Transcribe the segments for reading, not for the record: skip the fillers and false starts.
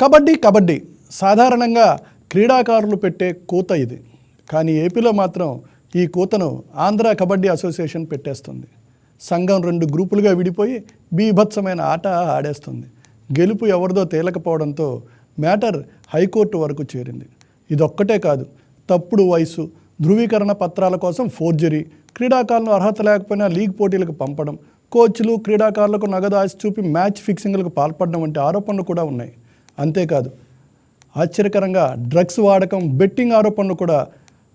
కబడ్డీ సాధారణంగా క్రీడాకారులు పెట్టే కూత ఇది. కానీ ఏపీలో మాత్రం ఈ కూతను ఆంధ్ర కబడ్డీ అసోసియేషన్ పెట్టేస్తుంది. సంఘం 2 గ్రూపులుగా విడిపోయి బీభత్సమైన ఆట ఆడేస్తుంది. గెలుపు ఎవరిదో తేలకపోవడంతో మ్యాటర్ హైకోర్టు వరకు చేరింది. ఇదొక్కటే కాదు, తప్పుడు వయసు, ధృవీకరణ పత్రాల కోసం ఫోర్జరీ, క్రీడాకారులు అర్హత లేకపోయినా లీగ్ పోటీలకు పంపడం, కోచ్లు క్రీడాకారులకు నగదు ఆశ చూపి మ్యాచ్ ఫిక్సింగ్లకు పాల్పడడం వంటి ఆరోపణలు కూడా ఉన్నాయి. అంతేకాదు, ఆశ్చర్యకరంగా డ్రగ్స్ వాడకం, బెట్టింగ్ ఆరోపణలు కూడా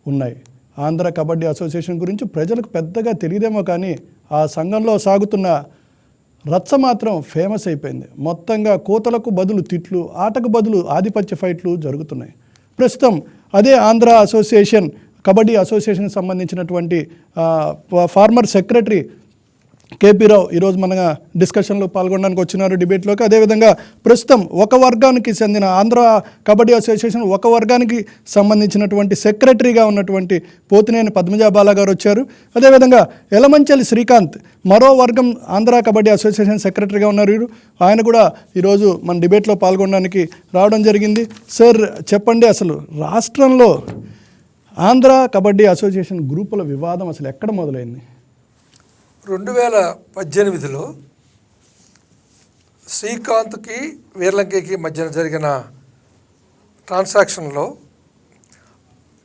ఉన్నాయి. ఆంధ్ర కబడ్డీ అసోసియేషన్ గురించి ప్రజలకు పెద్దగా తెలియదేమో కానీ ఆ సంఘంలో సాగుతున్న రచ్చ మాత్రం ఫేమస్ అయిపోయింది. మొత్తంగా కూతలకు బదులు తిట్లు, ఆటకు బదులు ఆధిపత్య ఫైట్లు జరుగుతున్నాయి. ప్రస్తుతం అదే ఆంధ్ర అసోసియేషన్ కబడ్డీ అసోసియేషన్కి సంబంధించినటువంటి ఫార్మర్ సెక్రటరీ కేపీ రావు ఈరోజు మన డిస్కషన్లో పాల్గొనడానికి వచ్చినారు, డిబేట్లోకి. అదేవిధంగా ప్రస్తుతం ఒక వర్గానికి చెందిన ఆంధ్ర కబడ్డీ అసోసియేషన్ ఒక వర్గానికి సంబంధించినటువంటి సెక్రటరీగా ఉన్నటువంటి పోతినేని పద్మజా బాలా గారు వచ్చారు. అదేవిధంగా ఎలమంచలి శ్రీకాంత్ మరో వర్గం ఆంధ్ర కబడ్డీ అసోసియేషన్ సెక్రటరీగా ఉన్నారు. ఆయన కూడా ఈరోజు మన డిబేట్లో పాల్గొనడానికి రావడం జరిగింది. సార్ చెప్పండి, అసలు రాష్ట్రంలో ఆంధ్ర కబడ్డీ అసోసియేషన్ గ్రూపుల వివాదం అసలు ఎక్కడ మొదలైంది? 2018లో శ్రీకాంత్కి వీర్లంకేకి మధ్యన జరిగిన ట్రాన్సాక్షన్లో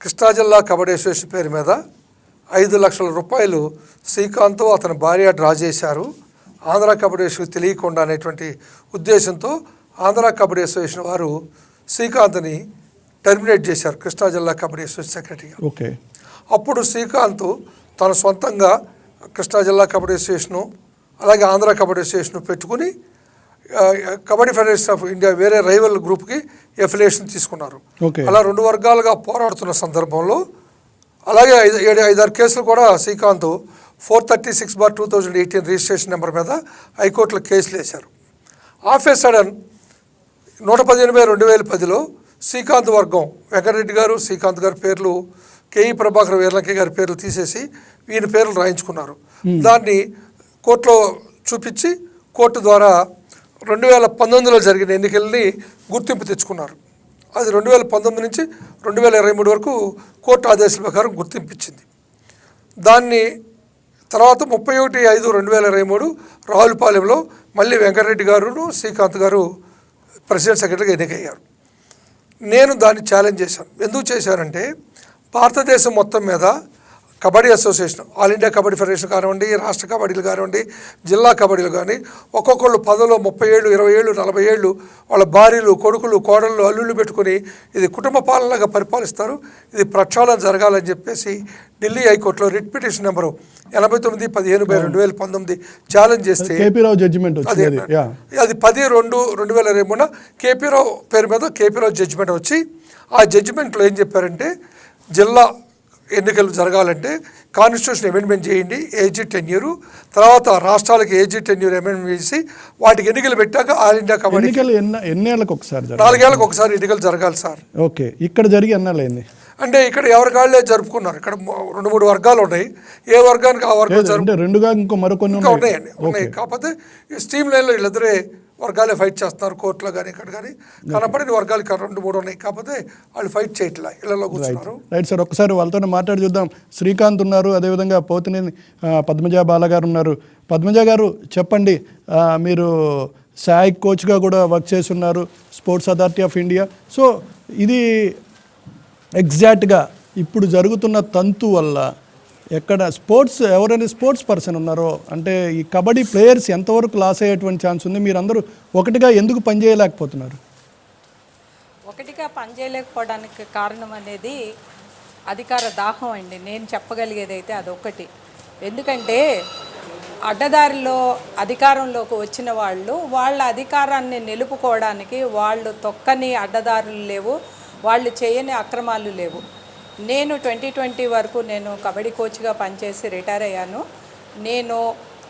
కృష్ణా జిల్లా కబడ్డీ అసోసియేషన్ పేరు మీద 5 లక్షల రూపాయలు శ్రీకాంత్ అతని భార్య డ్రా చేశారు. ఆంధ్ర కబడ్డీ అసోసియేషన్ తెలియకుండా అనేటువంటి ఉద్దేశంతో ఆంధ్ర కబడ్డీ అసోసియేషన్ వారు శ్రీకాంత్ని టెర్మినేట్ చేశారు కృష్ణా జిల్లా కబడ్డీ అసోసియేషన్ సెక్రటరీగా. ఓకే. అప్పుడు శ్రీకాంత్ తన సొంతంగా కృష్ణా జిల్లా కబడ్డీ అసోసియేషను అలాగే ఆంధ్ర కబడ్డీ అసోసియేషన్ పెట్టుకుని కబడ్డీ ఫెడరేషన్ ఆఫ్ ఇండియా వేరే రైవల్ గ్రూప్కి ఎఫిలియేషన్ తీసుకున్నారు. అలా 2 వర్గాలుగా పోరాడుతున్న సందర్భంలో అలాగే 5-6 కేసులు కూడా శ్రీకాంత్ 436/2018 రిజిస్ట్రేషన్ నెంబర్ మీద హైకోర్టులో కేసులు వేశారు. ఆఫ్ ఏ సడన్ 115/2010లో శ్రీకాంత్ వర్గం వెంకటరెడ్డి గారు, శ్రీకాంత్ గారి పేర్లు, కేఈ ప్రభాకర్ వీర్లంకే గారి పేర్లు తీసేసి ఈయన పేర్లు రాయించుకున్నారు. దాన్ని కోర్టులో చూపించి కోర్టు ద్వారా 2019లో జరిగిన ఎన్నికల్ని గుర్తింపు తెచ్చుకున్నారు. అది 2019 నుంచి 2023 వరకు కోర్టు ఆదేశాల ప్రకారం గుర్తింపు ఇచ్చింది. దాన్ని తర్వాత 31/5/2023 రావులపాలెంలో మళ్ళీ వెంకటరెడ్డి గారు, శ్రీకాంత్ గారు ప్రెసిడెంట్ సెక్రటరీగా ఎన్నికయ్యారు. నేను దాన్ని ఛాలెంజ్ చేశాను. ఎందుకు చేశానంటే భారతదేశం మొత్తం మీద kabaddi association, all India kabaddi federation కానివ్వండి, రాష్ట్ర కబడ్డీలు కానివ్వండి, జిల్లా కబడ్డీలు కానీ ఒక్కొక్కళ్ళు పదవిలో 30 ఏళ్ళు, 20 ఏళ్ళు, 40 ఏళ్ళు వాళ్ళ భార్యలు, కొడుకులు, కోడళ్ళు, అల్లుళ్ళు పెట్టుకుని ఇది కుటుంబ పాలనగా పరిపాలిస్తారు. ఇది ప్రక్షాళన జరగాలని చెప్పేసి ఢిల్లీ హైకోర్టులో రిట్ పిటిషన్ నెంబరు 89/15/2019 ఛాలెంజ్ చేస్తే అది 10/2/2023 కేపీ రావు పేరు మీద కేపీ రావు జడ్జిమెంట్ వచ్చి ఆ జడ్జిమెంట్లో ఏం చెప్పారంటే జిల్లా ఎన్నికలు జరగాలంటే కాన్స్టిట్యూషన్ అమెండ్మెంట్ చేయండి, ఏజీ టెన్యూర్, తర్వాత రాష్ట్రాలకు ఏజీ టెన్యూర్ అమెండ్మెంట్ చేసి వాటికి ఎన్నికలు పెట్టాక ఆల్ ఇండియా కబడ్డీ ఎన్నేళ్ళకి ఒకసారి 4 ఏళ్ళకి ఒకసారి ఎన్నికలు జరగాలి సార్. ఓకే. ఇక్కడ జరిగి ఎన్నాళ్ళైంది అంటే ఇక్కడ ఎవరి కాళ్ళే జరుపుకున్నారు. ఇక్కడ 2-3 వర్గాలు ఉన్నాయి. ఏ వర్గానికి ఆ వర్గం ఉన్నాయి. కాకపోతే ఈ స్ట్రీమ్ లైన్లో వీళ్ళిద్దరే వర్గాలే ఫైట్ చేస్తున్నారు కోర్టులో కానీ ఇక్కడ కానీ. కనపడిన వర్గాలు 2-3 ఉన్నాయి. కాకపోతే వాళ్ళు ఫైట్ చేయట్లా, ఇళ్లలో కూర్చున్నారు. రైట్ సార్, ఒకసారి వాళ్ళతో మాట్లాడి చూద్దాం. శ్రీకాంత్ ఉన్నారు, అదేవిధంగా పోతినేని పద్మజా బాలా గారు ఉన్నారు. పద్మజా గారు చెప్పండి, మీరు సాయి కోచ్గా కూడా వర్క్ చేస్తున్నారు sports authority of India. So ఇది ఎగ్జాక్ట్గా ఇప్పుడు జరుగుతున్న తంతు వల్ల ఎక్కడ ఎవరైనా స్పోర్ట్స్ పర్సన్ ఉన్నారో అంటే ఈ కబడ్డీ ప్లేయర్స్ ఎంతవరకు లాస్ అయ్యేటువంటి ఛాన్స్ ఉంది? మీరందరూ ఒకటిగా ఎందుకు పనిచేయలేకపోతున్నారు? ఒకటిగా పనిచేయలేకపోవడానికి కారణం అనేది అధికార దాహం అండి. నేను చెప్పగలిగేది అయితే అదొక్కటి. ఎందుకంటే అడ్డదారిలో అధికారంలోకి వచ్చిన వాళ్ళు వాళ్ళ అధికారాన్ని నిలుపుకోవడానికి వాళ్ళు తొక్కని అడ్డదారులు లేవు, వాళ్ళు చేయని అక్రమాలు లేవు. నేను 2020 వరకు నేను కబడ్డీ కోచ్గా పనిచేసి రిటైర్ అయ్యాను. నేను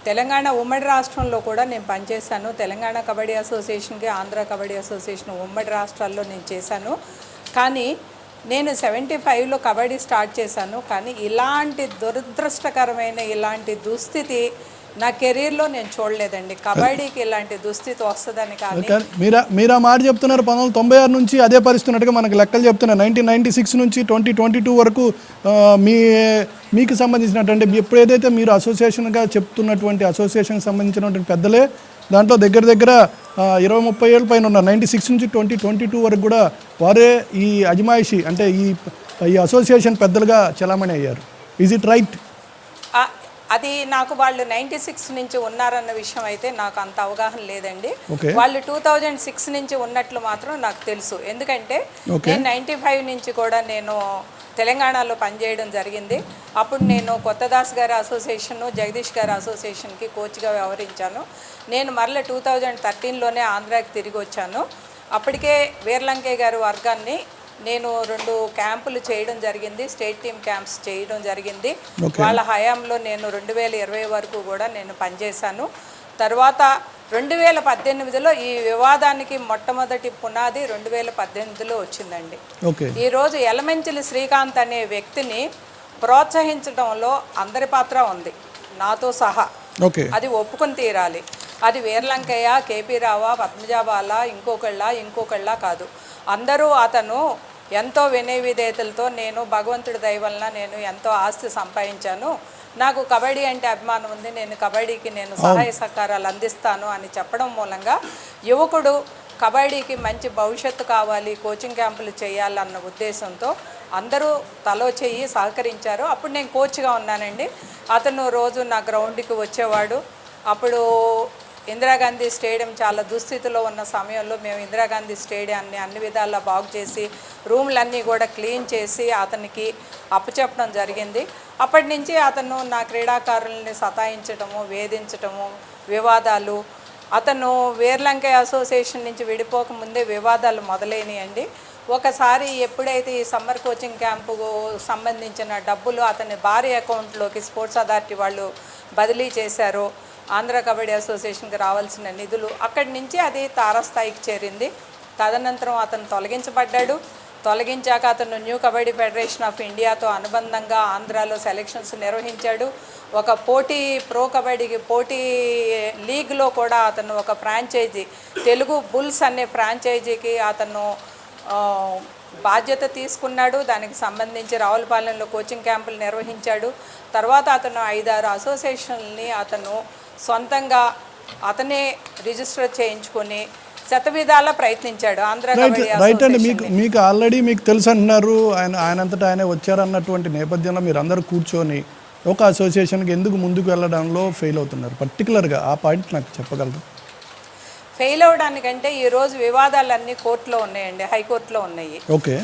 తెలంగాణ ఉమ్మడి రాష్ట్రంలో కూడా నేను పనిచేశాను. తెలంగాణ కబడ్డీ అసోసియేషన్కి, ఆంధ్ర కబడ్డీ అసోసియేషన్ ఉమ్మడి రాష్ట్రాల్లో నేను చేశాను. కానీ నేను 75లో కబడ్డీ స్టార్ట్ చేశాను. కానీ ఇలాంటి దురదృష్టకరమైన ఇలాంటి దుస్థితి నా కెరీర్లో నేను చూడలేదండి. కబడ్డీకి ఇలాంటి దుస్థితి వస్తుందని కానీ కానీ మీరు ఆ మాట చెప్తున్నారు. 1996 నుంచి అదే పరిస్థితి ఉన్నట్టుగా మనకు లెక్కలు చెప్తున్నారు. 1996 నుంచి 2022 వరకు మీకు సంబంధించినటువంటి ఇప్పుడు ఏదైతే మీరు అసోసియేషన్గా చెప్తున్నటువంటి అసోసియేషన్కి సంబంధించినటువంటి పెద్దలే దాంట్లో దగ్గర 20-30 ఏళ్ళ పైన ఉన్నారు. 96 నుంచి 2022 వరకు కూడా వారే ఈ అజమాయిషి అంటే ఈ అసోసియేషన్ పెద్దలుగా చలామణి అయ్యారు. Is it right? అది నాకు వాళ్ళు 96 నుంచి ఉన్నారన్న విషయం అయితే నాకు అంత అవగాహన లేదండి. Okay. వాళ్ళు 2006 నుంచి ఉన్నట్లు మాత్రం నాకు తెలుసు. ఎందుకంటే నేను 95 నుంచి కూడా నేను తెలంగాణలో పనిచేయడం జరిగింది. అప్పుడు నేను కొత్తదాస్ గారి అసోసియేషన్, జగదీష్ గారి అసోసియేషన్కి కోచ్గా వ్యవహరించాను. నేను మరలా 2013లోనే ఆంధ్రాకి తిరిగి వచ్చాను. అప్పటికే వీర్లంకయ్య గారి వర్గాన్ని నేను 2 క్యాంపులు చేయడం జరిగింది, స్టేట్ టీమ్ క్యాంప్స్ చేయడం జరిగింది. వాళ్ళ హయాంలో నేను 2020 వరకు కూడా నేను పనిచేశాను. తర్వాత 2018లో ఈ వివాదానికి మొట్టమొదటి పునాది 2018లో వచ్చిందండి. ఈరోజు ఎలమంచిలి శ్రీకాంత్ అనే వ్యక్తిని ప్రోత్సహించడంలో అందరి పాత్ర ఉంది, నాతో సహా. అది ఒప్పుకొని తీరాలి. అది వీర్లంకయ్య, కేపీ రావా, పద్మజాబాల, ఇంకొకళ్ళ కాదు. అందరూ అతను ఎంతో వినయ విధేయతలతో నేను భగవంతుడి దయ వలన నేను ఎంతో ఆస్తి సంపాదించాను, నాకు కబడ్డీ అంటే అభిమానం ఉంది, నేను కబడ్డీకి నేను సహాయ సహకారాలు అందిస్తాను అని చెప్పడం మూలంగా యువకుడు కబడ్డీకి మంచి భవిష్యత్తు కావాలి, కోచింగ్ క్యాంపులు చేయాలన్న ఉద్దేశంతో అందరూ తలో చెయ్యి సహకరించారు. అప్పుడు నేను కోచ్గా ఉన్నానండి. అతను రోజు నా గ్రౌండ్కి వచ్చేవాడు. అప్పుడు ఇందిరాగాంధీ స్టేడియం చాలా దుస్థితిలో ఉన్న సమయంలో మేము ఇందిరాగాంధీ స్టేడియాన్ని అన్ని విధాలా బాగు చేసి రూమ్లన్నీ కూడా క్లీన్ చేసి అతనికి అప్పచెప్పడం జరిగింది. అప్పటి నుంచి అతను నా క్రీడాకారుల్ని సతాయించడము, వేధించడము, వివాదాలు, అతను వీర్లంకయ్య అసోసియేషన్ నుంచి విడిపోకముందే వివాదాలు మొదలైనయండి. ఒకసారి ఎప్పుడైతే ఈ సమ్మర్ కోచింగ్ క్యాంపుకు సంబంధించిన డబ్బులు అతని భార్య అకౌంట్లోకి స్పోర్ట్స్ అథారిటీ వాళ్ళు బదిలీ చేశారో, ఆంధ్ర కబడ్డీ అసోసియేషన్కి రావాల్సిన నిధులు అక్కడి నుంచి అది తారాస్థాయికి చేరింది. తదనంతరం అతను తొలగించబడ్డాడు. తొలగించాక అతను న్యూ కబడ్డీ ఫెడరేషన్ ఆఫ్ ఇండియాతో అనుబంధంగా ఆంధ్రాలో సెలక్షన్స్ నిర్వహించాడు. ఒక ప్రో కబడ్డీకి పోటీ లీగ్లో కూడా అతను ఒక ఫ్రాంచైజీ, తెలుగు బుల్స్ అనే ఫ్రాంచైజీకి అతను బాధ్యత తీసుకున్నాడు. దానికి సంబంధించి రావులపాలెంలో కోచింగ్ క్యాంపులు నిర్వహించాడు. తర్వాత అతను 5-6 అసోసియేషన్ని అతను సొంతంగా అతనే రిజిస్టర్ చేయించుకొని శతవిధాలా ప్రయత్నించాడు. ఆంధ్ర రైట్ అండి. మీకు ఆల్రెడీ మీకు తెలుసు అంటున్నారు, ఆయనంతటా ఆయనే వచ్చారన్నటువంటి నేపథ్యంలో మీరు అందరూ కూర్చొని ఒక అసోసియేషన్కి ఎందుకు ముందుకు వెళ్ళడంలో ఫెయిల్ అవుతున్నారు? పర్టికులర్గా ఆ పాయింట్ నాకు చెప్పగలరు? ఫెయిల్ అవడానికంటే ఈరోజు వివాదాలన్నీ కోర్టులో ఉన్నాయండి, హైకోర్టులో ఉన్నాయి. ఓకే.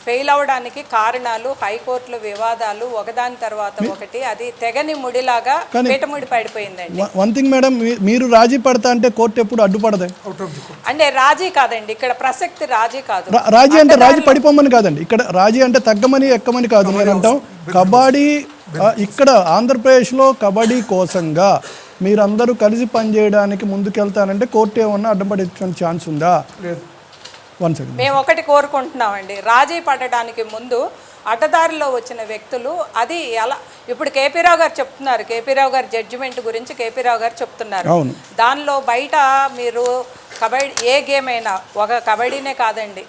ఫెయిల్ అవడానికి కారణాలు హైకోర్టులో వివాదాలు ఒకదాని తర్వాత ఒకటి, అది తెగని ముడిలాగా పీటముడి పడిపోయిందండి. వన్ థింగ్ మేడం, మీరు రాజీ పడతా అంటే కోర్టు ఎప్పుడు అడ్డుపడదు అంటే రాజీ కాదండి, ఇక్కడ ప్రసక్తి రాజీ కాదు. రాజీ అంటే రాజీ పడిపోమని కాదండి, ఇక్కడ రాజీ అంటే తగ్గమని ఎక్కమని కాదు. నేను అంటాం కబడ్డీ ఇక్కడ ఆంధ్రప్రదేశ్లో కబడ్డీ కోసంగా మీరందరూ కలిసి పనిచేయడానికి ముందుకెళ్తానంటే కోర్టు ఏమన్నా అడ్డుపడే ఛాన్స్ ఉందా? మేము ఒకటి కోరుకుంటున్నామండి, రాజీ పడడానికి ముందు అడ్డదారిలో వచ్చిన వ్యక్తులు అది ఎలా, ఇప్పుడు కేపీ రావు గారు చెప్తున్నారు, కేపీ రావు గారి జడ్జిమెంట్ గురించి కేపీ రావు గారు చెప్తున్నారు. దానిలో బయట మీరు కబడ్డీ ఏ గేమ్ అయినా, ఒక కబడ్డీనే కాదండి,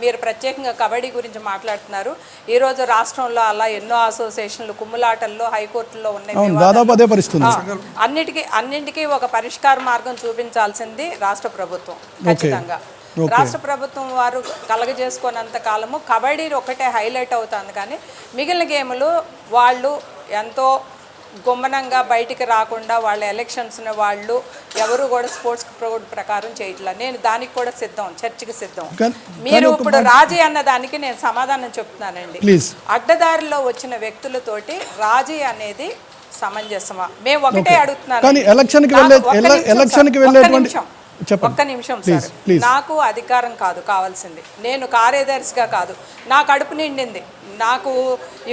మీరు ప్రత్యేకంగా కబడ్డీ గురించి మాట్లాడుతున్నారు. ఈరోజు రాష్ట్రంలో అలా ఎన్నో అసోసియేషన్లు కుమ్ములాటల్లో హైకోర్టులో ఉన్నాయి. అన్నింటికీ ఒక పరిష్కార మార్గం చూపించాల్సింది రాష్ట్ర ప్రభుత్వం. ఖచ్చితంగా రాష్ట్ర ప్రభుత్వం వారు కలగజేసుకున్నంత కాలము కబడ్డీ ఒకటే హైలైట్ అవుతుంది, కానీ మిగిలిన గేములు వాళ్ళు ఎంతో గుమ్మనంగా బయటికి రాకుండా వాళ్ళ ఎలక్షన్స్ని వాళ్ళు ఎవరు కూడా స్పోర్ట్స్ కోడ్ ప్రకారం చేయట్లా. నేను దానికి కూడా సిద్ధం, చర్చకి సిద్ధం. మీరు ఇప్పుడు రాజీ అన్న దానికి నేను సమాధానం చెప్తున్నానండి. అడ్డదారిలో వచ్చిన వ్యక్తులతోటి రాజీ అనేది సమంజసమా? మేము ఒకటే అడుగుతున్నాను, ఒక్క నిమిషం సార్, నాకు అధికారం కాదు కావాల్సింది, నేను కార్యదర్శిగా కాదు, నా కడుపు నిండింది. నాకు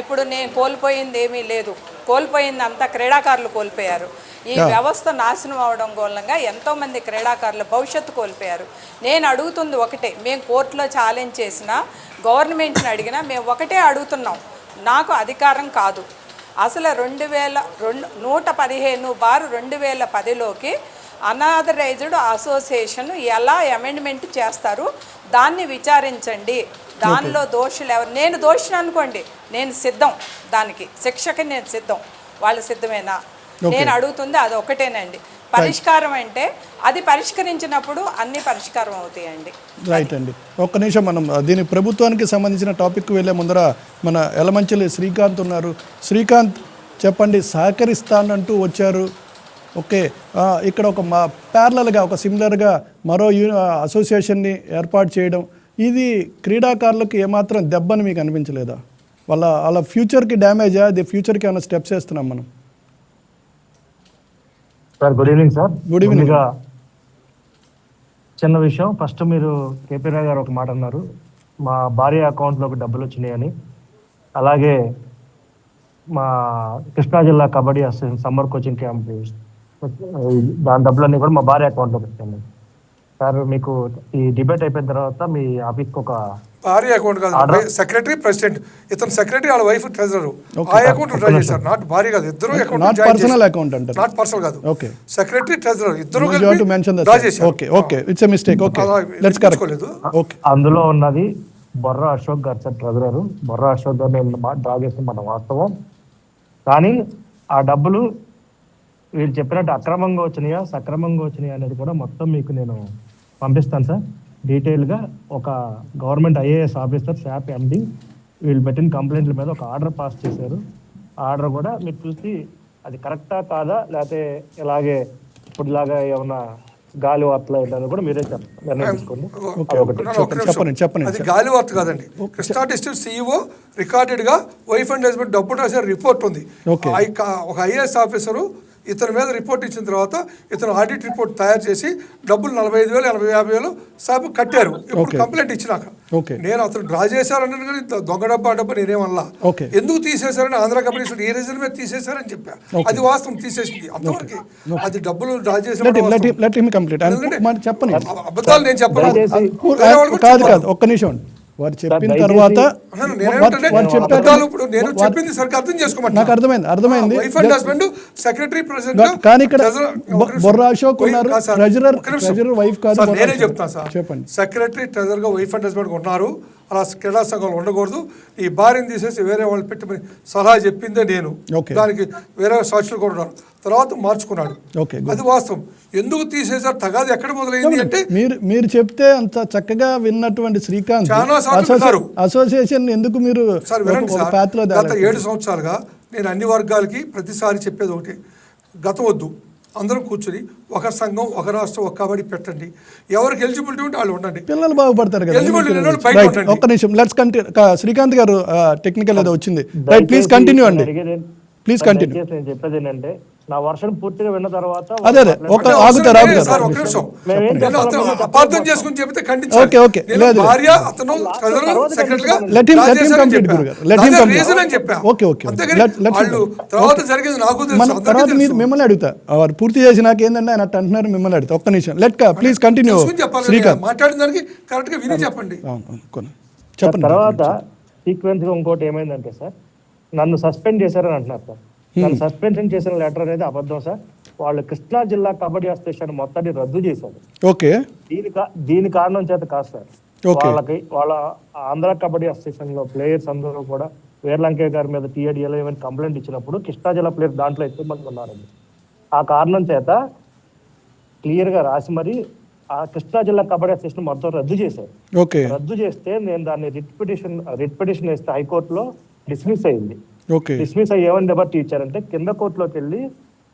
ఇప్పుడు నేను కోల్పోయింది ఏమీ లేదు, కోల్పోయింది అంతా క్రీడాకారులు కోల్పోయారు. ఈ వ్యవస్థ నాశనం అవడం మూలంగా ఎంతోమంది క్రీడాకారుల భవిష్యత్తు కోల్పోయారు. నేను అడుగుతుంది ఒకటే, మేము కోర్టులో ఛాలెంజ్ చేసినా, గవర్నమెంట్ని అడిగినా మేము ఒకటే అడుగుతున్నాం, నాకు అధికారం కాదు, అసలు 115/2010లోకి అనాథరైజ్డ్ అసోసియేషన్ ఎలా అమెండ్మెంట్ చేస్తారు దాన్ని విచారించండి. దానిలో దోషులు ఎవరు, నేను దోషిని అనుకోండి, నేను సిద్ధం, దానికి శిక్షకి నేను సిద్ధం. వాళ్ళు సిద్ధమేనా? నేను అడుగుతుంది అది ఒకటేనండి. పరిష్కారం అంటే అది పరిష్కరించినప్పుడు అన్ని పరిష్కారం అవుతాయండి. రైట్ అండి. ఒక్క నిమిషం, మనం దీని ప్రభుత్వానికి సంబంధించిన టాపిక్ వెళ్ళే ముందర మన యలమంచిలి శ్రీకాంత్ ఉన్నారు. శ్రీకాంత్ చెప్పండి, సహకరిస్తానంటూ వచ్చారు. ఓకే, ఇక్కడ ఒక ప్యారలల్గా ఒక సిమిలర్గా మరో అసోసియేషన్ని ఏర్పాటు చేయడం, ఇది క్రీడాకారులకు ఏమాత్రం దెబ్బని మీకు అనిపించలేదా? వాళ్ళ ఫ్యూచర్కి డ్యామేజా? అది ఫ్యూచర్కి ఏమైనా స్టెప్స్ వేస్తున్నాం మనం? Sir good evening sir. Good evening. చిన్న విషయం, ఫస్ట్ మీరు కేపీ రావు గారు ఒక మాట అన్నారు, మా భార్య అకౌంట్లోకి డబ్బులు వచ్చినాయని. అలాగే మా కృష్ణా జిల్లా kabaddi association summer coaching camp దాని డబ్బులన్నీ కూడా మా భార్య అకౌంట్లోకి వచ్చాను. సార్ మీకు ఈ డిబేట్ అయిపోయిన తర్వాత మీ ఆఫీస్కి ఒక భార్య అకౌంట్ కాదు, సెక్రటరీ ప్రెసిడెంట్, ఇతను సెక్రటరీ, వాళ్ళ వైఫ్ ట్రెజరర్, ఆ అకౌంట్ డ్రా చేశారు. నాట్ భార్య కాదు, ఇద్దరు అకౌంట్, పర్సనల్ అకౌంట్ అంటారు, నాట్ పర్సనల్ కాదు. ఓకే, సెక్రటరీ ట్రెజరర్ ఇద్దరు డ్రా చేశారు. Okay okay, it's a mistake. Okay, let's correct. Okay, అందులో ఉన్నది బొర్రా అశోక్ గారు సార్ ట్రెజరర్. బొర్రా అశోక్ గారు నేను డ్రా చేసిన మన వాస్తవం. కానీ ఆ డబ్బులు వీళ్ళు చెప్పినట్టు అక్రమంగా వచ్చినాయా సక్రమంగా వచ్చినాయా అనేది కూడా మొత్తం మీకు నేను పంపిస్తాను సార్ డీటెయిల్గా. ఒక గవర్నమెంట్ ఐఏఎస్ ఆఫీసర్ శాప్ ఎండి వీళ్ళు పెట్టిన కంప్లైంట్ల మీద ఒక ఆర్డర్ పాస్ చేశారు. ఆ ఆర్డర్ కూడా మీరు చూసి అది కరెక్టా కాదా, లేకపోతే ఇలాగే ఇప్పుడులాగా ఏమన్నా గాలి వార్తలు ఏంటని కూడా మీరే నిర్ణయించుకోండి. అది గాలి వార్త కాదండి. కృష్ణా డిస్ట్రిక్ట్ సిఇఓ రికార్డెడ్ గా వైఫ్ అండ్ హస్బెండ్ డబ్బు రాసిన రిపోర్ట్ ఉంది. ఒక ఐఏఎస్ ఆఫీసరు ఇతని మీద రిపోర్ట్ ఇచ్చిన తర్వాత ఇతను ఆడిట్ రిపోర్ట్ తయారు చేసి డబ్బులు 45,000, 50,000 సాబ్ కట్టారు. ఇప్పుడు కంప్లైంట్ ఇచ్చినాక నేను అతను డ్రా చేశారన్నాను, కానీ దొంగ డబ్బా నేనేమల్లా. ఎందుకు తీసేశారని ఆంధ్ర కబడ్డీ ఈ రీజన్ మీద తీసేశారని చెప్పా. అది వాస్తవం, తీసేసింది అంతవరకు. అది డబ్బులు డ్రా చేసిన అబద్ధాలు నేను చెప్పలేదు. ఒక్క నిమిషం, వారు చెప్పిన తర్వాత నేను చెప్పింది సరిగ్గా అర్థం చేసుకోమంటే నాకు అర్థమైంది. Wife and husband secretary president, కానీ ఇక్కడ బొర్రా అశోక్ ఉన్నారు, ట్రెజరర్ వైఫ్ కాదు. నేనే చెప్తాను సార్, చెప్పండి. సెక్రటరీ ట్రెజరర్ గా వైఫ్ అండ్ హస్బెండ్ ఉన్నారు. అలా క్రీడా సంఘంలో ఉండకూడదు. ఈ భార్యను తీసేసి వేరే వాళ్ళు పెట్టి సలహా చెప్పిందే నేను. దానికి వేరే సాక్షులు కూడా ఉన్నారు. తర్వాత మార్చుకున్నాడు. అది వాస్తవం. ఎందుకు తీసేసారు, తగాది ఎక్కడ మొదలైంది అంటే మీరు చెప్తే అంత చక్కగా విన్నటువంటి శ్రీకాంత్ అసోసియేషన్ ఎందుకు మీరు సార్ వినండి సార్. గత 7 సంవత్సరాలుగా నేను అన్ని వర్గాలకి ప్రతిసారి చెప్పేది ఒకటి, గతం వద్దు, అందరం కూర్చుని ఒక సంఘం, ఒక రాష్ట్రం, ఒక కబడ్డీ పెట్టండి. ఎవరికి ఎలిజిబిలిటీ ఉంటే వాళ్ళు ఉండండి, పిల్లలు బాగుపడతారు కదా. ఒక్క నిమిషం, లెట్స్ కంటిన్యూ. శ్రీకాంత్ గారు టెక్నికల్ ఏదో వచ్చింది, రైట్? ప్లీజ్ కంటిన్యూ అండి, ప్లీజ్ కంటిన్యూ. నేను చెప్పేది ఏంటంటే, నా వర్షన్ పూర్తిగా విన్న తర్వాత అదే ఆగుతారు. అపార్థం చేసుకుని చెప్తే మిమ్మల్ని అడుగుతా, వారు పూర్తి చేసినాక ఏంటంటే ఆయన అంటున్నారు, మిమ్మల్ని అడుగుతా. ఒక్క నిమిషం, ప్లీజ్ కంటిన్యూ. మాట్లాడిన దానికి కరెక్ట్ గా విని చెప్పండి. తర్వాత సీక్వెన్స్ గా ఇంకోటి ఏమైందంటే సార్, నన్ను సస్పెండ్ చేశారని అంటున్నారు సార్. నన్ను సస్పెన్షన్ చేసిన లెటర్ అనేది అబద్ధం సార్. వాళ్ళు కృష్ణా జిల్లా కబడ్డీ అసోసియేషన్ మొత్తాన్ని రద్దు చేశారు. ఓకే, దీని కారణం చేత కాదు సార్. వాళ్ళ ఆంధ్ర కబడ్డీ అసోసియేషన్ లో ప్లేయర్స్ అందరూ కూడా వీరలంకయ్య గారి మీద TADL కంప్లైంట్ ఇచ్చినప్పుడు కృష్ణా జిల్లా ప్లేయర్ దాంట్లో ఎక్కువ మంది ఉన్నారండి. ఆ కారణం చేత క్లియర్ గా రాసి మరి ఆ కృష్ణా జిల్లా కబడ్డీ అసోసియేషన్ మొత్తం రద్దు చేశారు. రద్దు చేస్తే నేను దాన్ని రిట్ పిటిషన్ వేస్తే హైకోర్టులో డిస్మిస్ అయింది. డిస్మిస్ అయ్యి ఏమని డెబర్టీ ఇచ్చారంటే, కింద కోర్టులోకి వెళ్ళి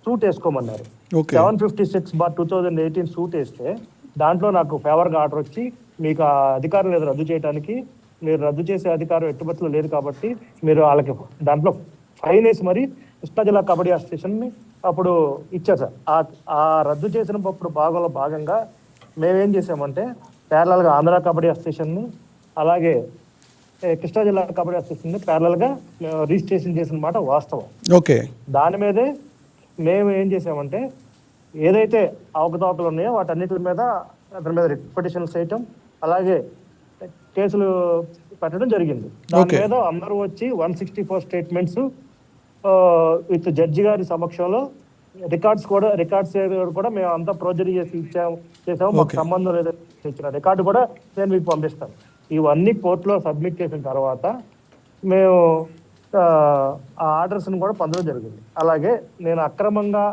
సూట్ వేసుకోమన్నారు. 756/2018 సూట్ వేస్తే దాంట్లో నాకు ఫేవర్ గా ఆర్డర్ వచ్చి, మీకు ఆ అధికారం లేదు రద్దు చేయడానికి, మీరు రద్దు చేసే అధికారం ఎట్టుబడిలో లేదు కాబట్టి మీరు వాళ్ళకి దాంట్లో ఫైన్ వేసి మరి కృష్ణా జిల్లా కబడ్డీ అసోసియేషన్ ని అప్పుడు ఇచ్చారు సార్. ఆ రద్దు చేసినప్పుడు భాగంగా మేమేం చేసామంటే, ప్యారలల్ గా ఆంధ్ర కబడ్డీ అసోసియేషన్ ని అలాగే కృష్ణా జిల్లా కబడ్డీ అసోసియేషన్ ప్యారలల్ గా రిజిస్ట్రేషన్ చేసిన మాట వాస్తవం. దాని మీదే మేము ఏం చేసామంటే, ఏదైతే అవకతవకలు ఉన్నాయో వాటన్నిటి మీద అతని మీద రిట్ పిటిషన్స్ చేయటం, అలాగే కేసులు పెట్టడం జరిగింది. దాని మీద అందరూ వచ్చి 164 స్టేట్మెంట్స్ విత్ జడ్జి గారి సమక్షంలో రికార్డ్స్ కూడా మేము అంతా ప్రొజరీ చేసి చేసాము, మాకు Okay. సంబంధం లేదని ఇచ్చిన రికార్డు కూడా నేను మీకు పంపిస్తాను. ఇవన్నీ కోర్టులో సబ్మిట్ చేసిన తర్వాత మేము ఆ ఆర్డర్స్ని కూడా పొందడం జరిగింది. అలాగే నేను అక్రమంగా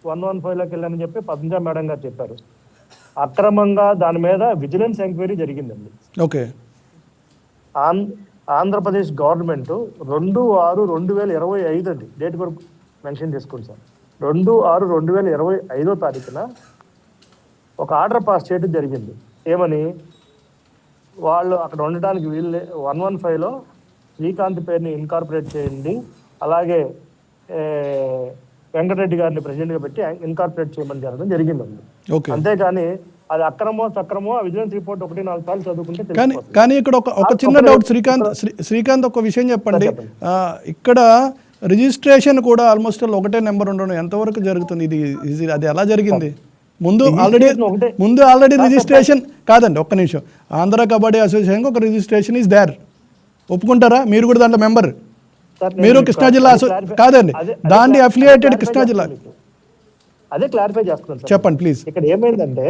115లోకి వెళ్ళానని చెప్పి పద్మజ మేడం గారు చెప్పారు. అక్రమంగా దాని మీద విజిలెన్స్ ఎంక్వైరీ జరిగిందండి. ఓకే. ఆంధ్రప్రదేశ్ గవర్నమెంట్ 2/6/2025 అండి, డేట్ కూడా మెన్షన్ చేసుకోండి సార్. 2/6/2025 తారీఖున ఒక ఆర్డర్ పాస్ చేయడం జరిగింది. ఏమని, వాళ్ళు అక్కడ ఉండడానికి వీళ్ళే 115లో శ్రీకాంత్ పేరుని ఇన్కార్పొరేట్ చేయండి, అలాగే వెంకటరెడ్డి గారిని ప్రెసిడెంట్గా పెట్టి ఇన్కార్పొరేట్ చేయమని జరగడం జరిగిందండి. ఓకే. అంతేగాని అది అక్రమో సక్రమో విజిలెన్స్ రిపోర్ట్ 1-4 సార్లు చదువుకుంటే కానీ తెలిసిపోతుంది. కానీ ఇక్కడ ఒక చిన్న డౌట్ శ్రీకాంత్ ఒక విషయం చెప్పండి. ఇక్కడ రిజిస్ట్రేషన్ కూడా ఆల్మోస్ట్ ఒకటే నెంబర్ ఉండడం ఎంతవరకు జరుగుతుంది? ఇది అది ఎలా జరిగింది? ముందు ఆల్రెడీ రిజిస్ట్రేషన్ కాదండి, ఒక్క నిమిషం. ఆంధ్ర కబడ్డీ అసోసియేషన్ ఒక రిజిస్ట్రేషన్ ఈజ్ దేర్, ఒప్పుకుంటారా? మీరు కూడా దాంట్లో మెంబర్, మీరు కృష్ణా జిల్లా కాదండి, దాన్ని అఫిలియేటెడ్ కృష్ణా జిల్లా. అదే క్లారిఫై చేస్తున్నాను సార్. చెప్పండి ప్లీజ్. ఇక్కడ ఏమైందంటే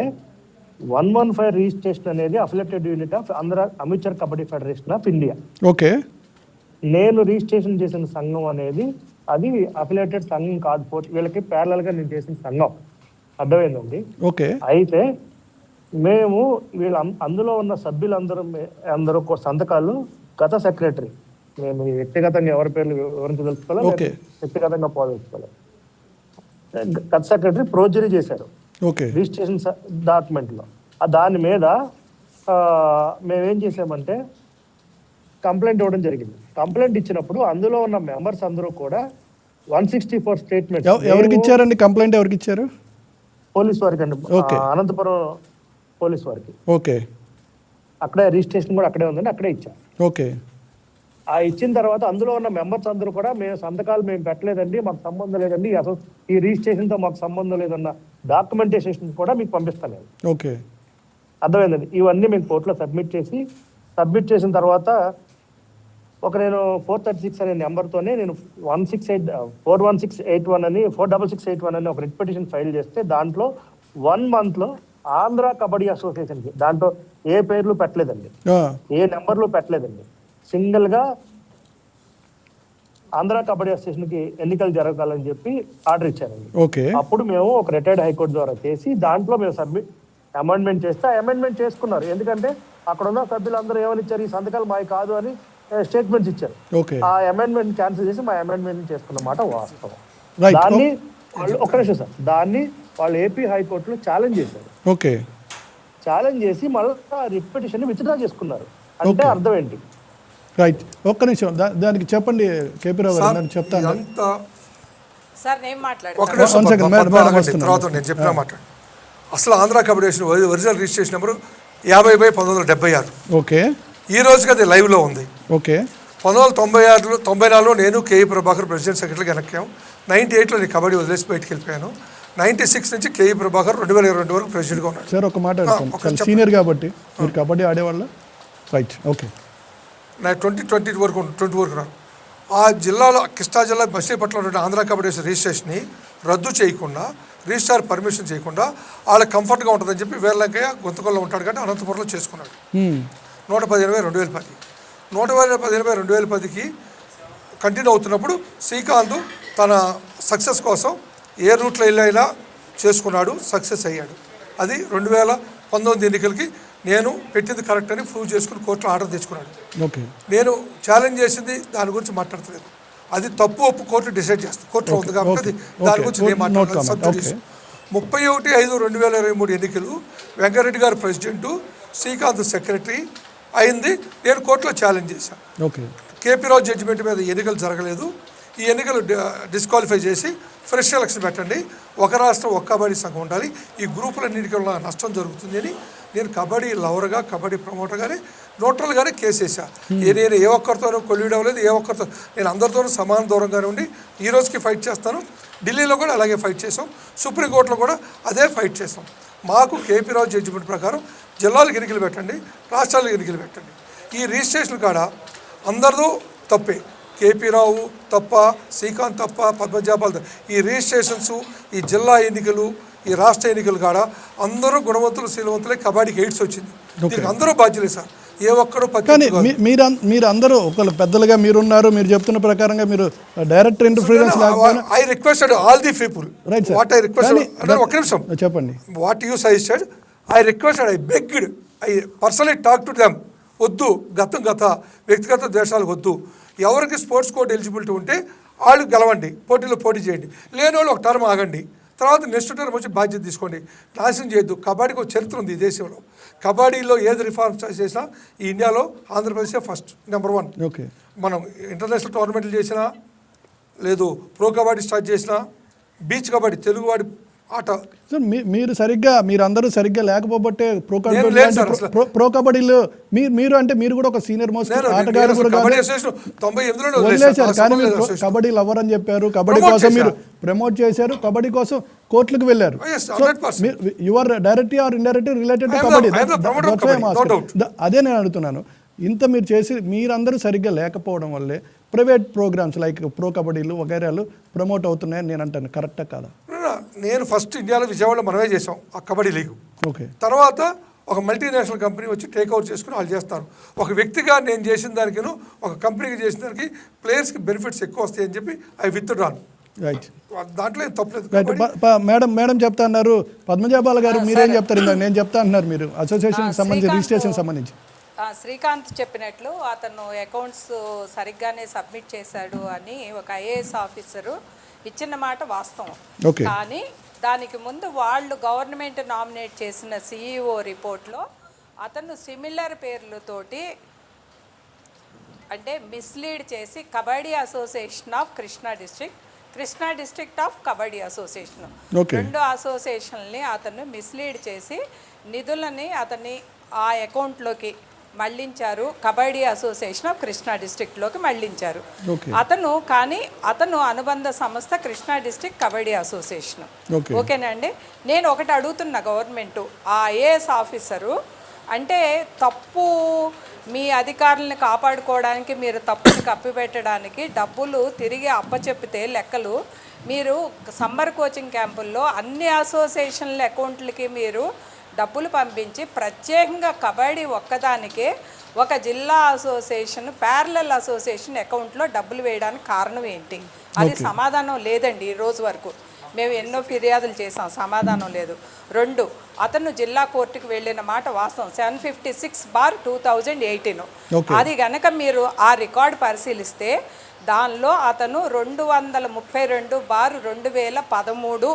115 రిజిస్ట్రేషన్ అనేది affiliated unit of Andhra amateur kabaddi federation of India. Okay. నేను రిజిస్ట్రేషన్ చేసిన సంఘం అనేది అది అఫిలియేటెడ్ సంఘం కాదు, వీళ్ళకి ప్యారలల్ గా నేను చేసిన సంఘం. అర్థమైందండి. ఓకే. అయితే మేము అందులో ఉన్న సభ్యులందరూ సంతకాలు గత సెక్రటరీ, మేము వ్యక్తిగతంగా ఎవరి పేర్లు వివరించదలుచుకోవాలి, ఓకే, వ్యక్తిగతంగా పోదలుచుకోవాలి, గత సెక్రటరీ ప్రోజరీ చేశారు ఓకే రిజిస్ట్రేషన్ డాక్యుమెంట్ లో. దాని మీద మేమేం చేసామంటే కంప్లైంట్ ఇవ్వడం జరిగింది. కంప్లైంట్ ఇచ్చినప్పుడు అందులో ఉన్న మెంబర్స్ అందరూ కూడా 164 స్టేట్మెంట్ ఎవరికి ఇచ్చారండి? కంప్లైంట్ ఎవరికి ఇచ్చారు? పోలీస్ వారికి అండి, ఓకే. అనంతపురం పోలీస్ వారికి. ఓకే. అక్కడే రిజిస్ట్రేషన్ కూడా అక్కడే ఉందండి, అక్కడే ఇచ్చాం. ఓకే. ఆ ఇచ్చిన తర్వాత అందులో ఉన్న మెంబర్స్ అందరూ కూడా మేము సంతకాలు మేము పెట్టలేదండి, మాకు సంబంధం లేదండి, అసలు ఈ రిజిస్ట్రేషన్ తో మాకు సంబంధం లేదన్న డాక్యుమెంటేషన్ కూడా మీకు పంపిస్తాను నేను. ఓకే. అర్థమైందండి. ఇవన్నీ మేము కోర్టులో సబ్మిట్ చేసిన తర్వాత నేను 436 అనే నెంబర్తోనే నేను 41681 అని ఒక రిట్ పిటిషన్ ఫైల్ చేస్తే దాంట్లో 1 month లో ఆంధ్ర కబడ్డీ అసోసియేషన్కి దాంట్లో ఏ పేర్లు పెట్టలేదండి, ఏ నెంబర్లు పెట్టలేదండి, సింగిల్ గా ఆంధ్ర కబడ్డీ అసోసియేషన్కి ఎన్నికలు జరగాలని చెప్పి ఆర్డర్ ఇచ్చారండి. ఓకే. అప్పుడు మేము ఒక రిటైర్డ్ హైకోర్టు ద్వారా చేసి దాంట్లో మేము అమెండ్మెంట్ చేస్తే అమెండ్మెంట్ చేసుకున్నారు. ఎందుకంటే అక్కడ ఉన్న సభ్యులందరూ ఏమని ఇచ్చారు, ఈ సంతకాలు మావి కాదు అని స్టేట్మెంట్స్ ఇచ్చారు. ఓకే. ఆ అమెండ్మెంట్ క్యాన్సిల్ చేసి మా అమెండ్మెంట్ చేసుకున్నమాట వాస్తవం. రైట్. దాన్ని ఒక నిమిషం సార్, దాన్ని వాళ్ళు ఏపీ హైకోర్టులో ఛాలెంజ్ చేశారు. ఓకే. ఛాలెంజ్ చేసి మళ్ళీ రిట్ పిటిషన్ విత్డ్రా చేసుకున్నారు. అంటే అర్థం ఏంటి? రైట్, ఒక్క నిమిషం దానికి చెప్పండి కేపీ రావు గారు, నేను చెప్తాను. సార్ నేను తర్వాత నేను చెప్పిన మాట్లాడు. అసలు Andhra kabaddi original registration number 50/1976. Okay. ఈ రోజుకి అది లైవ్లో ఉంది. ఓకే. 1994లో నేను కేఈ ప్రభాకర్ ప్రెసిడెంట్ సెక్రటరీగా ఎన్నికాం. 98లో నేను కబడ్డీ వదిలేసి బయటకు వెళ్ళిపోయాను. 96 నుంచి కేఈ ప్రభాకర్ 2022 వరకు ప్రెసిడెంట్గా ఉన్నాడు. సార్ ఒక మాట సీనియర్ కాబట్టి మీరు కబడ్డీ ఆడేవాళ్ళ? రైట్. ఓకే. నా 20 వరకు రాను. ఆ జిల్లాలో కృష్ణా జిల్లా మచిలీపట్నంలో ఉన్న ఆంధ్ర కబడ్డీ రిజిస్ట్రేషన్ని రద్దు చేయకుండా, రిజిస్ట్రార్ పర్మిషన్ చేయకుండా వాళ్ళకి కంఫర్ట్గా ఉంటుందని చెప్పి వీరలంకయ్య గుంతకొల్లో ఉంటాడు కానీ అనంతపురంలో చేసుకున్నాడు. 115/2010 115/2010కి కంటిన్యూ అవుతున్నప్పుడు శ్రీకాంత్ తన సక్సెస్ కోసం ఏ రూట్లో వెళ్ళైనా చేసుకున్నాడు, సక్సెస్ అయ్యాడు. అది 2019 ఎన్నికలకి నేను పెట్టింది కరెక్ట్ అని ప్రూవ్ చేసుకుని కోర్టులో ఆర్డర్ తెచ్చుకున్నాడు. ఓకే. నేను ఛాలెంజ్ చేసింది దాని గురించి మాట్లాడలేదు. అది తప్పు ఒప్పు కోర్టు డిసైడ్ చేస్తుంది, కోర్టులో ఉంది కాబట్టి దాని గురించి నేను మాట్లాడలేదు. సబ్జెక్ట్ 31/5/2023 ఎన్నికలు వెంకరెడ్డి గారు ప్రెసిడెంటు, శ్రీకాంత్ సెక్రటరీ అయింది. నేను కోర్టులో ఛాలెంజ్ చేశాను. ఓకే. కేపీ రావు జడ్జిమెంట్ మీద ఎన్నికలు జరగలేదు, ఈ ఎన్నికలు డిస్క్వాలిఫై చేసి ఫ్రెష్ ఎలక్షన్ పెట్టండి, ఒక రాష్ట్రం ఒక కబడ్డీ సంఘం ఉండాలి, ఈ గ్రూపులన్నింటికి వల్ల నష్టం జరుగుతుంది అని నేను కబడ్డీ లవర్గా, కబడ్డీ ప్రమోటర్గానే, న్యూట్రల్గానే కేసు వేసా. నేను ఏ ఒక్కరితోనూ కొల్యూడ్ అవ్వలేదు, ఏ ఒక్కరితో నేను అందరితోనూ సమాన దూరంగానే ఉండి ఈ రోజుకి ఫైట్ చేస్తాను. ఢిల్లీలో కూడా అలాగే ఫైట్ చేసాం, సుప్రీంకోర్టులో కూడా అదే ఫైట్ చేసాం. మాకు కేపీ రావు జడ్జిమెంట్ ప్రకారం జిల్లాలకు ఎన్నికలు పెట్టండి, రాష్ట్రాలకు ఎన్నికలు పెట్టండి. ఈ రిజిస్ట్రేషన్ కాడ అందరిదో తప్పే. కేపీ రావు తప్ప, శ్రీకాంత్ తప్ప, పద్మజాపాల్ ఈ రిజిస్ట్రేషన్స్, ఈ జిల్లా ఎన్నికలు, ఈ రాష్ట్ర ఎన్నికలు కాడ అందరూ గుణవంతులు శీలవంతులే. కబడ్డీకి ఎయిడ్స్ వచ్చింది. దీనికి అందరూ బాధ్యులే సార్, ఏ ఒక్కడూ కానీ మీరు అందరూ ఒకళ్ళు పెద్దలుగా మీరున్నారు, మీరు చెప్తున్న ప్రకారంగా మీరు డైరెక్ట్ ఇంటర్ఫరెన్స్ లేకపోయినా I requested all the people right sir. What I requested ఒక్క నిమిషం చెప్పండి. What you suggested I requested, I begged, I personally talk to them. వద్దు గత వ్యక్తిగత ద్వేషాలకు వద్దు. ఎవరికి స్పోర్ట్స్ కోడ్ ఎలిజిబిలిటీ ఉంటే వాళ్ళు గెలవండి, పోటీలో పోటీ చేయండి. లేని వాళ్ళు ఒక టర్మ్ ఆగండి, తర్వాత నెక్స్ట్ టర్మ్ వచ్చి బాధ్యత తీసుకోండి. నాశనం చేయొద్దు. కబడ్డీకి ఒక చరిత్ర ఉంది ఈ దేశంలో. కబడ్డీలో ఏది రిఫార్మ్స్ చేసినా ఈ ఇండియాలో ఆంధ్రప్రదేశే ఫస్ట్ నెంబర్ 1. ఓకే. మనం ఇంటర్నేషనల్ టోర్నమెంట్లు చేసినా లేదు, ప్రో కబడ్డీ స్టార్ట్ చేసినా, బీచ్ కబడ్డీ తెలుగువాడి ఆట. సార్ మీరందరూ సరిగ్గా లేకపోబట్టే నేను లేదు సార్ అసలు. ప్రో కబడ్డీలో మీరు అంటే మీరు కూడా ఒక సీనియర్ మోస్ట్ ఆటగారు కబడ్డీ అసోసియేషన్ 98లో వదిలేశారు. కానీ మీరు కబడ్డీ లవర్ అని చెప్పారు, కబడ్డీ కోసం మీరు ప్రమోట్ చేశారు, కబడ్డీ కోసం కోర్టులకు వెళ్ళారు. Your directly or indirectly related to kabaddi. అదే నేను అడుగుతున్నాను. ఇంత మీరు చేసి మీరందరూ సరిగ్గా లేకపోవడం వల్లే ప్రైవేట్ ప్రోగ్రామ్స్ లైక్ ప్రో కబడ్డీలు వగైరాలు ప్రమోట్ అవుతున్నాయని నేను అంటాను. కరెక్టా కాదా? నేను ఫస్ట్ ఇండియాలో విజయవాడలో మనమే చేసాం ఆ కబడ్డీ లీగ్. ఓకే. తర్వాత ఒక మల్టీనేషనల్ కంపెనీ వచ్చి టేక్ ఓవర్ చేసుకుని వాళ్ళు చేస్తారు. ఒక వ్యక్తిగా నేను చేసిన దానికిను ఒక కంపెనీకి చేసిన దానికి ప్లేయర్స్కి బెనిఫిట్స్ ఎక్కువ వస్తాయని చెప్పి అవి విత్డ్రాన్. రైట్. దాంట్లో ఏం తప్పలేదు. మేడం చెప్తా అన్నారు. పద్మజాబాల గారు మీరేం చెప్తారు? నేను చెప్తా అన్నారు మీరు అసోసియేషన్ సంబంధించి రిజిస్ట్రేషన్ సంబంధించి. శ్రీకాంత్ చెప్పినట్లు అతను అకౌంట్స్ సరిగ్గానే సబ్మిట్ చేశాడు అని ఒక ఐఏఎస్ ఆఫీసరు ఇచ్చిన మాట వాస్తవం. కానీ దానికి ముందు వాళ్ళు గవర్నమెంట్ నామినేట్ చేసిన సిఇఓ రిపోర్ట్లో అతను సిమిలర్ పేర్లతోటి అంటే మిస్లీడ్ చేసి kabaddi association of Krishna district of kabaddi association, 2 అసోసియేషన్ని అతను మిస్లీడ్ చేసి నిధులని అతన్ని ఆ అకౌంట్లోకి మళ్లించారు. కబడ్డీ అసోసియేషన్ ఆఫ్ కృష్ణా డిస్ట్రిక్ట్లోకి మళ్లించారు అతను అనుబంధ సంస్థ కృష్ణా డిస్ట్రిక్ట్ కబడ్డీ అసోసియేషన్. ఓకేనా అండి? నేను ఒకటి అడుగుతున్న గవర్నమెంట్, ఆ ఐఏఎస్ ఆఫీసరు అంటే తప్పు మీ అధికారులను కాపాడుకోవడానికి మీరు తప్పుని కప్పిపెట్టడానికి డబ్బులు తిరిగి అప్పచెప్పితే లెక్కలు మీరు సమ్మర్ కోచింగ్ క్యాంపుల్లో అన్ని అసోసియేషన్ల అకౌంట్లకి మీరు డబ్బులు పంపించి ప్రత్యేకంగా కబడ్డీ ఒక్కదానికే ఒక జిల్లా అసోసియేషన్ ప్యారలల్ అసోసియేషన్ అకౌంట్లో డబ్బులు వేయడానికి కారణం ఏంటి? అది సమాధానం లేదండి ఈ రోజు వరకు. మేము ఎన్నో ఫిర్యాదులు చేసాం, సమాధానం లేదు. 2, అతను జిల్లా కోర్టుకు వెళ్ళిన మాట వాస్తవం. 756/2018 అది గనక మీరు ఆ రికార్డు పరిశీలిస్తే దానిలో అతను 232/2013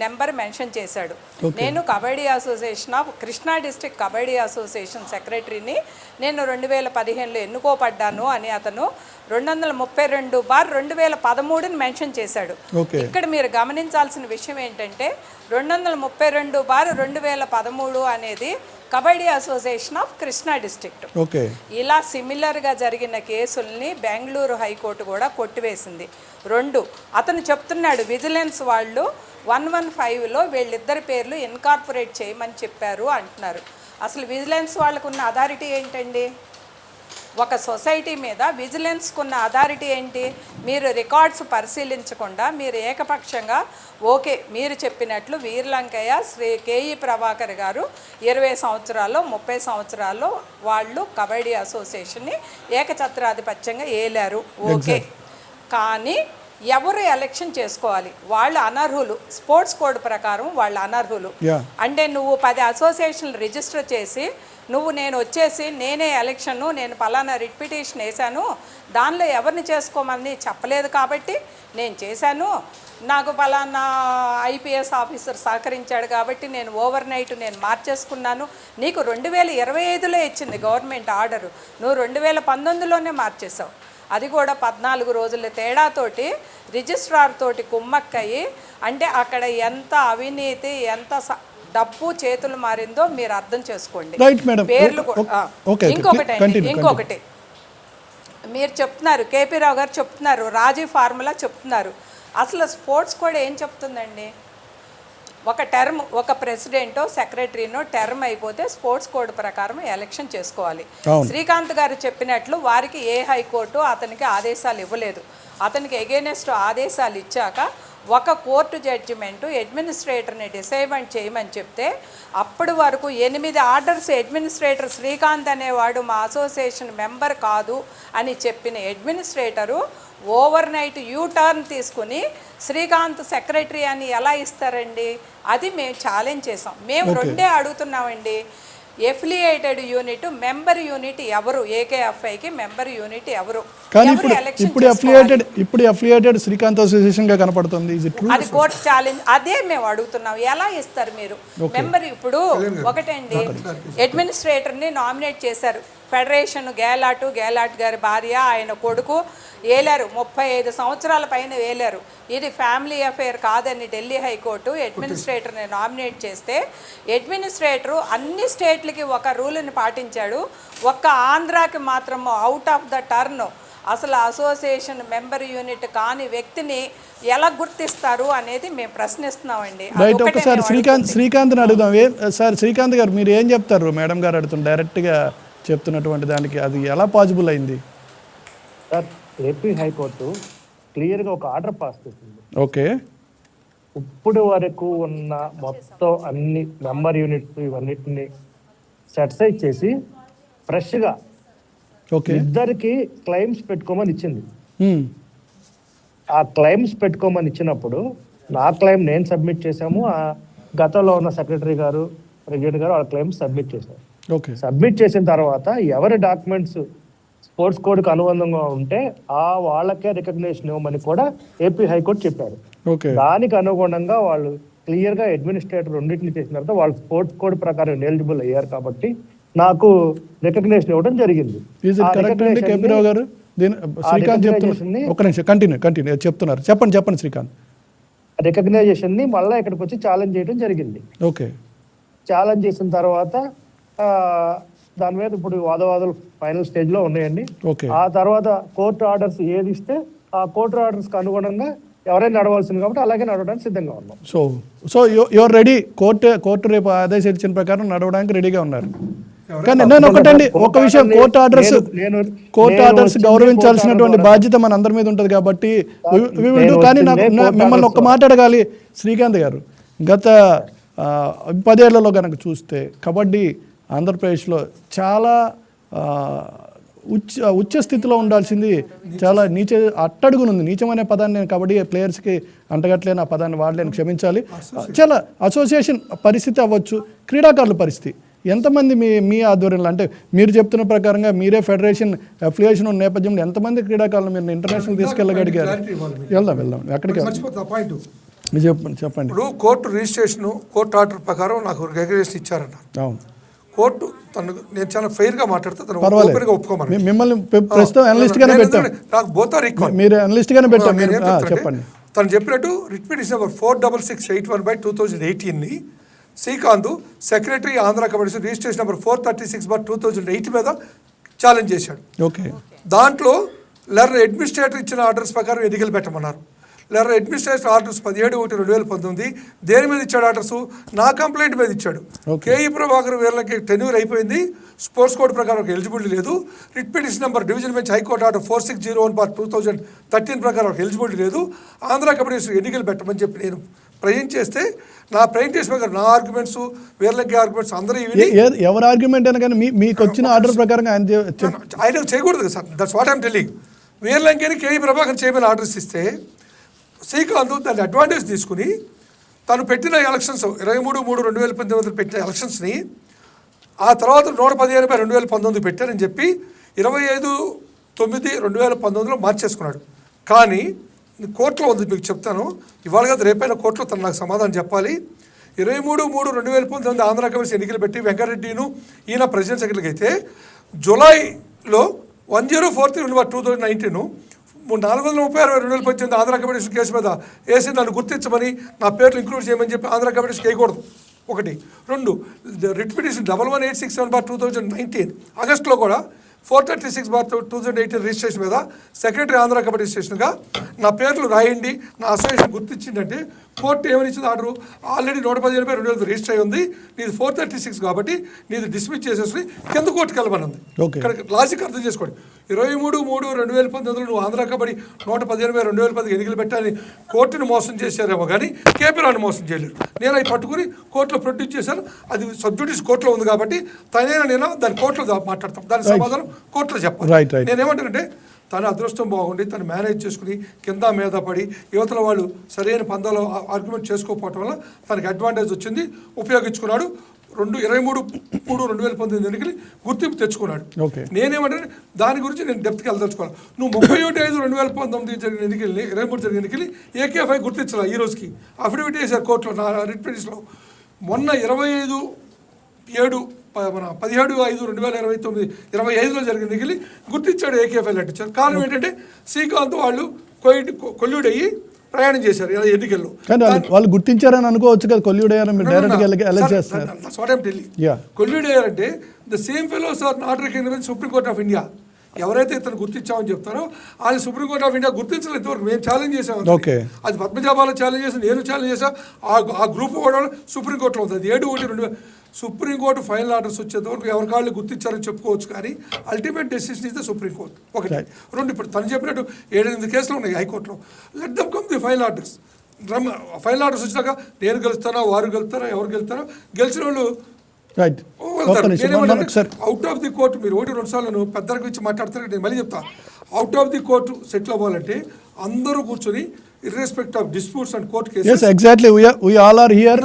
నెంబర్ మెన్షన్ చేశాడు. నేను kabaddi association of Krishna district kabaddi association సెక్రటరీని, నేను 2015లో ఎన్నుకోబడ్డాను అని అతను 232/2013 మెన్షన్ చేశాడు. ఇక్కడ మీరు గమనించాల్సిన విషయం ఏంటంటే 232/2013 అనేది kabaddi association of Krishna district. ఇలా సిమిలర్గా జరిగిన కేసుల్ని బెంగళూరు హైకోర్టు కూడా కొట్టివేసింది. 2, అతను చెప్తున్నాడు విజిలెన్స్ వాళ్ళు 115లో వీళ్ళిద్దరి పేర్లు ఇన్కార్పొరేట్ చేయమని చెప్పారు అంటున్నారు. అసలు విజిలెన్స్ వాళ్ళకు ఉన్న అథారిటీ ఏంటండి? ఒక సొసైటీ మీద విజిలెన్స్కు ఉన్న అథారిటీ ఏంటి? మీరు రికార్డ్స్ పరిశీలించకుండా మీరు ఏకపక్షంగా ఓకే మీరు చెప్పినట్లు వీర్లంకయ్య, శ్రీ కేఈ ప్రభాకర్ గారు 20 సంవత్సరాల్లో 30 సంవత్సరాల్లో వాళ్ళు కబడ్డీ అసోసియేషన్ని ఏకఛత్రాధిపత్యంగా ఏలారు, ఓకే. కానీ ఎవరు ఎలక్షన్ చేసుకోవాలి? వాళ్ళు అనర్హులు. స్పోర్ట్స్ కోడ్ ప్రకారం వాళ్ళు అనర్హులు. అంటే నువ్వు 10 అసోసియేషన్లు రిజిస్టర్ చేసి నేను వచ్చేసి నేనే ఎలక్షను, నేను పలానా రిట్ పిటిషన్ వేశాను, దానిలో ఎవరిని చేసుకోమని చెప్పలేదు కాబట్టి నేను చేశాను, నాకు పలానా ఐపీఎస్ ఆఫీసర్ సహకరించాడు కాబట్టి నేను ఓవర్ నైట్ నేను మార్చేసుకున్నాను. నీకు 2025లో ఇచ్చింది గవర్నమెంట్ ఆర్డరు, నువ్వు 2019లోనే మార్చేసావు. అది కూడా 14 రోజుల తేడాతోటి రిజిస్ట్రార్ తోటి కుమ్మక్కయ్యి. అంటే అక్కడ ఎంత అవినీతి, ఎంత డబ్బు చేతులు మారిందో మీరు అర్థం చేసుకోండి. పేర్లు ఇంకొకటి మీరు చెప్తున్నారు, కేపీ రావు గారు చెప్తున్నారు, రాజీ ఫార్ములా చెప్తున్నారు. అసలు స్పోర్ట్స్ కోడ్ ఏం చెప్తుందండి? ఒక టర్మ్ ఒక ప్రెసిడెంటో సెక్రటరీనో టర్మ్ అయిపోతే స్పోర్ట్స్ కోడ్ ప్రకారం ఎలక్షన్ చేసుకోవాలి. శ్రీకాంత్ గారు చెప్పినట్లు వారికి ఏ హైకోర్టు అతనికి ఆదేశాలు ఇవ్వలేదు. అతనికి ఎగెనెస్ట్ ఆదేశాలు ఇచ్చాక ఒక కోర్టు జడ్జిమెంటు అడ్మినిస్ట్రేటర్ని డిసైబెంట్ చేయమని చెప్తే అప్పటి వరకు 8 ఆర్డర్స్ అడ్మినిస్ట్రేటర్ శ్రీకాంత్ అనేవాడు మా అసోసియేషన్ మెంబర్ కాదు అని చెప్పిన అడ్మినిస్ట్రేటరు ఓవర్ నైట్ టర్న్ తీసుకుని శ్రీకాంత్ సెక్రటరీ అని ఎలా ఇస్తారండి? అది మేము ఛాలెంజ్ చేసాం. మేము రెండే అడుగుతున్నామండి. ఎఫిలియేటెడ్ యూనిట్ మెంబర్ యూనిట్ ఎవరు? ఏకేఎఫ్ఐకి మెంబర్ యూనిట్ ఎవరు? కానీ ఇప్పుడు అఫిలియేటెడ్ శ్రీకాంత్ అసోసియేషన్ గా కనపడుతుంది. అది కోర్టు ఛాలెంజ్. అదే మేము అడుగుతున్నాం, ఎలా ఇస్తారు మీరు మెంబర్? ఇప్పుడు ఒకటండి, అడ్మినిస్ట్రేటర్ని నామినేట్ చేశారు. ఫెడరేషన్ గేలాట్ గారి భార్య, ఆయన కొడుకు ఏలారు. 35 సంవత్సరాల పైన వేలారు. ఇది ఫ్యామిలీ అఫేర్ కాదని ఢిల్లీ హైకోర్టు అడ్మినిస్ట్రేటర్ని నామినేట్ చేస్తే అడ్మినిస్ట్రేటరు అన్ని స్టేట్లకి ఒక రూల్ని పాటించాడు. ఒక్క ఆంధ్రాకి మాత్రం అవుట్ ఆఫ్ ద టర్న్ అసలు అసోసియేషన్ మెంబర్ యూనిట్ కాని వ్యక్తిని ఎలా గుర్తిస్తారు అనేది మేము ప్రశ్నిస్తున్నామండి. రైట్, ఒకసారి శ్రీకాంత్ని అడుగుదాం. సార్ శ్రీకాంత్ గారు, మీరు ఏం చెప్తారు? మేడం గారు అడుగుతుంది డైరెక్ట్గా చెప్తున్నటువంటి దానికి అది ఎలా పాసిబుల్ అయింది? సార్, ఏపీ హైకోర్టు క్లియర్గా ఒక ఆర్డర్ పాస్ చేసింది. ఓకే, ఇప్పుడు వరకు ఉన్న మొత్తం అన్ని మెంబర్ యూనిట్స్ ఇవన్నిటిని సెటిసైడ్ చేసి ఫ్రెష్గా ఇద్దరికి క్లెయిమ్స్ పెట్టుకోమని ఇచ్చింది. ఆ క్లెయిమ్స్ పెట్టుకోమని ఇచ్చినప్పుడు నా క్లెయిమ్ నేను సబ్మిట్ చేశాము. ఆ గతంలో ఉన్న సెక్రటరీ గారు, ప్రెసిడెంట్ గారు వాళ్ళ క్లెయిమ్స్ సబ్మిట్ చేశారు. సబ్మిట్ చేసిన తర్వాత ఎవరి డాక్యుమెంట్స్ స్పోర్ట్స్ కోడ్కి అనుబంధంగా ఉంటే వాళ్ళకే రికగ్నేషన్ ఇవ్వమని కూడా ఏపీ హైకోర్టు చెప్పారు. దానికి అనుగుణంగా వాళ్ళు క్లియర్గా అడ్మినిస్ట్రేటర్ రెండింటిని చేసిన తర్వాత వాళ్ళు స్పోర్ట్స్ కోడ్ ప్రకారం ఎలిజిబుల్ అయ్యారు కాబట్టి నాకు రికగ్నేషన్ ఇవ్వడం జరిగింది. చెప్పండి శ్రీకాంత్. రికగ్నైజేషన్ ని మళ్ళీ ఇక్కడికి వచ్చి ఛాలెంజ్ చేయడం జరిగింది. ఓకే, ఛాలెంజ్ చేసిన తర్వాత దాని మీద ఇప్పుడు వాదవాదాలు ఫైనల్ స్టేజ్ లో ఉన్నాయండి. ఆ తర్వాత కోర్టు ఆర్డర్స్ ఏది ఇస్తే ఆ కోర్టు ఆర్డర్స్ కి అనుగుణంగా ఎవరైనా నడవాల్సింది కాబట్టి అలాగే నడవడానికి సిద్ధంగా ఉన్నాం. So your ready? కోర్టు రేపు ఆదేశించిన ప్రకారం నడవడానికి రెడీగా ఉన్నారు. కానీ నేను ఒకటండి, ఒక విషయం, కోర్టు ఆర్డర్స్ గౌరవించాల్సినటువంటి బాధ్యత మన అందరి మీద ఉంటుంది కాబట్టి కానీ నాకు మిమ్మల్ని ఒక్క మాట అడగాలి శ్రీకాంత్ గారు. గత 10 ఏళ్లలో కనుక చూస్తే కబడ్డీ ఆంధ్రప్రదేశ్లో చాలా ఉచ్చ స్థితిలో ఉండాల్సింది చాలా అట్టడుగునుంది. నీచం అనే పదాన్ని నేను కబడ్డీ ప్లేయర్స్కి అంటగట్లేని ఆ పదాన్ని వాడలేని, క్షమించాలి. చాలా అసోసియేషన్ పరిస్థితి అవ్వచ్చు, క్రీడాకారుల పరిస్థితి ఎంతమంది మీ ఆధ్వర్యంలో, అంటే మీరు చెప్తున్న ప్రకారంగా మీరే ఫెడరేషన్ అఫిలియేషన్ ఉన్న నేపథ్యంలో ఎంతమంది క్రీడాకారులు మీరు ఇంటర్నేషనల్ తీసుకెళ్ళగలిగారు? వెళ్దాం ఎక్కడికి చెప్పండి. ఇప్పుడు కోర్టు రిజిస్ట్రేషన్ కోర్టు ఆర్డర్ ప్రకారం నాకు రికగ్నేషన్ ఇచ్చారన్నారు. అవును, కోర్టు నేను చాలా ఫెయిర్ గా మాట్లాడుతా, ఒప్పుకోమని మిమ్మల్ని ప్రస్తుతం అనలిస్ట్ గానే పెట్టాం. నాకు బోత్ ఆర్ ఈక్వల్. మీరు అనలిస్ట్ గానే పెట్టాం. చెప్పండి. తను చెప్పినట్టు రిట్ పిటిషన్ నెంబర్ 46681/2018 ని Srikanth secretary Andhra kabaddi registration number 436/2008 మీద ఛాలెంజ్ చేశాడు. ఓకే, దాంట్లో లెటర్ అడ్మినిస్ట్రేటర్ ఇచ్చిన ఆర్డర్స్ ప్రకారం ఎన్నికలు పెట్టమన్నారు. లెటర్ అడ్మినిస్ట్రేషన్ ఆర్డర్స్ 17/1/2019 దేని మీద ఇచ్చాడు ఆర్డర్స్? నా కంప్లైంట్ మీద ఇచ్చాడు. కేఈ ప్రభాకర్ వీళ్ళకి టెన్యూర్ అయిపోయింది, స్పోర్ట్స్ కోడ్ ప్రకారం ఎలిజిబిలిటీ లేదు. Writ petition number division bench high court order 4601/2013 ప్రకారం ఎలిజిబిలిటీ లేదు. ఆంధ్ర కబడ్డీ ఎన్నికలు పెట్టమని చెప్పి నేను ప్రజెంట్ చేస్తే నా ప్రజెంటేషన్ ప్రకారం నా ఆర్గ్యుమెంట్స్, వీళ్ళకి ఆర్గ్యుమెంట్స్ అందరూ ఎవరి ఆర్గ్యుమెంట్ అయినా కానీ మీకు వచ్చిన ఆర్డర్ ప్రకారం ఆయన చేయకూడదు sir. That's what I'm telling. వీళ్ళకి కేఈ ప్రభాకర్ చేయమని ఆర్డర్స్ ఇస్తే శ్రీకాంత్ దాన్ని అడ్వాంటేజ్ తీసుకుని తను పెట్టిన ఎలక్షన్స్ 23/3/2019 పెట్టిన ఎలక్షన్స్ని ఆ తర్వాత 115/2019 పెట్టారని చెప్పి 25/9/2019 మార్చేసుకున్నాడు. కానీ కోర్టులో ఉంది, మీకు చెప్తాను ఇవాళ కదా రేపైనా కోర్టులో తను నాకు సమాధానం చెప్పాలి. 23/3/2019 ఆంధ్ర కమిషన్ ఎన్నికలు పెట్టి వెంకటరెడ్డిను ఈయన ప్రెసిడెంట్ సెక్రటరీకి అయితే జూలైలో 10/4/2019 436/2018 ఆంధ్ర కమిషన్ కేసు మీద వేసి నన్ను గుర్తించమని నా పేర్లు ఇంక్లూడ్ చేయమని చెప్పి ఆంధ్ర కమిషన్ చేయకూడదు. 1. 2 రిట్ పిటిషన్ 11867/2019 ఆగస్టులో కూడా 436/2018 రిజిస్ట్రేషన్ మీద సెక్రటరీ ఆంధ్ర కబడ్డీ స్టేషన్గా నా పేర్లు రాయండి, నా అసోసియేషన్ గుర్తించిందంటే కోర్టు ఏమని ఇచ్చింది ఆర్డరు? ఆల్రెడీ 115/2000 రిజిస్టర్ అయి ఉంది, నీది 436 కాబట్టి నీది డిస్మిస్ చేసేసి కింద కోర్టుకి వెళ్ళమనుంది. ఇక్కడ లాజిక్ అర్థం చేసుకోండి. 23/3/2019 నువ్వు ఆంధ్ర కబడ్డీ 115/2010 ఎన్నికలు పెట్టాలని కోర్టుని మోసం చేశారేమో కానీ కేపీరాన్ని మోసం చేయలేరు. నేను అవి పట్టుకుని కోర్టులో ప్రొడ్యూస్ చేశాను. అది సబ్జుడిస్ కోర్టులో ఉంది కాబట్టి తనైనా నేను దాని కోర్టులో మాట్లాడతాం, దాని సమాధానం కోర్టులో చెప్పాలి. నేనేమంటానంటే తన అదృష్టం బాగుండి తను మేనేజ్ చేసుకుని కింద మీద పడి యువతల వాళ్ళు సరైన పందాలో ఆర్గ్యుమెంట్ చేసుకోకపోవటం వల్ల తనకి అడ్వాంటేజ్ వచ్చింది, ఉపయోగించుకున్నాడు. 23/3/2019 ఎన్నికలు గుర్తింపు తెచ్చుకున్నాడు. నేనేమంటే దాని గురించి నేను డెప్త్కి వెళ్ళదలుచుకోవాలి. నువ్వు 31/5/2019 జరిగిన ఎన్నికల్ని 23 జరిగిన ఎన్నికలు AK5 గుర్తించాలి. ఈ రోజుకి అఫిడవిట్ వేశారు కోర్టులో, నా రిట్ పిటిషన్లో. మొన్న 17/5/2029 జరిగిన ఎన్నికలు గుర్తించాడు, AK5 లెటర్ ఇచ్చారు. కారణం ఏంటంటే శ్రీకాంత్ వాళ్ళు కొల్యూడ్ అయ్యి ప్రయాణం చేశారు ఎన్నికల్లో. వాళ్ళు గుర్తించారని అనుకోవచ్చు కదా, కొల్యూడ్ అయ్యారని మీరు డైరెక్ట్గా ఎలక్ట్ చేస్తున్నారు. కొల్యూడ్ అయ్యారంటే the same fellows are not recognized Supreme Court of India. ఎవరైతే ఇతను గుర్తించామని చెప్తారో వాళ్ళు సుప్రీం కోర్ట్ ఆఫ్ ఇండియా గుర్తించలేదు ఇంతవరకు. మేము ఛాలెంజ్ చేసాం, అది పద్మజాబాలో ఛాలెంజ్ చేసాం, నేను ఛాలెంజ్ చేసాం. ఆ గ్రూప్ కూడా సుప్రీం కోర్టులో ఉంది. అది 7/1/2000 సుప్రీంకోర్టు ఫైనల్ ఆర్డర్స్ వచ్చేంత వరకు ఎవరి కాళ్ళు గుర్తించారని చెప్పుకోవచ్చు, కానీ ultimate decision is the supreme court. ఒకటి. రెండు, ఇప్పుడు తను చెప్పినట్టు 7-8 కేసులు ఉన్నాయి హైకోర్టులో. Let them come the final orders. Final orders వచ్చినాక నేను గెలుస్తానా, వారు గెలుస్తారా, ఎవరు గెలుస్తారో, గెలిచిన వాళ్ళు అవుట్ ఆఫ్ ది కోర్టు. మీరు 1-2 సార్లు పెద్దలకు ఇచ్చి మాట్లాడతారు, నేను మళ్ళీ చెప్తా. Out of the court settle అవ్వాలంటే అందరూ కూర్చొని irrespective of disputes and court cases. Yes, exactly. We all are here.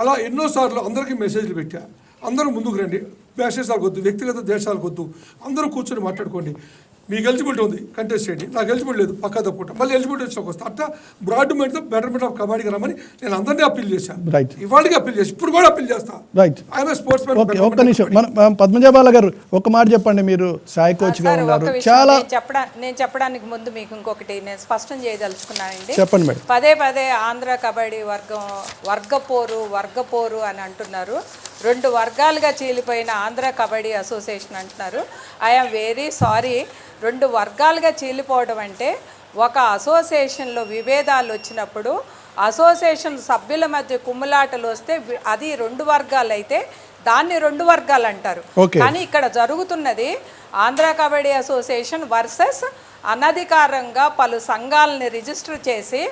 అలా ఎన్నోసార్లు అందరికీ మెసేజ్లు పెట్టా, అందరూ ముందుకు రండి, మెసేజ్లకు వద్దు, వ్యక్తిగత దేశాలకు వద్దు, అందరూ కూర్చొని మాట్లాడుకోండి. మీకు ఎలిజిబిలిటీ ఉంది కంటెస్ట్ చేయండి, నాకు ఎలిజిబిలిటీ లేదు పక్కా తప్పుకుంటా, మళ్ళీ ఎలిజిబిలిటీ వచ్చాక వస్తా. అట్లా బ్రాడ్ మైండ్తో బెటర్మెంట్ ఆఫ్ కబడ్డీకి రమ్మని నేను అందరినీ అప్పీల్ చేశాను. ఇవాళకి అప్పీల్ చేసి ఇప్పుడు కూడా అప్పీల్ చేస్తా. I'm sports man. ఒక్క నిమిషం, పద్మజాబాల గారు ఒక మాట చెప్పండి. మీరు సాయి కోచ్గా ఉన్నారు, చాలా నేను చెప్పడానికి ముందు మీకు ఇంకొకటి నేను స్పష్టం చేయదలుచుకున్నానండి. చెప్పండి మేడం. పదే ఆంధ్ర కబడ్డీ వర్గపోరు అని అంటున్నారు. 2 వర్గాలుగా చీలిపోయిన ఆంధ్ర కబడ్డీ అసోసియేషన్ అంటున్నారు. I'm very sorry. 2 వర్గాలుగా చీలిపోవడం అంటే ఒక అసోసియేషన్లో విభేదాలు వచ్చినప్పుడు అసోసియేషన్ సభ్యుల మధ్య కుమ్ములాటలు వస్తే అది 2 వర్గాలు అయితే దాన్ని 2 వర్గాలు అంటారు. కానీ ఇక్కడ జరుగుతున్నది ఆంధ్ర కబడ్డీ అసోసియేషన్ వర్సెస్ అనధికారంగా పలు సంఘాలని రిజిస్టర్ చేసి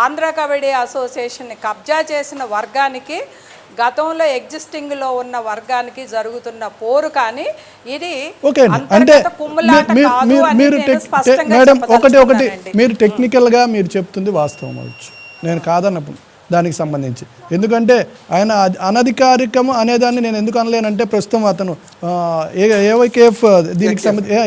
ఆంధ్ర కబడ్డీ అసోసియేషన్ని కబ్జా చేసిన వర్గానికి, గతంలో ఎగ్జిస్టింగ్లో ఉన్న వర్గానికి జరుగుతున్న పోరు. కానీ ఇది ఒకటి మీరు టెక్నికల్గా మీరు చెప్తుంది వాస్తవం అవచ్చు, నేను కాదన్నప్పుడు దానికి సంబంధించి. ఎందుకంటే ఆయన అనధికారికం అనేదాన్ని నేను ఎందుకు అనలేనంటే ప్రస్తుతం అతను ఏవైకేఎఫ్ దీనికి సంబంధించి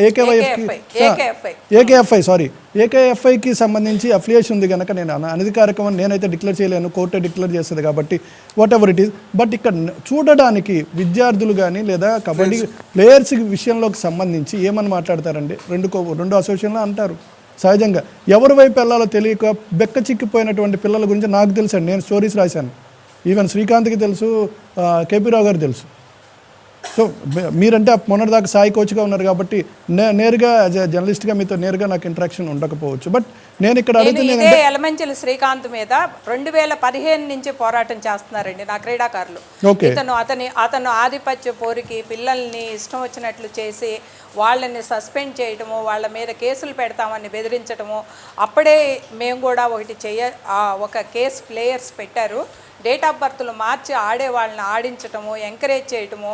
ఏకేఎఫ్ఐకి సంబంధించి అఫిలియేషన్ ఉంది కనుక నేను అనధికారికం అని నేనైతే డిక్లేర్ చేయలేను, కోర్టే డిక్లేర్ చేస్తుంది కాబట్టి what ever it is. But ఇక్కడ చూడడానికి విద్యార్థులు కానీ లేదా కబడ్డీ ప్లేయర్స్ విషయంలోకి సంబంధించి ఏమని మాట్లాడతారండి? రెండు అసోసియేషన్లు అంటారు. సహజంగా ఎవరి వైపు వెళ్ళాలో తెలియక బెక్క చిక్కిపోయినటువంటి పిల్లల గురించి నాకు తెలుసు అండి, నేను స్టోరీస్ రాశాను. ఈవెన్ శ్రీకాంత్కి తెలుసు, కేపీ రావు గారు తెలుసు. సో మీరంటే మొన్నటిదాకా సాయి కోచ్గా ఉన్నారు కాబట్టి నేరుగా జర్నలిస్ట్గా మీతో నేరుగా నాకు ఇంటరాక్షన్ ఉండకపోవచ్చు. బట్ నేను ఇక్కడ అడుగుతున్నాను, ఎలమంచిలి శ్రీకాంత్ మీద 2015 నుంచి పోరాటం చేస్తున్నారండి నా క్రీడాకారులు. అతను ఆధిపత్య పోరికి పిల్లల్ని ఇష్టం వచ్చినట్లు చేసి వాళ్ళని సస్పెండ్ చేయటము, వాళ్ళ మీద కేసులు పెడతామని బెదిరించటము. అప్పుడే మేము కూడా ఒక కేసు ప్లేయర్స్ పెట్టారు. డేట్ ఆఫ్ బర్త్లు మార్చి ఆడే వాళ్ళని ఆడించటము, ఎంకరేజ్ చేయటము,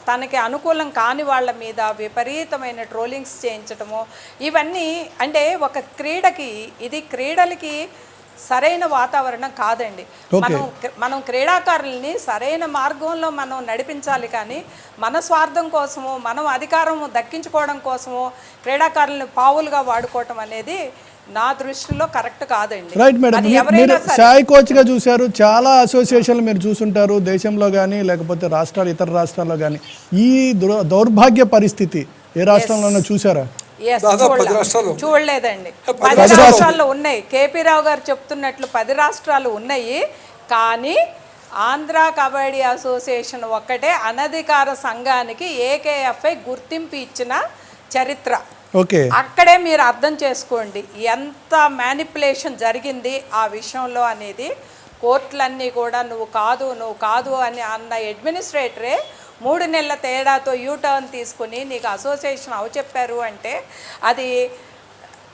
తనకి అనుకూలం కాని వాళ్ళ మీద విపరీతమైన ట్రోలింగ్స్ చేయించటము, ఇవన్నీ అంటే ఒక క్రీడలకి సరైన వాతావరణం కాదండి. మనం క్రీడాకారుల్ని సరైన మార్గంలో మనం నడిపించాలి, కానీ మన స్వార్థం కోసము, మనం అధికారం దక్కించుకోవడం కోసము క్రీడాకారుల్ని పావులుగా వాడుకోవటం అనేది నా దృష్టిలో కరెక్ట్ కాదండి. రైట్ మేడం, మీరు సాయి కోచ్గా చూశారు, చాలా అసోసియేషన్లు మీరు చూసుంటారు దేశంలో కానీ లేకపోతే ఇతర రాష్ట్రాల్లో కానీ. ఈ దౌర్భాగ్య పరిస్థితి ఏ రాష్ట్రంలోనో చూసారా? చూడలేదండి. 10 రాష్ట్రాల్లో ఉన్నాయి. కేపీ రావు గారు చెప్తున్నట్లు 10 రాష్ట్రాలు ఉన్నాయి. కానీ ఆంధ్ర కబడ్డీ అసోసియేషన్ ఒక్కటే అనధికార సంఘానికి ఏకేఎఫ్ఐ గుర్తింపు ఇచ్చిన చరిత్ర. ఓకే, అక్కడే మీరు అర్థం చేసుకోండి ఎంత మ్యానిపులేషన్ జరిగింది ఆ విషయంలో అనేది. కోర్టులన్నీ కూడా నువ్వు కాదు అని అన్న అడ్మినిస్ట్రేటరే 3 నెలల తేడాతో యూటర్న్ తీసుకుని నీకు అసోసియేషన్ అవచెప్పారు అంటే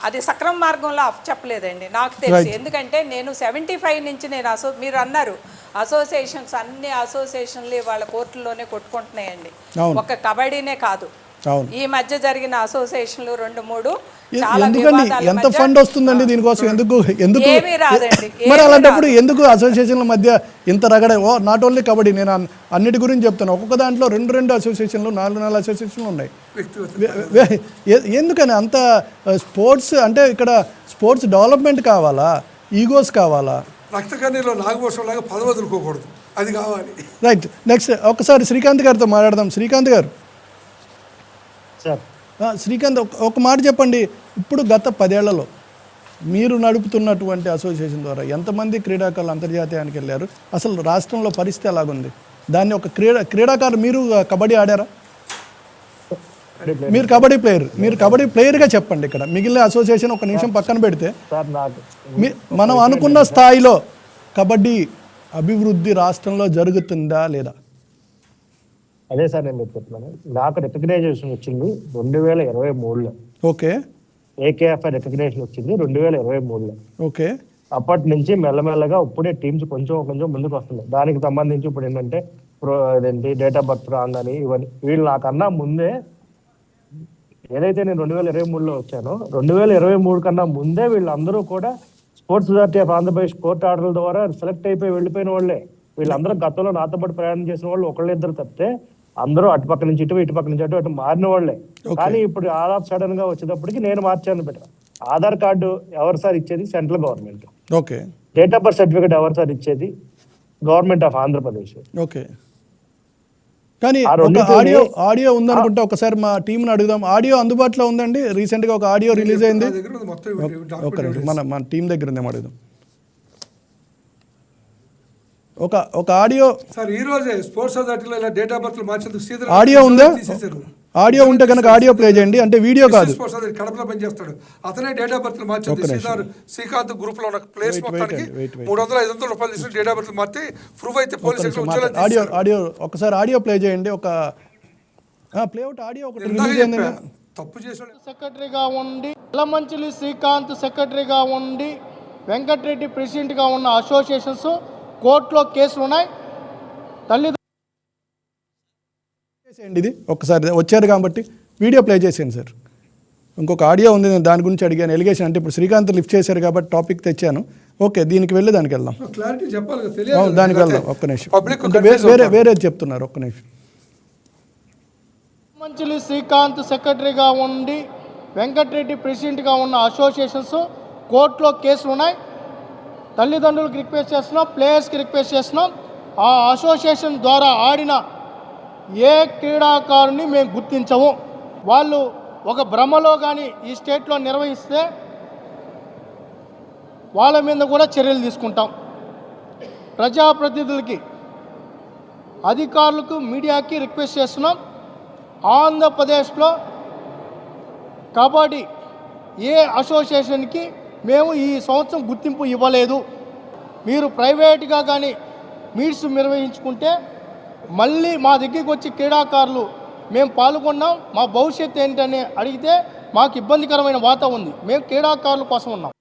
అది సక్రమ మార్గంలో చెప్పలేదండి నాకు తెలిసి. ఎందుకంటే నేను 75 నుంచి నేను మీరు అన్నారు అసోసియేషన్స్, అన్ని అసోసియేషన్లు వాళ్ళ కోర్టుల్లోనే కొట్టుకుంటున్నాయండి. ఒక కబడ్డీనే కాదు, ఈ మధ్య జరిగిన అసోసియేషన్లు 2-3 చాలా ఎందుకండి ఎంత ఫండ్ వస్తుందండి దీనికోసం? ఎందుకు ఏమీ రాదండి. మరి అలాంటప్పుడు ఎందుకు అసోసియేషన్ల మధ్య ఇంత రగడ? నాట్ ఓన్లీ కబడ్డీ, నేను అన్నిటి గురించి చెప్తాను. ఒక్కొక్క దాంట్లో 2 అసోసియేషన్లు, 4 అసోసియేషన్లు ఉన్నాయి. ఎందుకని అంత స్పోర్ట్స్ అంటే ఇక్కడ స్పోర్ట్స్ డెవలప్మెంట్ కావాలా, ఈగోస్ కావాలా? రక్తకన్నీలో నాగభూషం లాగా పదవి వదులుకోకూడదు, అది కావాలి. రైట్, నెక్స్ట్ ఒకసారి శ్రీకాంత్ గారితో మాట్లాడదాం. శ్రీకాంత్ గారు, శ్రీకాంత్ ఒక మాట చెప్పండి. ఇప్పుడు గత 10 ఏళ్లలో మీరు నడుపుతున్నటువంటి అసోసియేషన్ ద్వారా ఎంతమంది క్రీడాకారులు అంతర్జాతీయానికి వెళ్ళారు? అసలు రాష్ట్రంలో పరిస్థితి ఎలాగుంది? దాన్ని ఒక క్రీడాకారులు, మీరు కబడ్డీ ఆడారా? మీరు కబడ్డీ ప్లేయర్గా చెప్పండి. ఇక్కడ మిగిలిన అసోసియేషన్ ఒక నిమిషం పక్కన పెడితే, మనం అనుకున్న స్థాయిలో కబడ్డీ అభివృద్ధి రాష్ట్రంలో జరుగుతుందా లేదా? అదే సార్ నేను చెప్తున్నాను. నాకు రికగ్నైజేషన్ వచ్చింది 2023లో. ఓకే, ఏకేఎఫ్ఐ రికగ్నైజేషన్ వచ్చింది 2023లో. ఓకే, అప్పటి నుంచి మెల్లమెల్లగా ఇప్పుడే టీమ్స్ కొంచెం ముందుకు వస్తున్నాయి. దానికి సంబంధించి ఇప్పుడు ఏంటంటే డేట్ ఆఫ్ బర్త్ రాంగ్ అని ఇవన్నీ, వీళ్ళు నాకన్నా ముందే ఏదైతే నేను 2023లో వచ్చానో 2023 కన్నా ముందే వీళ్ళందరూ కూడా sports authority of Andhra Pradesh court ఆర్డర్ల ద్వారా సెలెక్ట్ అయిపోయి వెళ్ళిపోయిన వాళ్ళే. వీళ్ళందరూ గతంలో నాతో పాటు ప్రయాణం చేసిన వాళ్ళు 1-2 తప్పితే అందరూ అటుపక్క నుంచి ఇటుపక్క నుంచి అటు మారిన వాళ్ళే. కానీ ఇప్పుడు ఆల్ ఆఫ్ సడన్ గా వచ్చేటప్పటికి నేను మార్చాను పెట్టా. ఆధార్ కార్డు ఎవరు సార్ ఇచ్చేది? Central government. Okay, date of birth certificate ఎవరు సార్ ఇచ్చేది? Government of Andhra Pradesh. ఓకే, కానీ ఆడియో ఉందనుకుంటే ఒకసారి మా టీంని అడుగుదాం. ఆడియో అందుబాటులో ఉందండి? రీసెంట్ గా ఒక ఆడియో రిలీజ్ అయింది. మన టీం దగ్గర ఉందేమో అడుగుదాం. ఒక ఆడియో సార్ ఈ రోజే స్పోర్ట్స్ అథారిటీలో ఇలా డేట్ ఆఫ్ బర్త్ మార్చేందుకు ఆడియో ఉందా? ఆడియో ఉంటే కనుక ఆడియో ప్లే చేయండి, అంటే వీడియో కాదు. స్పోర్ట్స్ అథారిటీ కడపలో పనిచేస్తాడు అతనే డేట్ ఆఫ్ బర్త్ మార్చింది. శ్రీకాంత్ గ్రూప్ లో ఉన్న ప్లేస్ మొత్తానికి 300-500 రూపాయలు తీసుకుని date of birth March proof అయితే పోలీస్ ఆడియో ఒకసారి ఆడియో ప్లే చేయండి. ఒక ప్లేఅవుట్ ఆడియో ఒకటి రిలీజ్ అయింది. తప్పు చేసాడు. సెక్రటరీగా ఉండి ఎలమంచిలి శ్రీకాంత్ సెక్రటరీగా ఉండి వెంకటరెడ్డి ప్రెసిడెంట్గా ఉన్న అసోసియేషన్స్ కోర్టులో కేసులు ఉన్నాయి. తల్లిదండ్రులు ఇది ఒకసారి వచ్చారు కాబట్టి వీడియో ప్లే చేసేయండి సార్. ఇంకొక ఆడియో ఉంది, నేను దాని గురించి అడిగాను. ఎలిగేషన్ అంటే ఇప్పుడు శ్రీకాంత్ లిఫ్ట్ చేశారు కాబట్టి టాపిక్ తెచ్చాను. ఓకే, దీనికి వెళ్ళి దానికి వెళ్దాం. దానికి వెళ్దాం. ఒక్క నిమిషం, వేరేది చెప్తున్నారు. ఒక్క నిమిషం. మంచిలి శ్రీకాంత్ సెక్రటరీగా ఉండి వెంకటరెడ్డి ప్రెసిడెంట్గా ఉన్న అసోసియేషన్స్ కోర్టులో కేసులు ఉన్నాయి. తల్లిదండ్రులకు రిక్వెస్ట్ చేస్తున్నాం, ప్లేయర్స్కి రిక్వెస్ట్ చేస్తున్నాం. ఆ అసోసియేషన్ ద్వారా ఆడిన ఏ క్రీడాకారుని మేము గుర్తించము. వాళ్ళు ఒక భ్రమలో కానీ ఈ స్టేట్లో నిర్వహిస్తే వాళ్ళ మీద కూడా చర్యలు తీసుకుంటాం. ప్రజాప్రతినిధులకి, అధికారులకు, మీడియాకి రిక్వెస్ట్ చేస్తున్నాం. ఆంధ్రప్రదేశ్లో కబడ్డీ ఏ అసోసియేషన్కి మేము ఈ సంవత్సరం గుర్తింపు ఇవ్వలేదు. మీరు ప్రైవేట్గా కానీ మీట్స్ నిర్వహించుకుంటే మళ్ళీ మా దగ్గరికి వచ్చి క్రీడాకారులు మేము పాల్గొన్నాం, మా భవిష్యత్తు ఏంటని అడిగితే మాకు ఇబ్బందికరమైన వాతావరణం ఉంది. మేము క్రీడాకారుల కోసం ఉన్నాం.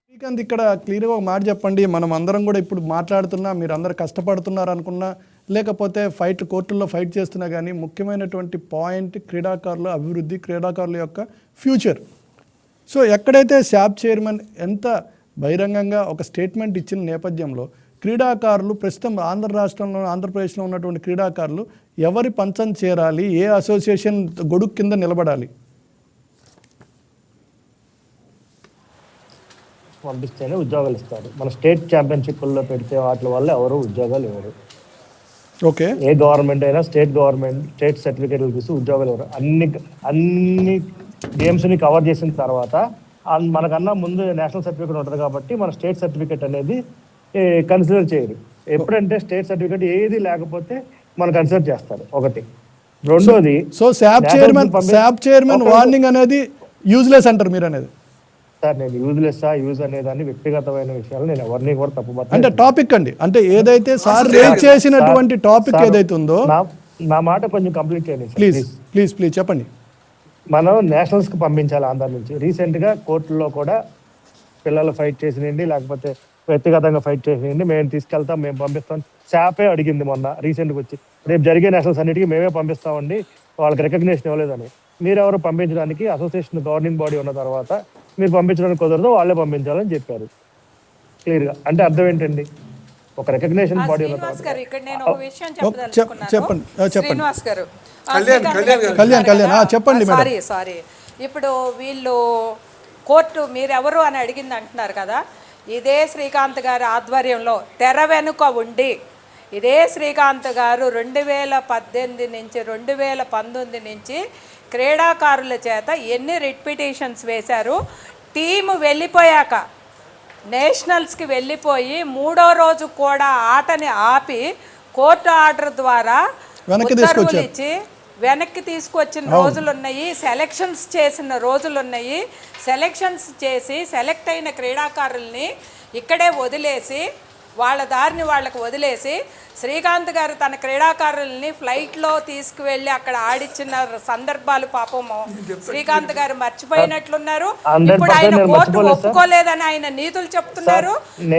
శ్రీకాంత్, ఇక్కడ క్లియర్గా ఒక మాట చెప్పండి. మనం అందరం కూడా ఇప్పుడు మాట్లాడుతున్నా, మీరు అందరు కష్టపడుతున్నారు అనుకున్నా, లేకపోతే కోర్టుల్లో ఫైట్ చేస్తున్నా కానీ ముఖ్యమైనటువంటి పాయింట్ క్రీడాకారుల అభివృద్ధి, క్రీడాకారుల యొక్క ఫ్యూచర్. సో ఎక్కడైతే శాప్ చైర్మన్ ఎంత బహిరంగంగా ఒక స్టేట్మెంట్ ఇచ్చిన నేపథ్యంలో క్రీడాకారులు ప్రస్తుతం ఆంధ్రప్రదేశ్లో ఉన్నటువంటి క్రీడాకారులు ఎవరి పంచం చేరాలి, ఏ అసోసియేషన్ గొడుగు కింద నిలబడాలి? పంపిస్తేనే ఉద్యోగాలు ఇస్తారు. మన స్టేట్ ఛాంపియన్షిప్లో పెడితే వాటి వల్ల ఎవరు ఉద్యోగాలు ఇవ్వరు. ఓకే, ఏ గవర్నమెంట్ అయినా స్టేట్ సర్టిఫికేట్లు తీసి ఉద్యోగాలు ఇవ్వరు. అన్ని గేమ్స్ని కవర్ చేసిన తర్వాత మనకన్నా ముందు నేషనల్ సర్టిఫికేట్ ఉంటుంది కాబట్టి మన స్టేట్ సర్టిఫికేట్ అనేది కన్సిడర్ చేయరు. ఎప్పుడంటే స్టేట్ సర్టిఫికేట్ ఏది లేకపోతే మనం కన్సిడర్ చేస్తారు. ఒకటి. రెండోది, సో శాప్ చైర్మన్ వార్నింగ్ అనేది యూజ్లెస్ అంటారు మీరు అనేది? సార్ నేను యూజ్ అనేదాన్ని వ్యక్తిగతమైన విషయాలు నేను ఎవరిని కూడా తప్పుపట్ట. అంటే టాపిక్ అండి, అంటే ఏదైతే సార్ రేజ్ చేసినటువంటి టాపిక్ ఏదైతే ఉందో, నా మాట కొంచెం కంప్లీట్ చేయండి ప్లీజ్ ప్లీజ్ ప్లీజ్ చెప్పండి. మనం నేషనల్స్ కి పంపించాలి ఆంధ్ర నుంచి. రీసెంట్ గా కోర్టులో కూడా పిల్లలు ఫైట్ చేసినండి, లేకపోతే వ్యక్తిగతంగా ఫైట్ చేసినండి, మేము తీసుకెళ్తాం, మేము పంపిస్తాం. శాపే అడిగింది మొన్న రీసెంట్గా వచ్చి, రేపు జరిగే నేషనల్స్ అన్నిటికీ మేమే పంపిస్తామండి, వాళ్ళకి రికగ్నేషన్ ఇవ్వలేదని. మీరెవరు పంపించడానికి? అసోసియేషన్ గవర్నింగ్ బాడీ ఉన్న తర్వాత మీరు పంపించడానికి కుదరదు, వాళ్ళే పంపించాలని చెప్పారు క్లియర్గా. అంటే అర్థం ఏంటండి? ఒక రికగ్నేషన్ బాడీ ఉన్న శ్రీనివాస్ గారు, ఇక్కడ నేను ఒక విషయం చెప్పండి. చెప్పదలుచుకున్నాను. శ్రీనివాస్ గారు, కళ్యాణ్ చెప్పండి. సారీ ఇప్పుడు వీళ్ళు కోర్టు మీరెవరు అని అడిగింది అంటున్నారు కదా, ఇదే శ్రీకాంత్ గారి ఆధ్వర్యంలో తెర వెనుక ఉండి ఇదే శ్రీకాంత్ గారు 2018 నుంచి 2019 నుంచి క్రీడాకారుల చేత ఎన్ని రిట్ పిటిషన్స్ వేశారు. టీము వెళ్ళిపోయాక నేషనల్స్కి వెళ్ళిపోయి 3వ రోజు కూడా ఆటని ఆపి కోర్టు ఆర్డర్ ద్వారా ఉత్తర్వులు ఇచ్చి వెనక్కి తీసుకొచ్చిన రోజులు ఉన్నాయి. సెలెక్షన్స్ చేసిన రోజులు ఉన్నాయి. సెలెక్షన్స్ చేసి సెలెక్ట్ అయిన క్రీడాకారుల్ని ఇక్కడే వదిలేసి వాళ్ళ దారిని వాళ్ళకి వదిలేసి శ్రీకాంత్ గారు తన క్రీడాకారుల్ని ఫ్లైట్లో తీసుకువెళ్ళి అక్కడ ఆడిచ్చిన సందర్భాలు పాపము శ్రీకాంత్ గారు మర్చిపోయినట్లున్నారు. ఇప్పుడు ఆయన కోర్టు ఒప్పుకోలేదని ఆయన నీతులు చెప్తున్నారు.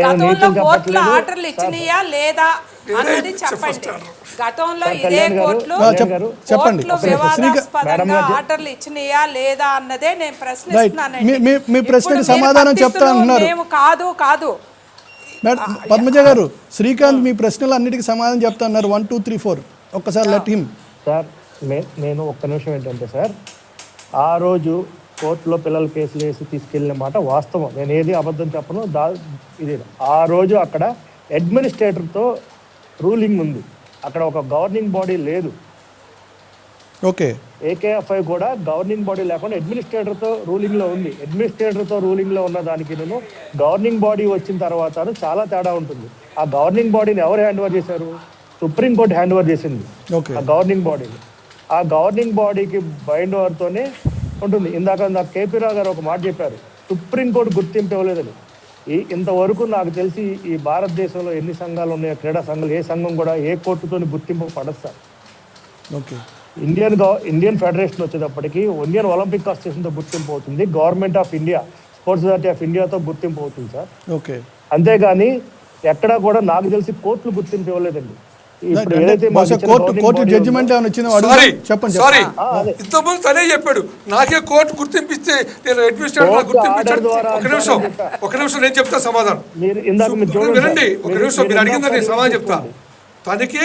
గతంలో కోర్టులో ఆర్డర్లు ఇచ్చినాయా లేదా అన్నది చెప్పండి. గతంలో ఇదే కోర్టులు వివాదాస్పదంగా ఆర్డర్లు ఇచ్చినాయా లేదా అన్నదే నేను ప్రశ్నిస్తున్నానండి. మేము కాదు పద్మజ గారు, శ్రీకాంత్ మీ ప్రశ్నలు అన్నిటికీ సమాధానం చెప్తా అన్నారు. 1 2 3 4 ఒక్కసారి లెట్ హిమ్. సార్ నేను ఒక్క నిమిషం ఏంటంటే సార్, ఆ రోజు కోర్టులో పిల్లల కేసులు వేసి తీసుకెళ్ళిన మాట వాస్తవం, నేను ఏది అబద్ధం చెప్పను. ఇది ఆ రోజు అక్కడ అడ్మినిస్ట్రేటర్తో రూలింగ్ ఉంది, అక్కడ ఒక గవర్నింగ్ బాడీ లేదు. ఓకే, ఏకేఎఫ్ఐ కూడా గవర్నింగ్ బాడీ లేకుండా అడ్మినిస్ట్రేటర్తో రూలింగ్లో ఉంది. అడ్మినిస్ట్రేటర్తో రూలింగ్లో ఉన్న దానికి నేను గవర్నింగ్ బాడీ వచ్చిన తర్వాత చాలా తేడా ఉంటుంది. ఆ గవర్నింగ్ బాడీని ఎవరు హ్యాండ్ ఓవర్ చేశారు? సుప్రీంకోర్టు హ్యాండ్ ఓవర్ చేసింది ఆ గవర్నింగ్ బాడీని. ఆ గవర్నింగ్ బాడీకి బైండ్ ఓవర్తోనే ఉంటుంది. ఇందాక కేపీ రావు గారు ఒక మాట చెప్పారు, సుప్రీంకోర్టు గుర్తింపు ఇవ్వలేదని. ఇంతవరకు నాకు తెలిసి ఈ భారతదేశంలో ఎన్ని సంఘాలు ఉన్నాయో, క్రీడా సంఘాలు, ఏ సంఘం కూడా ఏ కోర్టుతో గుర్తింపు పడదు సార్. ఓకే, ఇండియన్ ఫెడరేషన్ వచ్చేటప్పటికి ఇండియన్ ఒలింపిక్ అసోసియేషన్తో గుర్తింపు అవుతుంది, government of India, sports authority of ఇండియాతో గుర్తింపు అవుతుంది సార్. ఓకే, అంతేగాని ఎక్కడా కూడా నాకు తెలిసి కోర్టులు గుర్తింపు ఇవ్వలేదండి. కోర్టు జడ్జిమెంట్ చెప్పండి. ఇంతకుముందు తనే చెప్పాడు, నాకే కోర్టు గుర్తింపిస్తే నేను అడ్మినిస్ట్రేటర్ గుర్తింపించాడు. ఒక నిమిషం నేను చెప్తా సమాధానం. వినండి, ఒక నిమిషం మీరు అడిగిందని నేను సమాధానం చెప్తా. తనకే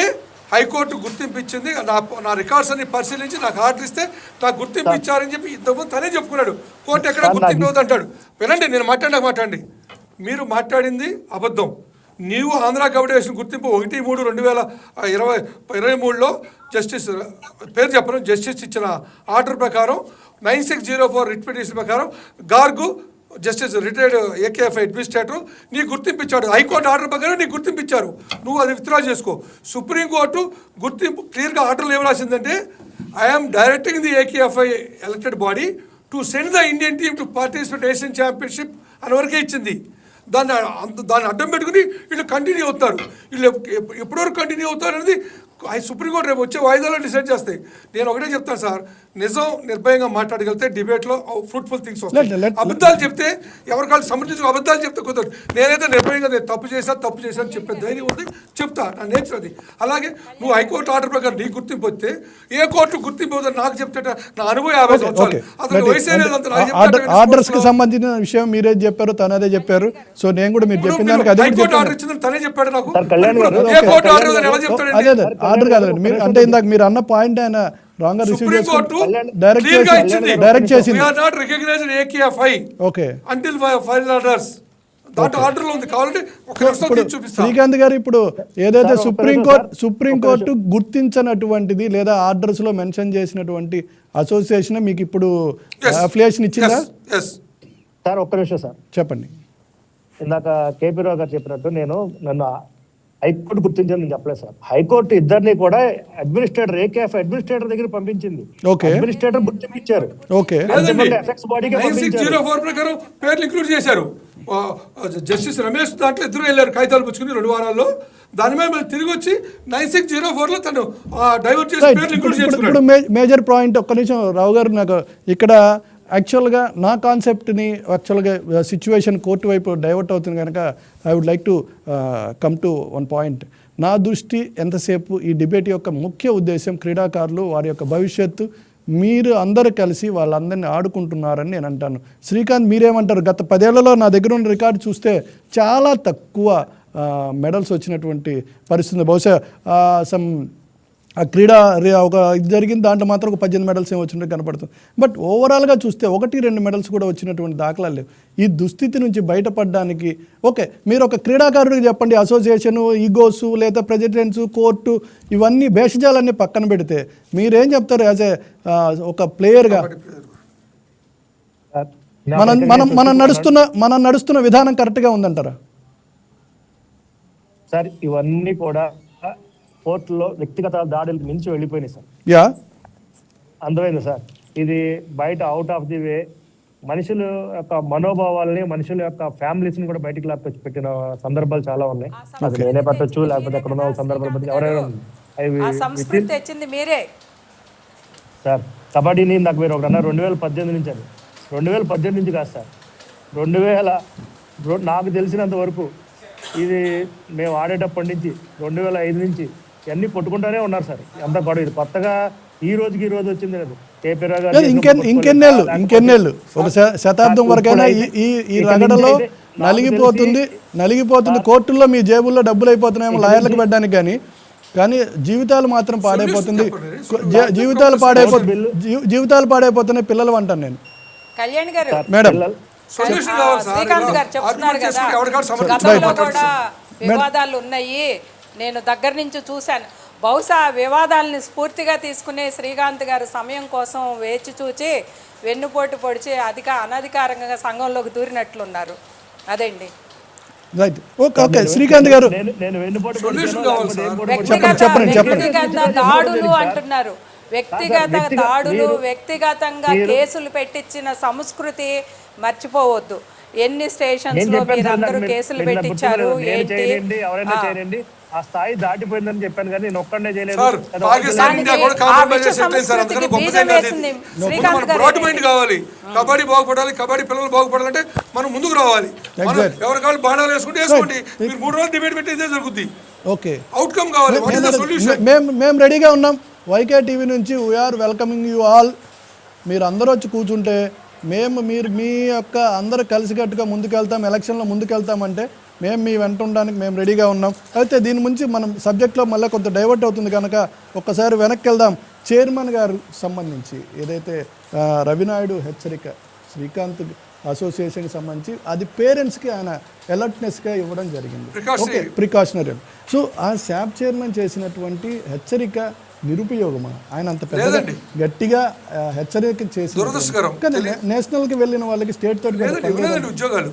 హైకోర్టు గుర్తింపు ఇచ్చింది, నా రికార్డ్స్ అన్ని పరిశీలించి నాకు ఆర్డర్ ఇస్తే నాకు గుర్తింపు ఇచ్చారని చెప్పి ఇంతకుముందు తనే చెప్పుకున్నాడు. కోర్టు ఎక్కడ గుర్తింపు ఇవ్వదు అంటాడు. వినండి, నేను మాట్లాడండి. మీరు మాట్లాడింది అబద్ధం. నీవు ఆంధ్ర కబడ్డీ అసోసియేషన్ గుర్తింపు 1/3/2023లో జస్టిస్ పేరు చెప్పను జస్టిస్ ఇచ్చిన ఆర్డర్ ప్రకారం 9604 రిట్ పిటిషన్ ప్రకారం గార్గు జస్టిస్ రిటైర్డ్ ఏకేఎఫ్ఐ అడ్మినిస్ట్రేటర్ నీకు గుర్తింపించాడు. హైకోర్టు ఆర్డర్ ప్రకారం నీకు గుర్తింపించారు, నువ్వు అది విత్డ్రా చేసుకో. సుప్రీంకోర్టు గుర్తింపు క్లియర్గా ఆర్డర్లు ఏం రాసిందంటే, I'm directing the AKFI elected body to send the Indian team to participate Asian championship అని వరకే ఇచ్చింది. దాన్ని అడ్డం పెట్టుకుని వీళ్ళు కంటిన్యూ అవుతారు. వీళ్ళు ఎప్పటివరకు కంటిన్యూ అవుతారు అనేది సుప్రీంకోర్టు రేపు వచ్చే వాయిదాలో డిసైడ్ చేస్తాయి. నేను ఒకటే చెప్తాను సార్, నిజం నిర్భయంగా మాట్లాడగలిగితే డిబేట్లో ఫ్రూట్ఫుల్ థింగ్స్ వస్తాయి. అబద్ధాలు చెప్తే ఎవరికాళ్ళు సమర్థించుకు అబద్ధాలు చెప్తే కుదరదు. నేనైతే నిర్భయంగా నేను తప్పు చేశాను చెప్పే ధైర్యం ఉంది, చెప్తా, నా నేచర్ అది. అలాగే నువ్వు హైకోర్టు ఆర్డర్ ప్రకారం నీకు గుర్తింపు వస్తే ఏ కోర్టు గుర్తింపు అవుతుంది నాకు చెప్తే నా అనుభవం 50 సంవత్సరాలు, అతను వయసు ఆర్డర్స్ కి సంబంధించిన విషయం మీరే చెప్పారు, తనదే చెప్పారు. సో నేను కూడా మీరు చెప్పిన హైకోర్టు ఆర్డర్ ఇచ్చిందని తనే చెప్పాడు నాకు. ఏ కోర్టు ఆర్డర్ ఎలా చెప్తాడు? ఆర్డర్ కాదండి మీరు, అంటే ఇందాక మీరు అన్న పాయింట్ ఆయన రాంగ్ గా రిసీవ్ చేసుకుంటూ డైరెక్ట్ చేసింది. We are not recognized AKFI until final orders. దాంట్లో ఆర్డర్లో ఉంది. కావాలంటే ఒక నిమిషం చూపిస్తాను. శ్రీకాంత్ గారు, ఇప్పుడు ఏదైతే సుప్రీంకోర్టు గుర్తించినటువంటిది లేదా ఆర్డర్స్ లో మెన్షన్ చేసినటువంటి అసోసియేషన్ మీకు ఇప్పుడు అఫిలియేషన్ ఇచ్చిందా? సార్ ఒక్క నిమిషం సార్. చెప్పండి. ఇందాక కేపీ రావు గారు చెప్పినట్టు నన్ను హైకోర్టు గుర్తించని నేను చెప్పలేదు సార్. హైకోర్టు ఇద్దరిని కూడా అడ్మినిస్ట్రేటర్ ఏకేఎఫ్ అడ్మినిస్ట్రేటర్ దగ్గర పంపించింది. ఓకే. అడ్మినిస్ట్రేటర్ గుర్తించారు. ఓకే. ఎఫెక్ట్స్ బాడీకి 9604 ప్రకారం పేర్లు ఇంక్లూడ్ చేశారు. జస్టిస్ రమేష్ దాంట్లో ఇద్దరు వెళ్ళారు కాగితాలు పుచ్చుకుని 2 వారాల్లో. దాని మీద మళ్ళీ తిరిగి వచ్చి 9604లో తను డైవర్ట్ చేసి పేర్లు ఇంక్లూడ్ చేసుకున్నాడు. ఇప్పుడు మేజర్ పాయింట్ ఒక్క నిమిషం రావు గారు, నాకు ఇక్కడ యాక్చువల్గా నా కాన్సెప్ట్ని యాక్చువల్గా సిచ్యువేషన్ కోర్టు వైపు డైవర్ట్ అవుతుంది కనుక I would like to come to one point. నా దృష్టి ఎంతసేపు ఈ డిబేట్ యొక్క ముఖ్య ఉద్దేశం క్రీడాకారులు, వారి యొక్క భవిష్యత్తు, మీరు అందరూ కలిసి వాళ్ళందరినీ ఆడుకుంటున్నారని నేను అంటాను. శ్రీకాంత్ మీరేమంటారు? గత 10 ఏళ్లలో నా దగ్గర ఉన్న రికార్డు చూస్తే చాలా తక్కువ మెడల్స్ వచ్చినటువంటి పరిస్థితి. బహుశా ఆ క్రీడా ఒక ఇది జరిగింది, దాంట్లో మాత్రం ఒక 18 మెడల్స్ ఏమి వచ్చినట్టు కనపడుతుంది. బట్ ఓవరాల్గా చూస్తే 1-2 మెడల్స్ కూడా వచ్చినటువంటి దాఖలాలు లేవు. ఈ దుస్థితి నుంచి బయటపడడానికి ఓకే, మీరు ఒక క్రీడాకారుడికి చెప్పండి, అసోసియేషను, ఈగోసు, లేదా ప్రెసిడెంట్స్, కోర్టు, ఇవన్నీ భేషజాలన్నీ పక్కన పెడితే మీరేం చెప్తారు యాజ్ ఏ ఒక ప్లేయర్గా? మనం నడుస్తున్న విధానం కరెక్ట్గా ఉందంటారా? సార్ ఇవన్నీ కూడా కోర్టులో వ్యక్తిగత దాడులకు మించి వెళ్ళిపోయినాయి సార్. Yeah, అందమైంది sir. ఇది బయట అవుట్ ఆఫ్ ది వే మనుషుల యొక్క మనోభావాలని, మనుషుల యొక్క ఫ్యామిలీస్ ని కూడా బయటికి లాక్కొచ్చి పెట్టిన సందర్భాలు చాలా ఉన్నాయి. అది నేనే పెట్టచ్చు, లేకపోతే ఎక్కడ ఉన్న సందర్భాలు ఎవరైనా తెచ్చింది మీరే సార్. కబడ్డీని నాకు మీరు ఒకటి అన్నారు 2018 నుంచి అని. 2018 నుంచి కాదు సార్, 2000 నాకు తెలిసినంత వరకు ఇది మేము ఆడేటప్పటి నుంచి 2005 నుంచి ఇవన్నీ కొట్టుకుంటానే ఉన్నారు సార్. అంతా గొడవ. ఇది కొత్తగా ఈ రోజుకి ఈ రోజు వచ్చింది కదా. కేపీ రావు గారు ఇంకెన్నేళ్ళు ఒక శతాబ్దం వరకైనా ఈ రగడలో నలిగిపోతుంది. కోర్టుల్లో మీ జేబుల్లో డబ్బులు అయిపోతున్నాయేమో లాయర్లకు పెట్టడానికి, కానీ జీవితాలు మాత్రం పాడైపోతుంది. జీవితాలు పాడైపోతున్నాయి పిల్లలు అంటాను నేను. కళ్యాణ్ గారు, మేడం శ్రీకాంత్ గారు చెప్తున్నారు కదా, గతంలో కూడా వివాదాలు ఉన్నాయి, నేను దగ్గర నుంచి చూశాను. బహుశా వివాదాలని స్ఫూర్తిగా తీసుకునే శ్రీకాంత్ గారు సమయం కోసం వేచి చూచి వెన్నుపోటు పొడిచి అనధికారంగా సంఘంలోకి దూరినట్లున్నారు. అదండి. రైట్. ఓకే శ్రీకాంత్ గారు, వ్యక్తిగత దాడులు అంటున్నారు. వ్యక్తిగత దాడులు, వ్యక్తిగతంగా కేసులు పెట్టించిన సంస్కృతి మర్చిపోవద్దు. ఎన్ని స్టేషన్స్ లో మీరు అందరూ కేసులు పెట్టించారు, ఏంటి ఆ స్థాయి దాటిపోయిందని చెప్పాను, కానీ నేను ఒక్కడే చేయలేదు. కబడ్డీ బాగుపడాలి, కబడ్డీ పిల్లలు బాగుపడాలంటే మనం ముందుకు రావాలి. ఎవరి కాళ్ళు బాణాలు వేసుకుంటే వేసుకోండి. మీరు 3 రోజులు డిబేట్ పెట్టి ఇదే జరుగుతుంది. ఓకే, అవుట్కమ్ కావాలి. మేము రెడీగా ఉన్నాం. వైకే టీవీ నుంచి వీఆర్ వెల్కమింగ్ యూ ఆల్. మీరు అందరూ వచ్చి కూర్చుంటే మీరు మీ యొక్క అందరూ కలిసికట్టుగా ముందుకెళ్తాం, ఎలక్షన్లో ముందుకెళ్తామంటే మేము మీ వెంట ఉండడానికి మేము రెడీగా ఉన్నాం. అయితే దీని నుంచి మనం సబ్జెక్ట్లో మళ్ళీ కొంత డైవర్ట్ అవుతుంది కనుక ఒక్కసారి వెనక్కి వెళ్దాం. చైర్మన్ గారు సంబంధించి ఏదైతే రవినాయుడు హెచ్చరిక శ్రీకాంత్ అసోసియేషన్కి సంబంధించి అది పేరెంట్స్కి ఆయన అలర్ట్నెస్గా ఇవ్వడం జరిగింది. Okay, precautionary. సో ఆ శాప్ చైర్మన్ చేసినటువంటి హెచ్చరిక నిరుపయోగమా? ఆయన అంత పెద్ద గట్టిగా హెచ్చరిక చేసి నేషనల్కి వెళ్ళిన వాళ్ళకి స్టేట్ తోటి ఉద్యోగాలు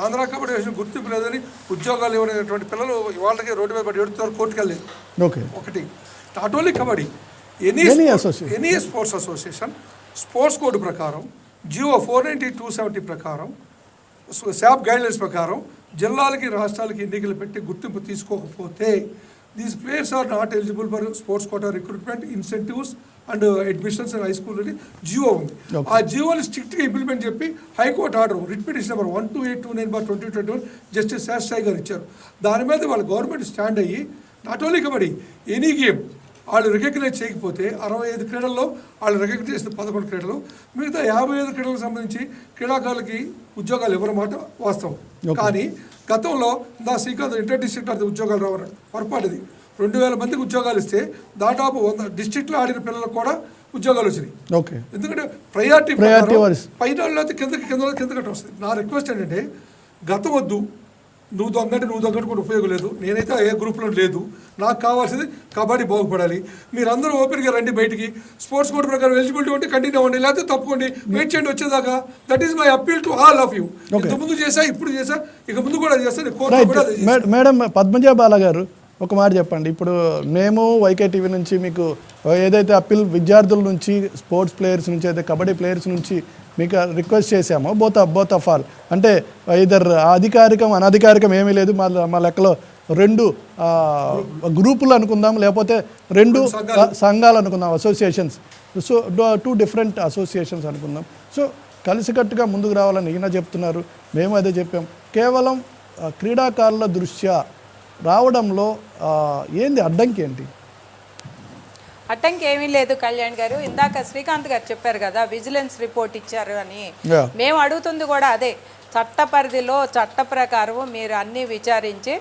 ఆంధ్ర కబడ్డీ గుర్తింపు లేదని ఉద్యోగాలు ఇవ్వనటువంటి పిల్లలు వాళ్ళకి రోడ్డు మీద పడి ఎడుతున్నారు, కోర్టుకు వెళ్ళలేదు. ఓకే, ఒకటి not only kabaddi, any sports association sports code ప్రకారం జియో 490/270 ప్రకారం శాప్ గైడ్లైన్స్ ప్రకారం జిల్లాలకి రాష్ట్రాలకి ఎన్నికలు పెట్టి గుర్తింపు తీసుకోకపోతే these players are not eligible for sports quota recruitment incentives and admissions and high school అని జియో ఉంది. ఆ జియోని స్ట్రిక్ట్గా ఇంప్లిమెంట్ చెప్పి high court order writ petition number 1229/2021 justice Sastry గారు ఇచ్చారు. దాని మీద వాళ్ళ గవర్నమెంట్ స్టాండ్ అయ్యి not only kabaddi any game వాళ్ళు రికగ్నైజ్ చేయకపోతే 65 క్రీడల్లో వాళ్ళు రికగ్నైజ్ చేసిన 11 క్రీడలు, మిగతా 55 క్రీడలకు సంబంధించి క్రీడాకారులకి ఉద్యోగాలు ఇవ్వరమాట వాస్తవం. కానీ గతంలో శ్రీకాంత్ ఇంటర్ డిస్ట్రిక్ట్ ఉద్యోగాలు రావన్నాడు, పొరపాటుది. 2000 మందికి ఉద్యోగాలు ఇస్తే దాదాపు 100 డిస్ట్రిక్ట్లో ఆడిన పిల్లలకు కూడా ఉద్యోగాలు వచ్చినాయి. ఓకే, ఎందుకంటే ప్రయారిటీ పైన కిందకి వస్తుంది. నా రిక్వెస్ట్ ఏంటంటే గతం వద్దు, నువ్వు దొంగట్టు కూడా ఉపయోగం లేదు. నేనైతే ఏ గ్రూప్లో లేదు. నాకు కావాల్సింది కబడ్డీ బాగుపడాలి. మీరందరూ ఓపెన్గా రండి బయటికి. స్పోర్ట్స్ కోడ్ ప్రకారం ఎలిజిబిలిటీ ఉంటే కంటిన్యూ అవ్వండి, లేకపోతే తప్పుకోండి. వెయిట్ చేయండి వచ్చేదాకా. That is my appeal to all of you. ఇంతకుముందు చేసా, ఇప్పుడు చేసా, ఇక ముందు కూడా చేస్తాను. కోర్టు కూడా అదే చేస్తా. మేడం పద్మజా బాల గారు ఒక మాట చెప్పండి. ఇప్పుడు మేము వైకే టీవీ నుంచి మీకు ఏదైతే అప్పీల్ విద్యార్థుల నుంచి, స్పోర్ట్స్ ప్లేయర్స్ నుంచి, అయితే కబడ్డీ ప్లేయర్స్ నుంచి మీకు రిక్వెస్ట్ చేసామో బోత్ ఆఫ్ ఆల్, అంటే ఇద్దరు అధికారికం అనధికారికం ఏమీ లేదు. మా లెక్కలో 2 గ్రూపులు అనుకుందాం, లేకపోతే 2 సంఘాలు అనుకుందాం, అసోసియేషన్స్. సో 2 డిఫరెంట్ అసోసియేషన్స్ అనుకుందాం. సో కలిసికట్టుగా ముందుకు రావాలని ఈయన చెప్తున్నారు, మేము అదే చెప్పాం. కేవలం క్రీడాకారుల దృష్ట్యా రావడంలో ఏంది అడ్డంకి ఏంటి? అడ్డంకి ఏమీ లేదు కళ్యాణ్ గారు. ఇందాక శ్రీకాంత్ గారు చెప్పారు కదా విజిలెన్స్ రిపోర్ట్ ఇచ్చారు అని. మేము అడుగుతుంది కూడా అదే. చట్ట పరిధిలో చట్ట ప్రకారం మీరు అన్నీ విచారించి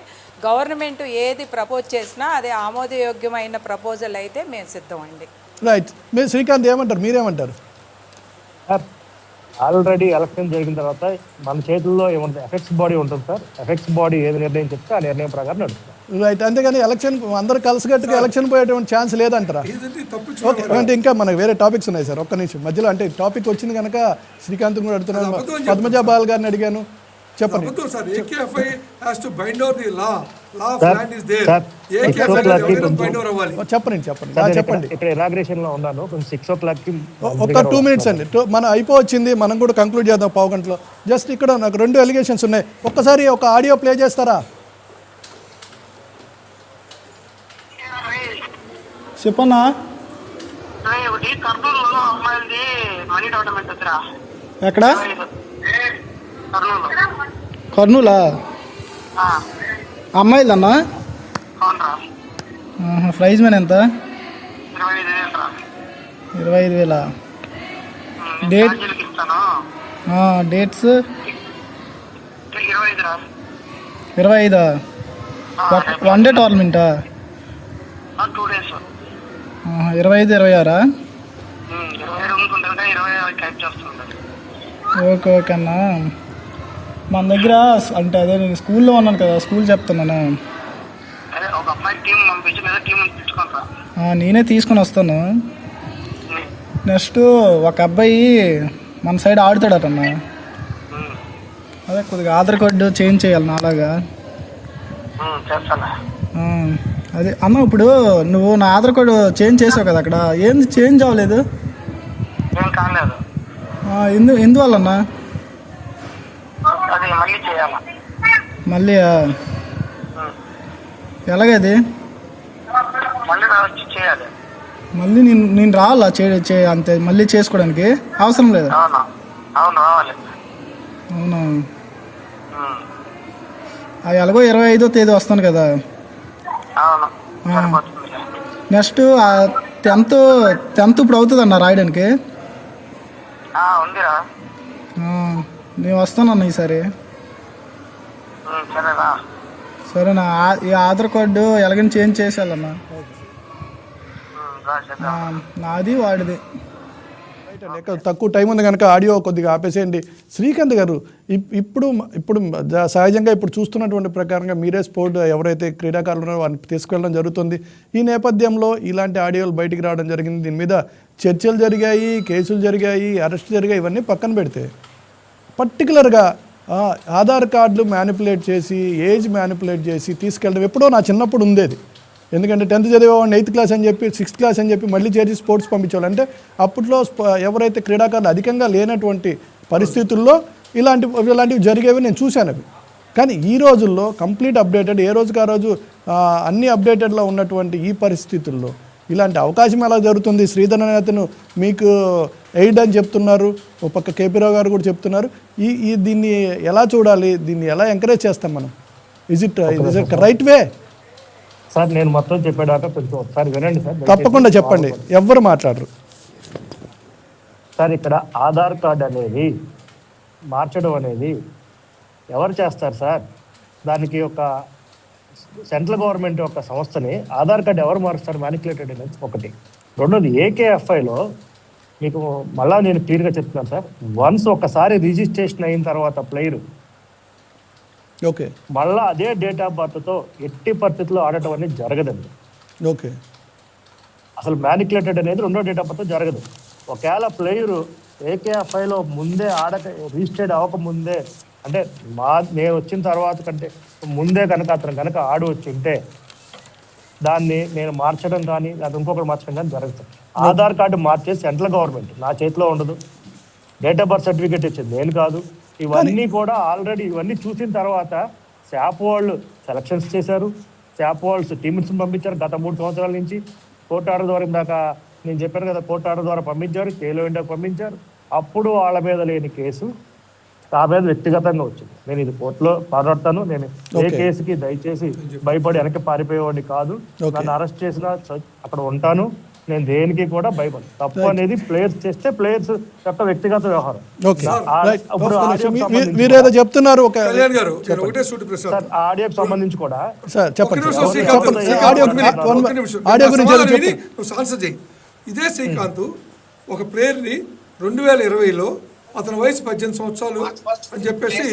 గవర్నమెంట్ ఏది ప్రపోజ్ చేసినా అది ఆమోదయోగ్యమైన ప్రపోజల్ అయితే మేము సిద్ధం అండి. రైట్. మీరు శ్రీకాంత్ ఏమంటారు, మీరేమంటారు? సార్ ఆల్రెడీ ఎలక్షన్ జరిగిన తర్వాత మన చేతుల్లో ఏముంటుంది, ఎఫెక్ట్స్ బాడీ ఉంటుంది సార్. ఎఫెక్ట్స్ బాడీ ఏది నిర్ణయం చెప్తే ఆ నిర్ణయం ప్రకారం నడుస్తుంది. రైట్. అంతేగాని ఎలక్షన్ అందరూ కలిసికట్టుగా ఎలక్షన్ పోయేటువంటి ఛాన్స్ లేదంటారా? ఓకే, అంటే ఇంకా మనకు వేరే టాపిక్స్ ఉన్నాయి సార్. ఒక్క నిమిషం మధ్యలో, అంటే టాపిక్ వచ్చింది కనుక శ్రీకాంత్ కూడా అడుగుతున్నాను, పద్మజా బాల్ గారిని అడిగాను. చెప్పండి. చెప్పండి. ఇక్కడ ఇనాగ్రేషన్ లో ఉన్నాను. 6 o'clock కి ఒక 2 minutes అండి, మనం అయిపోవచ్చింది. మనం కూడా కంక్లూడ్ చేద్దాం పావు గంటలో. జస్ట్ ఇక్కడ నాకు 2 ఎలిగేషన్స్ ఉన్నాయి. ఒక్కసారి ఒక ఆడియో ప్లే చేస్తారా? చెప్పన్నా. ఎక్కడ? కర్నూలా? అమ్మాయిలన్నా? ప్రైజ్ మనీ ఎంత? 25,000. డేట్స్ 25. 1 day టోర్నమెంటా? 25, 26. ఓకే అన్నా. మన దగ్గర అంటే అదే నేను స్కూల్లో ఉన్నాను కదా, స్కూల్ చెప్తున్నాను. నేనే తీసుకొని వస్తాను. నెక్స్ట్ ఒక అబ్బాయి మన సైడ్ ఆడుతాడటన్నా. అదే కొద్దిగా ఆధార్ కార్డు చేంజ్ చేయాలి నాలాగా. అదే అన్న, ఇప్పుడు నువ్వు నా ఆధార్ కార్డు చేంజ్ చేసావు కదా, అక్కడ ఏంది చేంజ్ అవ్వలేదు? ఎందువల్లన్నా? మళ్ళీ ఎలాగది? మళ్ళీ నేను రావాలా అంతే మళ్ళీ చేసుకోవడానికి? అవసరం లేదా? అవునా? అది ఎలాగో 25వ తేదీ వస్తాను కదా. నెక్స్ట్ 10th ఇప్పుడు అవుతుందన్న రాయడానికి. నేను వస్తానన్న ఈసారి. సరేనా? ఈ ఆధార్ కార్డు ఎలాగైనా చేంజ్ చేసేయాలన్నా. నాది వాడిది. తక్కువ టైం ఉంది కనుక ఆడియో కొద్దిగా ఆపేసేయండి. శ్రీకాంత్ గారు, ఇప్పుడు సహజంగా ఇప్పుడు చూస్తున్నటువంటి ప్రకారంగా మీరే స్పోర్ట్ ఎవరైతే క్రీడాకారులు ఉన్నారో వారిని తీసుకెళ్ళడం జరుగుతుంది. ఈ నేపథ్యంలో ఇలాంటి ఆడియోలు బయటికి రావడం జరిగింది. దీని మీద చర్చలు జరిగాయి, కేసులు జరిగాయి, అరెస్ట్ జరిగాయి. ఇవన్నీ పక్కన పెడితే పర్టికులర్గా ఆధార్ కార్డులు మ్యానిపులేట్ చేసి, ఏజ్ మ్యానిపులేట్ చేసి తీసుకెళ్ళడం ఎప్పుడో నా చిన్నప్పుడు ఉండేది. ఎందుకంటే 10th చదివేవాడిని 8th క్లాస్ అని చెప్పి 6th క్లాస్ అని చెప్పి మళ్ళీ చేసి స్పోర్ట్స్ పంపించేవాళ్ళు. అంటే అప్పట్లో ఎవరైతే క్రీడాకారులు అధికంగా లేనటువంటి పరిస్థితుల్లో ఇలాంటివి జరిగేవి నేను చూశాను అవి. కానీ ఈ రోజుల్లో కంప్లీట్ అప్డేటెడ్, ఏ రోజుకి ఆ రోజు అన్ని అప్డేటెడ్లో ఉన్నటువంటి ఈ పరిస్థితుల్లో ఇలాంటి అవకాశం ఎలా జరుగుతుంది? శ్రీధర్ అనే అతను మీకు ఎయిడ్ అని చెప్తున్నారు, ఒక పక్క కేపీరావు గారు కూడా చెప్తున్నారు. దీన్ని ఎలా చూడాలి? దీన్ని ఎలా ఎంకరేజ్ చేస్తాం మనం? Is it right way? Sir నేను మొత్తం చెప్పేదాకా కొంచెం ఒకసారి వినండి సార్. తప్పకుండా చెప్పండి, ఎవ్వరు మాట్లాడరు సార్. ఇక్కడ ఆధార్ కార్డు అనేది మార్చడం అనేది ఎవరు చేస్తారు సార్? దానికి ఒక సెంట్రల్ గవర్నమెంట్ యొక్క సంస్థని ఆధార్ కార్డు ఎవరు మారుస్తారు? మ్యానిపులేటెడ్ అనేది ఒకటి. రెండోది ఏకేఎఫ్ఐలో మీకు మళ్ళా నేను క్లియర్గా చెప్తున్నాను సార్. వన్స్ ఒకసారి రిజిస్ట్రేషన్ అయిన తర్వాత ప్లేయరు ఓకే మళ్ళా అదే డేట్ ఆఫ్ బర్త్తో ఎట్టి పరిస్థితుల్లో ఆడటం అనేది జరగదండి. ఓకే అసలు మ్యానిక్యులేటెడ్ అనేది రెండో డేట్ ఆఫ్ బర్త్ జరగదు. ఒకవేళ ప్లేయరు ఏకేఎఫ్ఐలో ముందే రిజిస్టర్డ్ అవ్వకముందే, అంటే నేను వచ్చిన తర్వాత కంటే ముందే కనుక అతను కనుక ఆడి వచ్చి ఉంటే దాన్ని నేను మార్చడం కానీ అది ఇంకొకటి మార్చడం కానీ జరుగుతుంది. ఆధార్ కార్డు మార్చేసి సెంట్రల్ గవర్నమెంట్, నా చేతిలో ఉండదు. డేట్ ఆఫ్ బర్త్ సర్టిఫికేట్ ఇచ్చింది నేను కాదు. ఇవన్నీ కూడా ఆల్రెడీ ఇవన్నీ చూసిన తర్వాత శాప్ వాళ్ళు సెలక్షన్స్ చేశారు, శాప్ వాళ్ళు టీమ్స్ పంపించారు. గత 3 సంవత్సరాల నుంచి కోర్టు ఆర్డర్ ద్వారా, ఇందాక నేను చెప్పాను కదా, కోర్టు ఆర్డర్ ద్వారా పంపించారు, ఖేలో ఇండియాకు పంపించారు. అప్పుడు వాళ్ళ మీద లేని కేసు నా మీద వ్యక్తిగతంగా వచ్చింది. నేను ఇది కోర్టులో పోరాడతాను. నేను ఏ కేసుకి దయచేసి భయపడి వెనక్కి పారిపోయేవాడిని కాదు. నన్ను అరెస్ట్ చేసినా అక్కడ ఉంటాను. నేను దేనికి కూడా భయపడను. తప్పు అనేది ప్లేయర్స్ చేస్తే ప్లేయర్స్ యొక్క వ్యక్తిగత వ్యవహారం. మీరేదో చెప్తున్నారు ఒక కళ్యాణ్ గారు, నేను ఒకటే సూటి ప్రశ్న. సార్ ఆడియోకి సంబంధించి కూడా చెప్పండి. నువ్వు ఆన్సర్ చేయి. ఇదే శ్రీకాంత్ ఒక ప్లేయర్ని 2020లో అతని వయసు 18 సంవత్సరాలు అని చెప్పేసి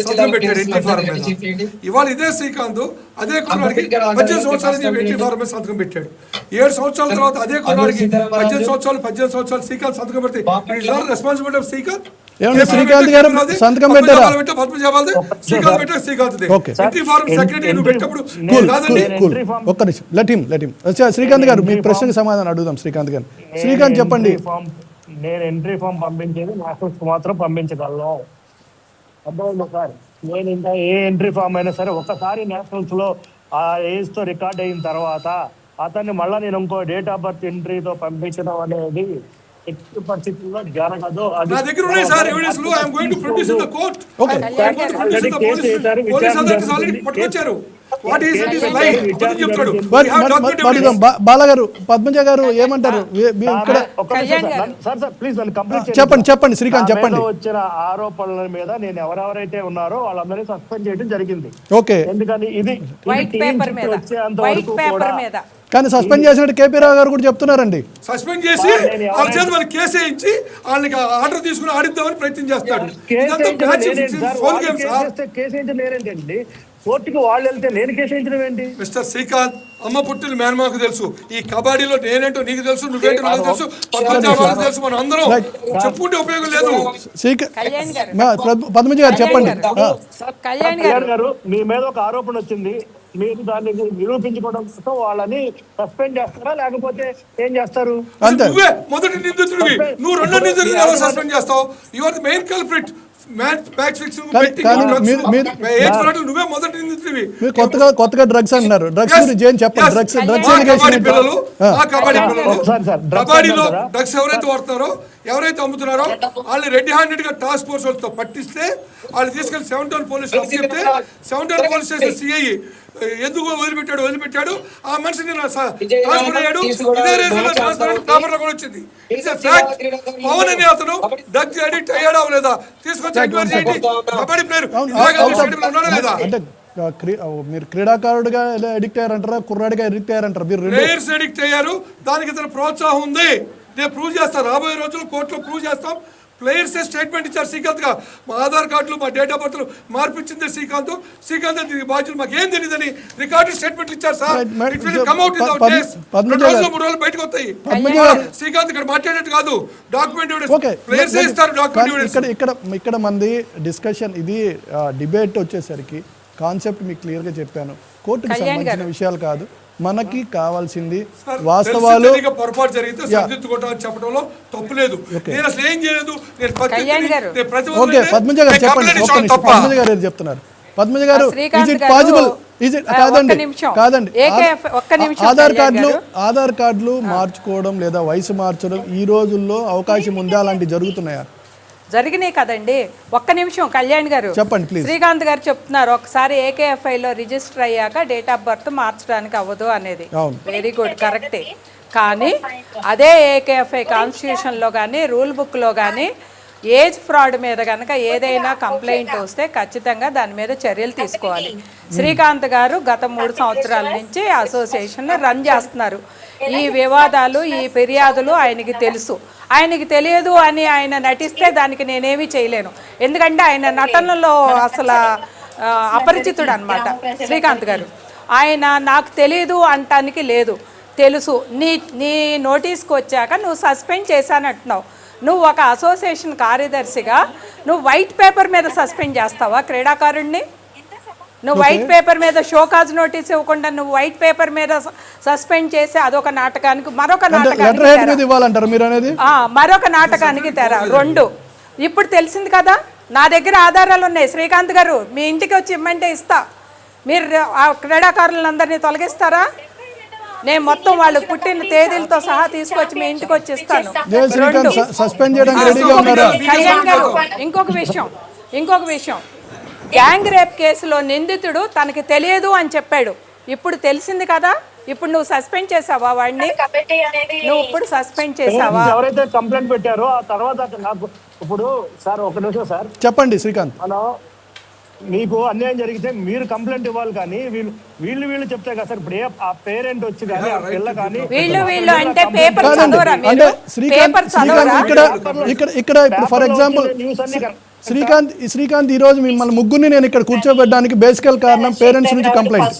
సంతకం పెట్టాడు ఎంట్రీ ఫారం మీద. ఇవాళ ఇదే శ్రీకాంత్ అదే కుర్రాడికి 18 సంవత్సరాలు చెప్పి ఎంట్రీ ఫారం మీద సంతకం పెట్టాడు. 7 సంవత్సరాల తర్వాత అదే కుర్రాడికి 18 సంవత్సరాలు శ్రీకాంత్ సంతకం పెడితే రెస్పాన్సిబిలిటీ ఆఫ్ శ్రీకాంత్. శ్రీకాంత్ గారు సంతకం పెట్టారా? శ్రీకాంత్ పెట్టారు, శ్రీకాంత్ ఎంట్రీ ఫారం సెక్రటరీ నువ్వు పెట్టినప్పుడు ఒక్క నిమిషం లెట్ హిమ్. శ్రీకాంత్ గారు మీ ప్రశ్నకు సమాధానం అడుగుదాం. శ్రీకాంత్ గారు, శ్రీకాంత్ చెప్పండి. నేను ఎంట్రీ ఫామ్ పంపించేది నేషనల్స్ మాత్రం పంపించగలను. అర్థమైందా సార్? నేను ఇంకా ఏ ఎంట్రీ ఫామ్ అయినా సరే ఒకసారి నేషనల్స్ లో ఆ ఏజ్ తో రికార్డ్ అయిన తర్వాత అతన్ని మళ్ళీ నేను ఇంకో డేట్ ఆఫ్ బర్త్ ఎంట్రీతో పంపించడం అనేది ఎట్టి పరిస్థితుల్లో జరగదు. నా దగ్గర ఉన్నాయి సార్ ఎవిడెన్స్లు. I am going to produce in the court. Okay police authorities already పట్టుకొచ్చారు. What is it is live అని చెప్తాడు. బాలగారు, పద్మజ గారు ఏమంటారు? చెప్పండి శ్రీకాంత్ చెప్పండి. వచ్చిన ఆరోపణల మీద నేను ఎవరెవరైతే ఉన్నారో వాళ్ళందరినీ సస్పెండ్ చేయడం జరిగింది. ఓకే, ఎందుకని ఇది వచ్చేంత వరకు కూడా. కానీ సస్పెండ్ చేసినట్టు కేపీ రావు గారు కూడా చెప్తున్నారండి. సస్పెండ్ చేసి వాళ్ళ చేత వాళ్ళు కేసు వేయించి వాళ్ళకి ఆర్డర్ తీసుకుని ఆడిద్దామని ప్రయత్నం చేస్తాడు. కేసు వేయించడం నేనేంటండి? కోర్టుకి వాళ్ళు వెళ్తే నేను కేసు వేయించడం ఏంటి? మిస్టర్ శ్రీకాంత్, అమ్మ పుట్టిన మేనమాకు తెలుసు. ఈ కబడ్డీలో నేనేంటో నీకు తెలుసు, నువ్వేంటో నాకు తెలుసు, పద్మజ తెలుసు. మనం అందరం చెప్పుకుంటే ఉపయోగం లేదు. పద్మజ గారు చెప్పండి. కళ్యాణ్ గారు, మీ మీద ఒక ఆరోపణ వచ్చింది. మీరు దాన్ని నిరూపించుకోవడం కోసం వాళ్ళని సస్పెండ్ చేస్తారా లేకపోతే ఏం చేస్తారు? నువ్వే మొదటి నిందితుడివి, నువ్వు రెండో నిందితుడిని ఎలా సస్పెండ్ చేస్తావు? You are the main culprit. నువ్వే మొదటి నిందితుడివి. కొత్తగా డ్రగ్స్ అంటున్నారు. డ్రగ్స్ గురించి ఏం చెప్పండి. కబడ్డీలో డ్రగ్స్ ఎవరైతే వాడుతున్నారో, ఎవరైతే అమ్ముతున్నారో వాళ్ళు రెడ్ హ్యాండెడ్ గా టాస్క్ ఫోర్స్ వాళ్ళతో పట్టిస్తే వాళ్ళు తీసుకెళ్లి 7 టౌన్ పోలీస్ చెప్తే 7 టౌన్ పోలీస్ స్టేషన్ సిఐ ఎందుకు వదిలిపెట్టాడు ఆ మనిషిని ట్రాన్స్ఫర్ అయ్యాడు. ఇదే రేసులో పేపర్లో కూడా వచ్చింది. పవన్ అనే అతను డ్రగ్స్ అడిక్ట్ అయ్యాడా లేదా తీసుకొచ్చి ఎంక్వైరీ చేయండి. కబడ్డీ ప్లేయర్ ఉన్నాడా లేదా? మీరు క్రీడాకారుడిగా అడిక్ట్ అయ్యారంటారా, కుర్రాడిగా అడిక్ట్ అయ్యారంటారా? మీరు ప్లేయర్స్ అడిక్ట్ అయ్యారు. దానికి ఇతను ప్రోత్సాహం ఉంది. నేను ప్రూవ్ చేస్తాను. రాబోయే రోజుల్లో కోర్టులో ప్రూవ్ చేస్తాం. ప్లేయర్సే స్టేట్మెంట్ ఇచ్చారు శ్రీకాంత్ గా. మా ఆధార్ కార్డులు, మా డేట్ ఆఫ్ బర్త్లు మార్పించింది శ్రీకాంత్. బాధ్యులు మాకు ఏం తెలియదని రికార్డు స్టేట్మెంట్లు ఇచ్చారు sir. It will come out in the days. 2 రోజులు 3 రోజులు బయటకు వస్తాయి. శ్రీకాంత్ ఇక్కడ మాట్లాడేట్టు కాదు, డాక్యుమెంట్ ఎవిడెన్స్ ప్లేయర్సే ఇస్తారు. డాక్యుమెంట్ ఎవిడెన్స్ ఇక్కడ మంది డిస్కషన్ ఇది డిబేట్ వచ్చేసరికి కాన్సెప్ట్ మీకు క్లియర్ గా చెప్పాను. కోర్టుకి సంబంధించిన విషయాలు కాదు, మనకి కావాల్సింది వాస్తవాలు. పొరపాటు జరిగితే సరిదిద్దుకోవడం చెప్పడంలో తప్పు లేదు. నేను అసలు ఏం చేయలేదు. ఓకే, పద్మజ గారు చెప్పండి. పద్మజ గారు చెప్తున్నారు. పద్మజ గారు, ఇజ్ ఇట్ పాసిబుల్? కాదండి, ఆధార్ కార్డులు మార్చుకోవడం లేదా వయసు మార్చడం ఈ రోజుల్లో అవకాశం ఉందా? అలాంటివి జరుగుతున్నాయా? జరిగినాయి కదండి. ఒక్క నిమిషం కళ్యాణ్ గారు చెప్పండి ప్లీజ్. శ్రీకాంత్ గారు చెప్తున్నారు ఒకసారి ఏకేఎఫ్ఐలో రిజిస్టర్ అయ్యాక డేట్ ఆఫ్ బర్త్ మార్చడానికి అవ్వదు అనేది. వెరీ గుడ్, కరెక్టే. కానీ అదే ఏకేఎఫ్ఐ కాన్స్టిట్యూషన్లో కానీ రూల్ బుక్లో కానీ ఏజ్ ఫ్రాడ్ మీద కనుక ఏదైనా కంప్లైంట్ వస్తే ఖచ్చితంగా దాని మీద చర్యలు తీసుకోవాలి. శ్రీకాంత్ గారు గత 3 సంవత్సరాల నుంచి అసోసియేషన్ రన్ చేస్తున్నారు. ఈ వివాదాలు, ఈ ఫిర్యాదులు ఆయనకి తెలుసు. ఆయనకి తెలియదు అని ఆయన నటిస్తే దానికి నేనేమీ చేయలేను. ఎందుకంటే ఆయన నటనలో అసలు అపరిచితుడు అనమాట శ్రీకాంత్ గారు. ఆయన నాకు తెలియదు అంటానికి లేదు, తెలుసు. నీ నోటీస్కి వచ్చాక నువ్వు సస్పెండ్ చేశానంటున్నావు. నువ్వు ఒక అసోసియేషన్ కార్యదర్శిగా నువ్వు వైట్ పేపర్ మీద సస్పెండ్ చేస్తావా క్రీడాకారుడిని? నువ్వు వైట్ పేపర్ మీద షోకాజ్ నోటీస్ ఇవ్వకుండా నువ్వు వైట్ పేపర్ మీద సస్పెండ్ చేసి అదొక నాటకానికి మరొక నాటకానికి తెర. రెండు ఇప్పుడు తెలిసింది కదా, నా దగ్గర ఆధారాలు ఉన్నాయి. శ్రీకాంత్ గారు మీ ఇంటికి వచ్చి ఇమ్మంటే ఇస్తా. మీరు ఆ క్రీడాకారులందరినీ తొలగిస్తారా? నేను మొత్తం వాళ్ళు పుట్టిన తేదీలతో సహా తీసుకొచ్చి మీ ఇంటికి వచ్చి ఇస్తాను. కళ్యాణ్ గారు ఇంకొక విషయం, గ్యాంగ్ రేప్ కేసులో నిందితుడు తనకి తెలియదు అని చెప్పాడు. ఇప్పుడు తెలిసింది కదా, ఇప్పుడు నువ్వు సస్పెండ్ చేసావా వాడిని? నువ్వు ఇప్పుడు సస్పెండ్ చేసావా? ఎవరైతే కంప్లైంట్ పెట్టారో ఆ తర్వాత నాకు ఇప్పుడు సార్ ఒక నిమిషం సార్ చెప్పండి శ్రీకాంత్. మనం మీకు అన్యాయం జరిగితే మీరు కంప్లైంట్ ఇవ్వాలి, కానీ వీళ్ళు చెప్తే కదా సార్. ఇప్పుడు ఆ పేరెంట్ వచ్చి కానీ ఆ పిల్ల కానీ వీళ్ళు అంటే పేపర్ చదవరా? అంటే ఇక్కడ ఇప్పుడు ఫర్ ఎగ్జాంపుల్ శ్రీకాంత్ ఈ రోజు మిమ్మల్ని ముగ్గురిని నేను ఇక్కడ కూర్చోబెట్టడానికి బేసికల్ కారణం పేరెంట్స్ నుంచి కంప్లైంట్.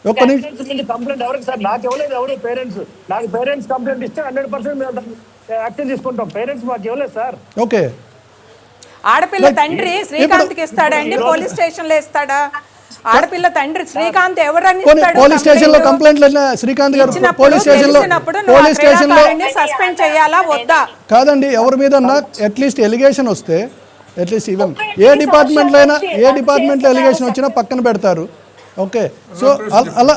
ఒక్క నిమిషం, కంప్లైంట్ ఎవరికి సార్? నాకు ఇవ్వలేదు ఎవరు పేరెంట్స్. నాకు పేరెంట్స్ కంప్లైంట్ ఇస్తే 100% యాక్షన్ తీసుకుంటాం. పేరెంట్స్ మాకు ఇవ్వలేదు సార్. ఓకే, ఆడపిల్ల తండ్రి శ్రీకాంత్కి ఇస్తాడా అండి? పోలీస్ స్టేషన్ లో ఇస్తాడా? ఆడపిల్ల తండ్రి శ్రీకాంత్ ఎవరని పోలీస్ స్టేషన్ లో కంప్లైంట్ శ్రీకాంత్ గారు పోలీస్ స్టేషన్ లో సస్పెండ్ చేయాలా వద్దా? కాదండి, ఎవరి మీద అట్లీస్ట్ ఎలిగేషన్ వస్తే, అట్లీస్ట్ ఈవెన్ ఏ డిపార్ట్మెంట్ లో ఎలిగేషన్ వచ్చినా పక్కన పెడతారు. ఓకే, సో అలా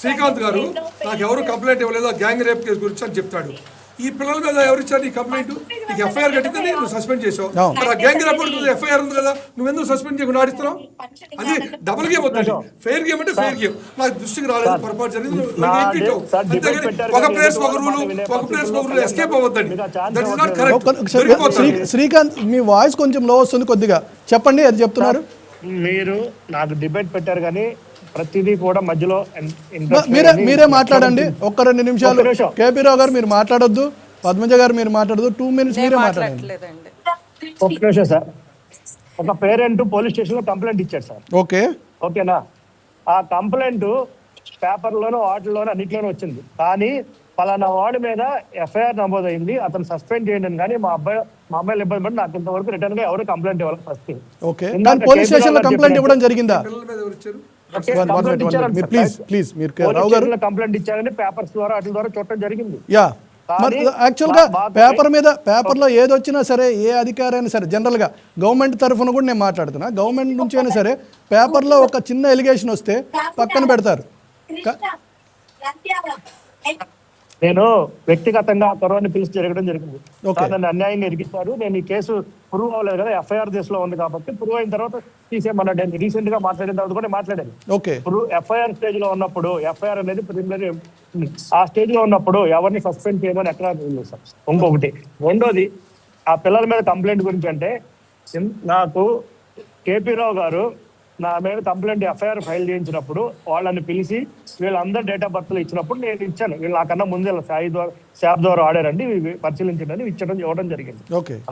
శ్రీకాంత్ గారు నాకు ఎవరు కంప్లైంట్ ఇవ్వలేదు గ్యాంగ్ రేప్ కేసు గురించి అని చెప్తాడు. ఈ పిల్లల మీద ఎవరు ఇచ్చారు ఈ కంప్లైంట్? నీకు ఎఫ్ఐఆర్ కట్టితే నువ్వు సస్పెండ్ చేసావు. మరి ఆ గ్యాంగ్ రిపోర్ట్ ఎఫ్ఐఆర్ ఉంది కదా, నువ్వు ఎందుకు సస్పెండ్ చేయకుండా ఆడిస్తున్నావు? అది డబుల్ గేమ్ వద్దండి. ఫెయిర్ గేమ్ అంటే ఫెయిర్ గేమ్. నాకు దృష్టికి రాలేదు, పొరపాటు జరిగింది, అంతేగాని ఒక ప్లేయర్స్ ఒక రూల్ ఎస్కేప్ అవ్వద్దండి. That is not correct. Srikanth మీ వాయిస్ కొంచెం లో వస్తుంది, కొద్దిగా చెప్పండి. అది చెప్తున్నారు. మీరు నాకు డిబేట్ పెట్టారు కానీ ప్రతిదీ కూడా మధ్యలో మీరే మాట్లాడండి. ఒక్క 2 నిమిషాలు. కేపీ రావు గారు మీరు మాట్లాడొద్దు, పద్మజ గారు మీరు మాట్లాడొద్దు. 2 minutes మీరే మాట్లాడండి. ఒక్క నిమిషం సార్. ఒక పేరెంట్ పోలీస్ స్టేషన్ లో కంప్లైంట్ ఇచ్చారు సార్. ఓకేనా? ఆ కంప్లైంట్ పేపర్లోనూ వాటిల్లోనూ అన్నిట్లోనూ వచ్చింది, కానీ పలానా వాడి మీద ఎఫ్ఐఆర్ నమోదైంది, అతను సస్పెండ్ చేయండి కానీ మా అమ్మాయిలు ఇబ్బంది పడి నాకు ఇంతవరకు రిటర్న్ గా ఎవరు కంప్లైంట్ ఇవ్వాలి. ఫస్ట్ పోలీస్ స్టేషన్ లో కంప్లైంట్ ఇవ్వడం జరిగిందా? కంప్లైంట్ ఇచ్చారని పేపర్స్ ద్వారా వాటి ద్వారా చూడటం జరిగింది. యాక్చువల్ గా పేపర్ లో ఏది వచ్చినా సరే, ఏ అధికారి అయినా సరే, జనరల్ గా గవర్నమెంట్ తరఫున కూడా నేను మాట్లాడుతున్నా, గవర్నమెంట్ నుంచి అయినా సరే పేపర్ లో ఒక చిన్న ఎలిగేషన్ వస్తే పక్కన పెడతారు. నేను వ్యక్తిగతంగా కరోనా పిలిచి జరగడం జరిగింది. నన్ను అన్యాయంగా ఇరికిస్తారు. నేను ఈ కేసు ప్రూవ్ అవ్వలేదు కదా, ఎఫ్ఐఆర్ దేశంలో ఉంది కాబట్టి ప్రూవ్ అయిన తర్వాత తీసేయమన్నాడు. నేను రీసెంట్ గా మాట్లాడిన తర్వాత కూడా మాట్లాడాను. ఎఫ్ఐఆర్ స్టేజ్ లో ఉన్నప్పుడు, ఎఫ్ఐఆర్ అనేది ప్రిలిమినరీ, ఆ స్టేజ్ లో ఉన్నప్పుడు ఎవరిని సస్పెండ్ చేయమని ఎక్కడ సార్. ఇంకొకటి, రెండోది, ఆ పిల్లల మీద కంప్లైంట్ గురించి అంటే, నాకు కేపీ రావు గారు నా మీద కంప్లైంట్ ఎఫ్ఐఆర్ ఫైల్ చేయించినప్పుడు వాళ్ళని పిలిచి వీళ్ళందరూ డేట్ ఆఫ్ బర్త్లు ఇచ్చినప్పుడు నేను ఇచ్చాను. వీళ్ళు నాకన్నా ముందే శాప్ ద్వారా ఆడారండి, పరిశీలించండి ఇవ్వడం జరిగింది.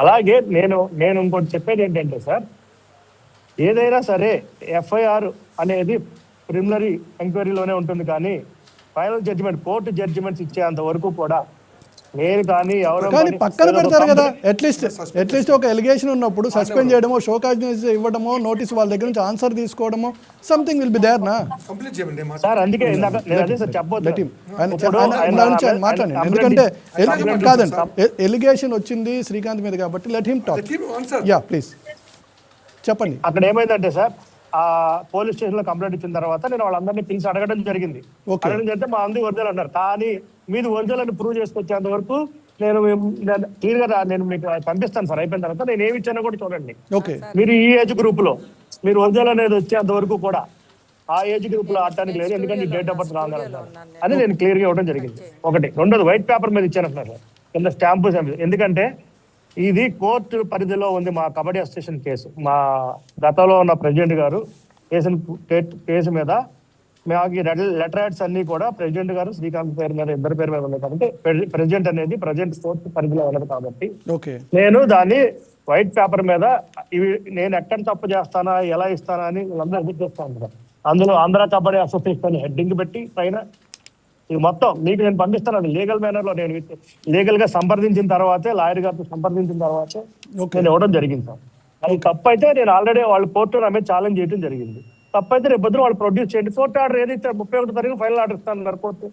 అలాగే నేను ఇంకోటి చెప్పేది ఏంటంటే సార్, ఏదైనా సరే ఎఫ్ఐఆర్ అనేది ప్రిలిమినరీ ఎంక్వైరీలోనే ఉంటుంది, కానీ ఫైనల్ జడ్జిమెంట్ కోర్టు జడ్జిమెంట్స్ ఇచ్చేంత వరకు కూడా నేను కానీ ఎవరు పక్కన పెడతారు కదా. అట్లీస్ట్ ఒక ఎలిగేషన్ ఉన్నప్పుడు సస్పెండ్ చేయడమో, షోకాజ్ ఇవ్వడమో, నోటీస్ వాళ్ళ దగ్గర నుంచి ఆన్సర్ తీసుకోవడమో, సంథింగ్ విల్ బి దేర్ నా సార్. అందుకే మాట్లాడండి, ఎందుకంటే కాదండి, ఎలిగేషన్ వచ్చింది శ్రీకాంత్ మీద కాబట్టి let him talk. Yeah please చెప్పండి. అక్కడ ఏమైందంటే సార్, ఆ పోలీస్ స్టేషన్ లో కంప్లైంట్ ఇచ్చిన తర్వాత నేను వాళ్ళందరినీ పిలిచి అడగడం జరిగింది. అడగడం జరిగితే మా అందరి ఒరిజినల్ అన్నారు, కానీ మీది ఒరిజినల్ అని ప్రూవ్ చేసుకొచ్చేంత వరకు నేను క్లియర్ గా నేను మీకు పంపిస్తాను సార్. అయిపోయిన తర్వాత నేను ఏమి ఇచ్చానో కూడా చూడండి. మీరు ఈ ఏజ్ గ్రూప్ లో మీరు ఒరిజినల్ అనేది వచ్చేంత వరకు కూడా ఆ ఏజ్ గ్రూప్ లో ఆడటానికి లేదు, ఎందుకంటే డేట్ ఆఫ్ బర్త్ రాంగ్ అని నేను క్లియర్ గా ఇవ్వడం జరిగింది. ఒకటి. రెండోది, వైట్ పేపర్ మీద ఇచ్చానంటున్నారు సార్, కింద స్టాంపు. ఎందుకంటే ఇది కోర్టు పరిధిలో ఉంది. మా కబడ్డీ అసోసియేషన్ కేసు, మా గతంలో ఉన్న ప్రెసిడెంట్ గారు కేసు మీద మాకు ఈ లెటర్ యాడ్స్ అన్ని కూడా ప్రెసిడెంట్ గారు శ్రీకాంత్ పేరు మీద ఇద్దరు పేరు మీద ఉన్నాయి కాబట్టి ప్రెసిడెంట్ అనేది ప్రజెంట్ కోర్టు పరిధిలో ఉన్నది కాబట్టి ఓకే నేను దాన్ని వైట్ పేపర్ మీద ఇవి నేను ఎక్కడ తప్పు చేస్తానా ఎలా ఇస్తానా అని వీళ్ళందరూ ఎదురు చేస్తా ఉంటారు. అందులో ఆంధ్ర కబడ్డీ అసోసియేషన్ హెడ్డింగ్ పెట్టి పైన ఇది మొత్తం మీకు నేను పంపిస్తాను. లీగల్ మేనర్ లో నేను లీగల్ గా సంప్రదించిన తర్వాతే లాయర్ గారితో సంప్రదించిన తర్వాతే నేను ఇవ్వడం జరిగింది సార్. అది తప్పు అయితే నేను ఆల్రెడీ వాళ్ళు కోర్టు నా మీద ఛాలెంజ్ చేయడం జరిగింది. తప్పైతే రేపు పొద్దున వాళ్ళు ప్రొడ్యూస్ చేయండి. కోర్టు ఆర్డర్ ఏది ఇస్తారు 31 తారీఖు ఫైనల్ ఆర్డర్ ఇస్తాను కోర్టు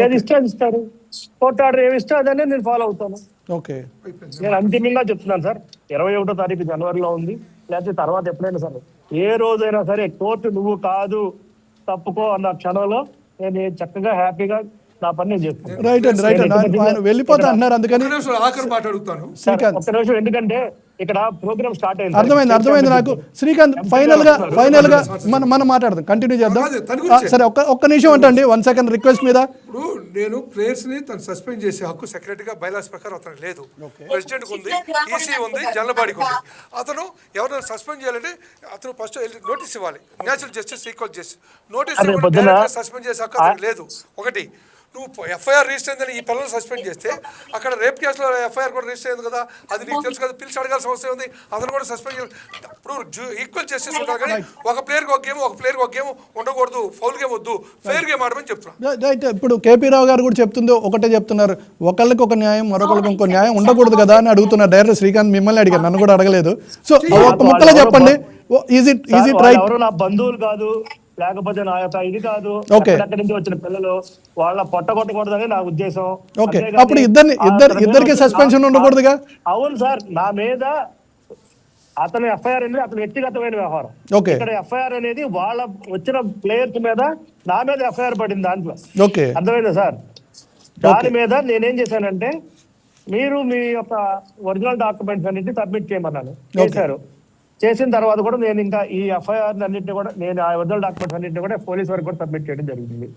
ఏది ఇస్తే అది ఇస్తారు. కోర్టు ఆర్డర్ ఏమి ఇస్తే అదనే నేను ఫాలో అవుతాను. ఓకే నేను అంతిమంగా చెప్తున్నాను సార్, 21 తారీఖు జనవరిలో ఉంది, లేకపోతే తర్వాత ఎప్పుడైనా సరే ఏ రోజైనా సరే కోర్టు నువ్వు కాదు తప్పుకో అన్న క్షణంలో నేను చక్కగా హ్యాపీగా నా పని నేను చేస్తాను. రైట్ అండి రైట్ అండి ఆయన వెళ్ళిపోతా అన్నారు అందుకని ఆఖరి మాట అడుగుతాను శ్రీకాంత్ ఒక్క నిమిషం, ఎందుకంటే ఇక్కడ ప్రోగ్రామ్ స్టార్ట్ అయింది. అర్థమైంది నాకు. శ్రీకాంత్ ఫైనల్ గా మనం మాట్లాడదాం, కంటిన్యూ చేద్దాం. సరే ఒక్క నిమిషం అంటే 1 సెకండ్ రిక్వెస్ట్ మీద. ఇప్పుడు నేను ప్లేయర్స్ ని తను సస్పెండ్ చేసే హక్కు సెక్రటరీగా బైలాస్ ప్రకారం అతను లేదు. ప్రెసిడెంట్ ఉంది, ఈసీ ఉంది, జనరల్ బాడీకి ఉంది. అతను ఎవరైనా సస్పెండ్ చేయాలంటే అతను ఫస్ట్ నోటీస్ ఇవ్వాలి. Natural justice, equal justice notice suspend చేసే హక్కు అతనికి లేదు. ఒకటి, నువ్వు ఎఫ్ఐఆర్ రిజిస్టర్ అయిందని ఈ పిల్లలు సస్పెండ్ చేస్తే అక్కడ రేప్ కేసులో ఎఫ్ఐఆర్ కూడా రిజిస్టర్ అయింది కదా, అది నీకు తెలుసు కదా, పిలిచి అడగాల్సిన అవసరం ఉంది. అతను కూడా సస్పెండ్ చేయాలి. ఇప్పుడు ఈక్వల్ జస్టిస్ ఉంటారు కానీ ఒక ప్లేయర్కి ఒక గేమ్, ఒక ప్లేయర్కి ఒక గేమ్ ఉండకూడదు. ఫౌల్ గేమ్ వద్దు, ఫెయిర్ గేమ్ ఆడమని చెప్తున్నాను. రైట్. ఇప్పుడు కేపీ రావు గారు కూడా చెప్తుంది ఒకటే చెప్తున్నారు, ఒకళ్ళకి ఒక న్యాయం మరొకరికి ఇంకో న్యాయం ఉండకూడదు కదా అని అడుగుతున్నారు. డైరెక్ట్ శ్రీకాంత్ మిమ్మల్ని అడిగారు, నన్ను కూడా అడగలేదు. సో ఒక ముక్కలో చెప్పండి, ఈజ్ ఇట్ రైట్? ఎవరు నా బంధువులు కాదు, లేకపోతే నా యొక్క ఇది కాదు, ఎక్కడి నుంచి వచ్చిన పిల్లలు వాళ్ళ పొట్టగొట్టకూడదని నా ఉద్దేశం. ఓకే, అప్పుడు ఇద్దరికి సస్పెన్షన్ ఉండకూడదుగా? అవును సార్, నా మీద అతను ఎఫ్ఐఆర్ అనేది అతను వ్యక్తిగతమైన వ్యవహారం. ఓకే, ఇక్కడ ఎఫ్ఐఆర్ అనేది వాళ్ళ వచ్చిన ప్లేయర్స్ మీద నా మీద ఎఫ్ఐఆర్ పడింది దాంట్లో. ఓకే, అర్థమైందా సార్? దాని మీద నేనేం చేశానంటే మీరు మీ యొక్క ఒరిజినల్ డాక్యుమెంట్స్ అన్నింటినీ సబ్మిట్ చేయమన్నాను, చేశారు. చేసిన తర్వాత కూడా నేను ఇంకా ఈ ఎఫ్ఐఆర్ అన్నింటినీ కూడా నేను ఆ ఒరిజినల్ డాక్యుమెంట్స్ అన్నింటినీ కూడా పోలీస్ వరకు కూడా సబ్మిట్ చేయడం జరిగింది.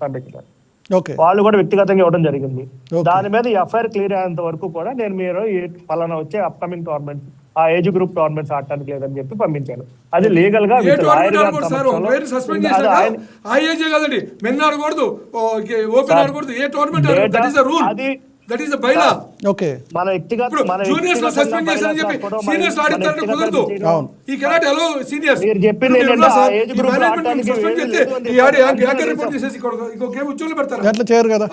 వాళ్ళు కూడా వ్యక్తిగతంగా ఇవ్వడం జరిగింది. దాని మీద ఎఫ్ఐఆర్ క్లియర్ అయ్యేంత వరకు కూడా నేను మీరు పలానా వచ్చే అప్కమింగ్ టోర్నమెంట్ ఆ ఏజ్ గ్రూప్ టోర్నమెంట్స్ ఆడటానికి లేదని చెప్పి పంపించాను. అది లీగల్ గా that is the bylaw. Okay, మన వ్యక్తిగత జూనియర్స్ లో సస్పెండ్ చేశారని చెప్పి సీనియర్స్ ఆడితే కుదరదు. ఈ కెనాట్ అలో సీనియర్స్. మీరు చెప్పింది ఏంటంటే ఆ ఏజ్ గ్రూప్ ఆడటానికి సస్పెండ్ చేస్తే ఈ ఆడి యాంకర్ రిపోర్ట్ చేసేసి ఇంకో గేమ్ ఉద్యోగులు పెడతారు. అట్లా చేయరు కదా.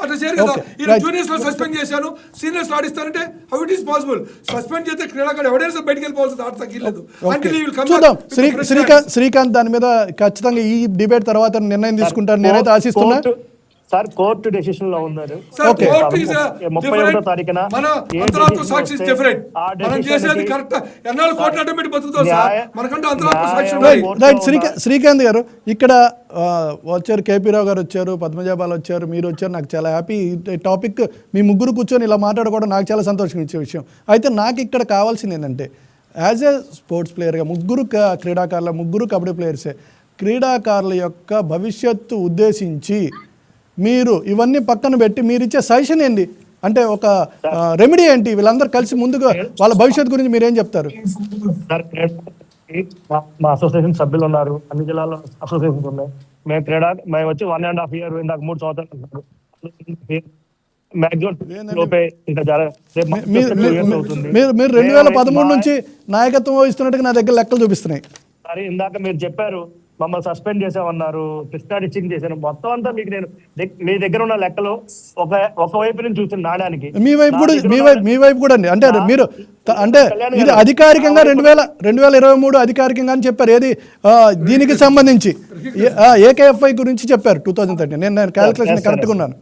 ఈ జూనియర్స్ లో సస్పెండ్ చేశాను, సీనియర్స్ లో ఆడిస్తారంటే how it is possible? Suspend చేస్తే క్రీడాకారుడు ఎవడైనా బయటికి వెళ్ళిపోవాల్సింది, ఆట తగ్గలేదు. చూద్దాం. శ్రీకాంత్ దాని మీద ఖచ్చితంగా ఈ డిబేట్ తర్వాత నిర్ణయం తీసుకుంటారు నేనైతే ఆశిస్తున్నా. సార్ కోర్టు డెసిషన్ లో ఉన్నారు. 31వ తారీఖున శ్రీకాంత్ గారు ఇక్కడ వచ్చారు, కేపీ రావు గారు వచ్చారు, పద్మజాబాల్ వచ్చారు, మీరు వచ్చారు. నాకు చాలా హ్యాపీ. ఈ టాపిక్ మీ ముగ్గురు కూర్చొని ఇలా మాట్లాడుకోవడం నాకు చాలా సంతోషం ఇచ్చే విషయం. అయితే నాకు ఇక్కడ కావాల్సింది ఏంటంటే యాజ్ ఏ స్పోర్ట్స్ ప్లేయర్గా ముగ్గురు క్రీడాకారుల, ముగ్గురు కబడ్డీ ప్లేయర్సే, క్రీడాకారుల యొక్క భవిష్యత్తు ఉద్దేశించి మీరు ఇవన్నీ పక్కన పెట్టి మీరు ఇచ్చే సజెషన్ ఏంటి? అంటే ఒక రెమెడీ ఏంటి? వీళ్ళందరూ కలిసి ముందుగా వాళ్ళ భవిష్యత్తు గురించి మీరేం చెప్తారు? మా అసోసియేషన్ సభ్యులు ఉన్నారు, అన్ని జిల్లాల్లో అసోసియేషన్స్ ఉన్నాయి. మేము వచ్చి 1.5 years ఇందాక 3 సంవత్సరాలు మీరు 2013 నుంచి నాయకత్వం వహిస్తున్నట్టుగా నా దగ్గర లెక్కలు చూపిస్తున్నాయి. సరే, ఇందాక మీరు చెప్పారు మమ్మల్ని సస్పెండ్ చేసామన్నారు, కృష్ణా డిస్ట్రిక్ట్ చేశాను, మొత్తం అంతా మీకు నేను మీ దగ్గర ఉన్న లెక్కలు ఒకవైపు నుంచి చూసిన నాణ్యానికి మీ వైపు కూడా అండి. అంటే మీరు అంటే ఇది అధికారికంగా 2023 అధికారికంగా అని చెప్పారు. ఏది దీనికి సంబంధించి ఏకేఎఫ్ఐ గురించి చెప్పారు 2013. నేను క్యాలిక్యులేషన్ కరెక్ట్గా ఉన్నాను.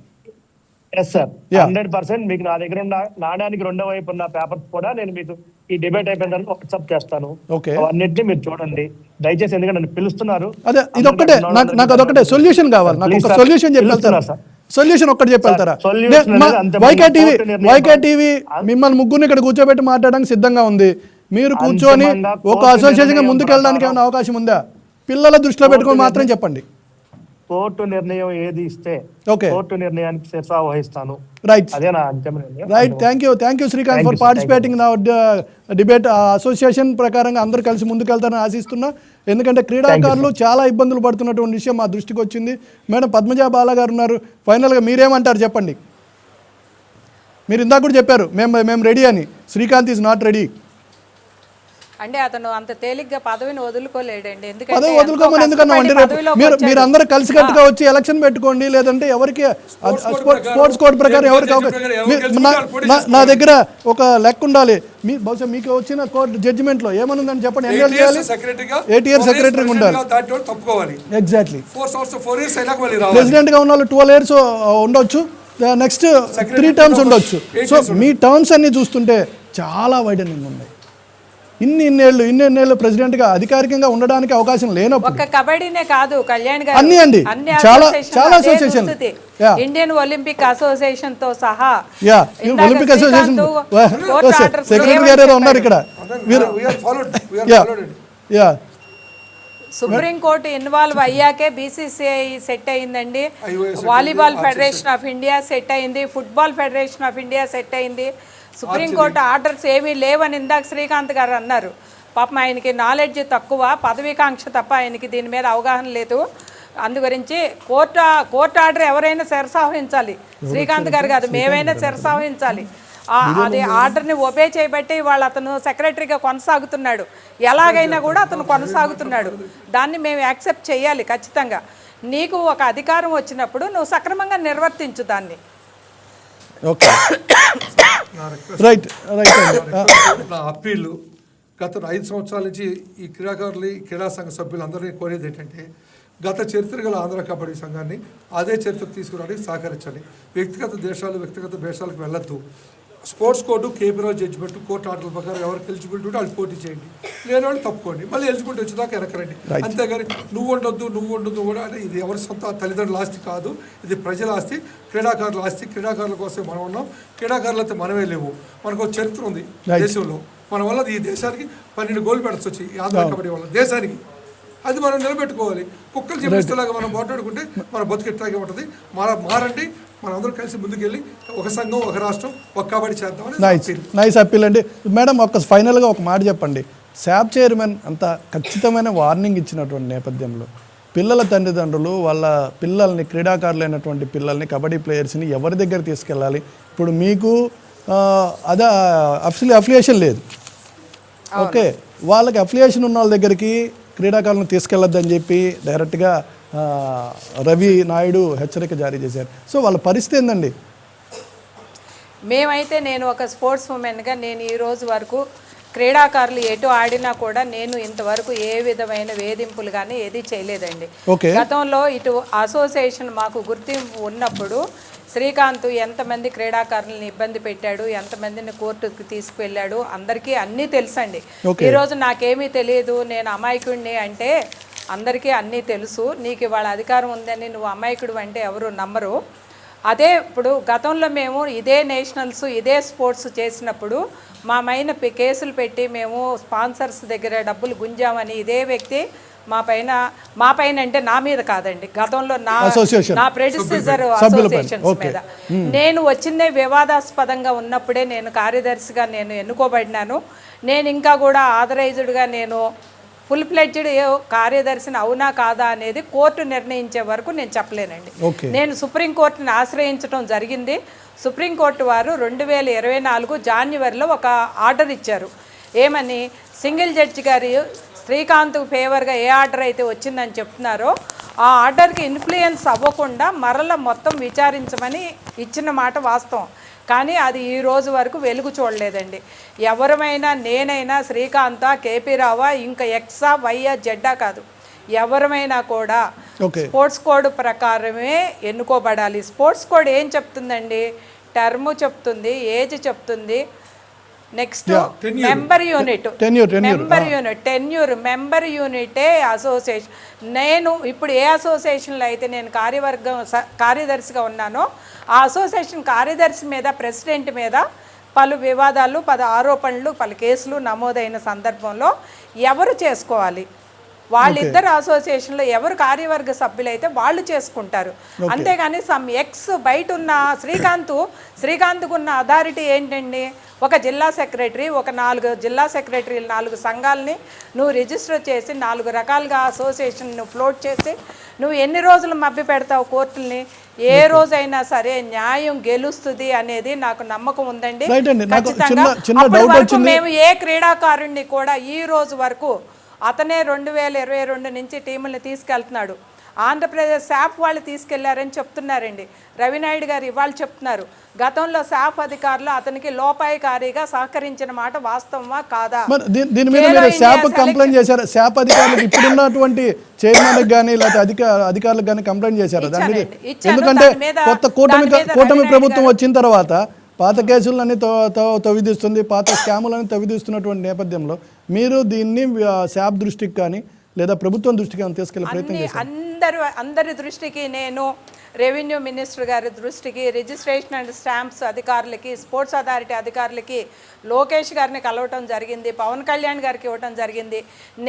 ఎస్ సార్, 100% మీకు నా దగ్గర ఉన్న నాణ్యానికి రెండో వైపు ఉన్న పేపర్స్ కూడా నేను మీకు ఈ డిబేట్ అయిపోయిన తర్వాత వాట్సాప్ చేస్తాను. అవన్నిటిని మీరు చూడండి దయచేసి, ఎందుకంటే నన్ను పిలుస్తున్నారు. అదే ఇదొక్కటే నాకు అదొకటే సొల్యూషన్ కావాలి. నాకు ఒక సొల్యూషన్ చెప్పగలుగుతారా? సొల్యూషన్ ఒక్కటి చెప్పగలుగుతారా? వైకే టీవీ మిమ్మల్ని ముగ్గురిని ఇక్కడ కూర్చోబెట్టి మాట్లాడడానికి సిద్ధంగా ఉంది. మీరు కూర్చొని ఒక అసోసియేషన్ గా ముందుకు వెళ్ళడానికి ఏమైనా అవకాశం ఉందా? పిల్లల దృష్టిలో పెట్టుకొని మాత్రం చెప్పండి. కోర్టు నిర్ణయం ఏది ఇస్తే ఓకే కోర్టు నిర్ణయానికి శిరసా వహిస్తాను. రైట్ అదే నా అంతిమ నిర్ణయం. Right thank you Srikanth Thank for you, sir. Participating నా డిబేట్. అసోసియేషన్ ప్రకారంగా అందరూ కలిసి ముందుకెళ్తారని ఆశిస్తున్నా. ఎందుకంటే క్రీడాకారులు చాలా ఇబ్బందులు పడుతున్నటువంటి విషయం మా దృష్టికి వచ్చింది. మేడం పద్మజా బాలా గారు ఉన్నారు. ఫైనల్గా మీరేమంటారు చెప్పండి. మీరు ఇందాక కూడా చెప్పారు మేము రెడీ అని. Srikanth is not ready. అంటే అతను అంత తేలిగ్గా పదవిని వదులుకోలేడండి. పదవి వదులుకోమని ఎందుకన్నా అంటే మీరు అందరూ కలిసికట్టుగా వచ్చి ఎలక్షన్ పెట్టుకోండి, లేదంటే ఎవరికి స్పోర్ట్స్ కోడ్ ప్రకారం ఎవరికి నా దగ్గర ఒక లెక్క ఉండాలి. బహుశా మీకు వచ్చిన కోర్టు జడ్జిమెంట్ లో ఏమనుందని చెప్పండి. 8 years సెక్రటరీ ఉండాలి. ఎగ్జాక్ట్లీ ప్రెసిడెంట్ గా ఉన్న వాళ్ళు 12 years ఉండొచ్చు. నెక్స్ట్ 3 terms ఉండొచ్చు. సో మీ టర్మ్స్ అన్ని చూస్తుంటే చాలా వైడనింగ్ ఉన్నాయి. ఇన్నేళ్ళు ప్రెసిడెంట్ గా అధికారికంగా ఉండడానికి అవకాశం లేనప్పుడు ఒక్క కబడ్డీనే కాదు కళ్యాణ్ గారు అన్ని అండి చాలా అసోసియేషన్ ఇండియన్ ఒలింపిక్ అసోసియేషన్ తో సహా ఒలింపిక్ అసోసియేషన్ సెక్రటరీ గారు ఉన్నారు ఇక్కడ. సుప్రీంకోర్టు ఇన్వాల్వ్ అయ్యాకే బీసీసీఐ సెట్ అయిందండి. Volleyball federation of India set అయింది. Football federation of India set అయింది. సుప్రీంకోర్టు ఆర్డర్స్ ఏమీ లేవని ఇందాక శ్రీకాంత్ గారు అన్నారు. పాపం ఆయనకి నాలెడ్జ్ తక్కువ, పదవీకాంక్ష తప్ప ఆయనకి దీని మీద అవగాహన లేదు. అందుగురించి కోర్టు ఆర్డర్ ఎవరైనా శిరసావహించాలి. శ్రీకాంత్ గారు కాదు, మేమైనా శిరసావహించాలి. అది ఆర్డర్ని ఒబే చేయబట్టి వాళ్ళు అతను సెక్రటరీగా కొనసాగుతున్నాడు. ఎలాగైనా కూడా అతను కొనసాగుతున్నాడు. దాన్ని మేము యాక్సెప్ట్ చేయాలి ఖచ్చితంగా. నీకు ఒక అధికారం వచ్చినప్పుడు నువ్వు సక్రమంగా నిర్వర్తించు దాన్ని. ఓకే రైట్ నా అప్పీళ్ళు గత 5 సంవత్సరాల నుంచి ఈ క్రీడాకారులు క్రీడా సంఘ సభ్యులందరినీ కోరేది ఏంటంటే గత చరిత్ర గల ఆంధ్ర కబడ్డీ సంఘాన్ని అదే చరిత్ర తీసుకురావడానికి సహకరించాలి. వ్యక్తిగత దేశాలకు వెళ్ళొద్దు. స్పోర్ట్స్ కోర్టు కేపీరావు జడ్జిమెంట్ కోర్టు ఆర్డర్ల ప్రకారం ఎవరికి ఎలిజిబిలిటీ ఉంటే వాళ్ళు పోటీ చేయండి, లేని వాళ్ళు తప్పుకోండి, మళ్ళీ ఎలిజిబిలిటీ వచ్చేదాకా వెనకరండి. అంతేగాని నువ్వు ఉండొద్దు కూడా అంటే ఇది ఎవరి సొంత తల్లిదండ్రుల ఆస్తి కాదు, ఇది ప్రజల ఆస్తి, క్రీడాకారుల ఆస్తి. క్రీడాకారుల కోసం మనం ఉన్నాం. క్రీడాకారులతో మనమే లేవు. మనకు ఒక చరిత్ర ఉంది దేశంలో. మన వల్ల ఈ దేశానికి 12 గోల్డ్ మెడల్స్ వచ్చి ఈ ఆంధ్ర కబడ్డీ వల్ల దేశానికి. అది మనం నిలబెట్టుకోవాలి. కుక్కలు చెప్పిస్తేలాగా మనం మాట్లాడుకుంటే మన బతుకెట్లాగే ఉంటుంది. మారండి, మనం అందరూ కలిసి ముందుకెళ్ళి ఒక సంఘం, ఒక రాష్ట్రం, ఒక కబడ్డీ చేద్దామని. నైస్ అప్పీల్ అండి. మేడం ఫైనల్గా ఒక మాట చెప్పండి. శాప్ చైర్మన్ అంత ఖచ్చితమైన వార్నింగ్ ఇచ్చినటువంటి నేపథ్యంలో పిల్లల తల్లిదండ్రులు వాళ్ళ పిల్లల్ని, క్రీడాకారులైనటువంటి పిల్లల్ని, కబడ్డీ ప్లేయర్స్ని ఎవరి దగ్గర తీసుకెళ్ళాలి? ఇప్పుడు మీకు అదే అఫిలియేషన్ లేదు, ఓకే, వాళ్ళకి అఫిలియేషన్ ఉన్న వాళ్ళ దగ్గరికి క్రీడాకారులను తీసుకెళ్ళొద్దని చెప్పి డైరెక్ట్గా రవి నాయుడు హెచ్చరిక జారీ చేశారు. సో వాళ్ళ పరిస్థితి ఏందండి? మేమైతే నేను ఒక స్పోర్ట్స్ ఉమెన్గా నేను ఈ రోజు వరకు క్రీడాకారులు ఎటు ఆడినా కూడా నేను ఇంతవరకు ఏ విధమైన వేధింపులు కానీ ఏది చేయలేదండి. గతంలో ఇటు అసోసియేషన్ మాకు గుర్తింపు ఉన్నప్పుడు శ్రీకాంత్ ఎంతమంది క్రీడాకారులను ఇబ్బంది పెట్టాడు, ఎంతమందిని కోర్టుకు తీసుకువెళ్ళాడు, అందరికీ అన్నీ తెలుసండి. ఈరోజు నాకేమీ తెలియదు, నేను అమాయకుడిని అంటే అందరికీ అన్నీ తెలుసు. నీకు ఇవాళ అధికారం ఉందని నువ్వు అమాయకుడు అంటే ఎవరు నమ్మరు. అదే ఇప్పుడు గతంలో మేము ఇదే నేషనల్స్, ఇదే స్పోర్ట్స్ చేసినప్పుడు మా కేసులు పెట్టి మేము స్పాన్సర్స్ దగ్గర డబ్బులు గుంజామని ఇదే వ్యక్తి మా పైన అంటే నా మీద కాదండి, గతంలో నా ప్రెడిసెసర్ అసోసియేషన్స్ మీద నేను వచ్చిందే వివాదాస్పదంగా ఉన్నప్పుడే నేను కార్యదర్శిగా నేను ఎన్నుకోబడినాను. నేను ఇంకా కూడా ఆథరైజ్డ్గా నేను ఫుల్ ఫ్లెడ్జ్డ్ కార్యదర్శిని అవునా కాదా అనేది కోర్టు నిర్ణయించే వరకు నేను చెప్పలేనండి. నేను సుప్రీంకోర్టుని ఆశ్రయించడం జరిగింది. సుప్రీంకోర్టు వారు 2024 జాన్యువరిలో ఒక ఆర్డర్ ఇచ్చారు. ఏమని, సింగిల్ జడ్జి గారి శ్రీకాంత్ ఫేవర్గా ఏ ఆర్డర్ అయితే వచ్చిందని చెప్తున్నారో ఆ ఆర్డర్కి ఇన్ఫ్లుయెన్స్ అవ్వకుండా మరల మొత్తం విచారించమని ఇచ్చిన మాట వాస్తవం. కానీ అది ఈ రోజు వరకు వెలుగు చూడలేదండి. ఎవరమైనా, నేనైనా, శ్రీకాంత, కేపీ రావా, ఇంకా ఎక్సా, వైయా, జెడ్డా కాదు, ఎవరమైనా కూడా స్పోర్ట్స్ కోడ్ ప్రకారమే ఎన్నుకోబడాలి. స్పోర్ట్స్ కోడ్ ఏం చెప్తుందండి? టర్మ్ చెప్తుంది, ఏజ్ చెప్తుంది, నెక్స్ట్ మెంబర్ యూనిట్, మెంబర్ యూనిటే అసోసియేషన్. నేను ఇప్పుడు ఏ అసోసియేషన్లో అయితే నేను కార్యదర్శిగా ఉన్నానో ఆ అసోసియేషన్ కార్యదర్శి మీద, ప్రెసిడెంట్ మీద పలు వివాదాలు, 10 ఆరోపణలు, పలు కేసులు నమోదైన సందర్భంలో ఎవరు చేసుకోవాలి? వాళ్ళిద్దరు అసోసియేషన్లో ఎవరు కార్యవర్గ సభ్యులైతే వాళ్ళు చేసుకుంటారు. అంతేగాని సమ్ ఎక్స్ బయట ఉన్న శ్రీకాంత్కు ఉన్న అథారిటీ ఏంటండి? ఒక జిల్లా సెక్రటరీ, ఒక 4 జిల్లా సెక్రటరీలు, 4 సంఘాలని నువ్వు రిజిస్టర్ చేసి 4 రకాలుగా అసోసియేషన్ ఫ్లోట్ చేసి నువ్వు ఎన్ని రోజులు మభ్య పెడతావు కోర్టుల్ని? ఏ రోజైనా సరే న్యాయం గెలుస్తుంది అనేది నాకు నమ్మకం ఉందండి. ఖచ్చితంగా అప్పటి వరకు మేము ఏ క్రీడాకారుణ్ణి కూడా ఈ రోజు వరకు అతనే 2022 నుంచి టీముల్ని తీసుకెళ్తున్నాడు. ఆంధ్రప్రదేశ్ శాఫ్ వాళ్ళు తీసుకెళ్లారని చెప్తున్నారండి. రవినాయుడు గారు ఇవాళ చెప్తున్నారు, గతంలో శాఫ్ అధికారులు అతనికి లోపాయికారిగా సహకరించిన మాట వాస్తవమా కాదా? దీని మీద మీరు శాప్ కంప్లైంట్ చేశారు? శాప్ అధికారులకు ఇప్పుడున్నటువంటి చైర్మన్ కానీ లేకపోతే అధికారులకు కానీ కంప్లైంట్ చేశారు దాని మీద? ఎందుకంటే కొత్త కూటమి ప్రభుత్వం వచ్చిన తర్వాత పాత కేసులన్నీ తవ్విదిస్తుంది, పాత స్కాములని తవ్విదిస్తున్నటువంటి నేపథ్యంలో మీరు దీన్ని శాప్ దృష్టికి కానీ లేదా ప్రభుత్వం దృష్టికి కానీ తీసుకెళ్లే ప్రయత్నం చేశారు? అందరి దృష్టికి నేను రెవెన్యూ మినిస్టర్ గారి దృష్టికి, రిజిస్ట్రేషన్ అండ్ స్టాంప్స్ అధికారులకి, స్పోర్ట్స్ అథారిటీ అధికారులకి లోకేష్ గారిని కలవటం జరిగింది, పవన్ కళ్యాణ్ గారికి ఇవ్వటం జరిగింది.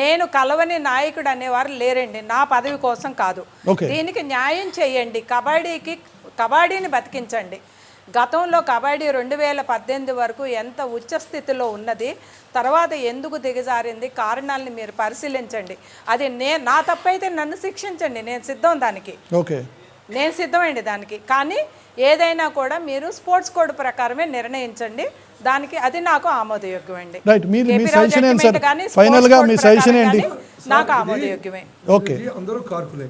నేను కలవని నాయకుడు అనేవారు లేరండి, నా పదవి కోసం కాదు. దీనికి న్యాయం చేయండి, కబడ్డీని బతికించండి. గతంలో కబడ్డీ 2018 వరకు ఎంత ఉచ్చ స్థితిలో ఉన్నది, తర్వాత ఎందుకు దిగజారింది, కారణాలను మీరు పరిశీలించండి. అది నా తప్పైతే నన్ను శిక్షించండి, నేను సిద్ధం దానికి, నేను సిద్ధమండి దానికి. కానీ ఏదైనా కూడా మీరు స్పోర్ట్స్ కోడ్ ప్రకారమే నిర్ణయించండి, దానికి అది నాకు ఆమోదయోగ్యం అండి. నాకు ఆమోదయోగ్యమే. అందరూ కార్కులే,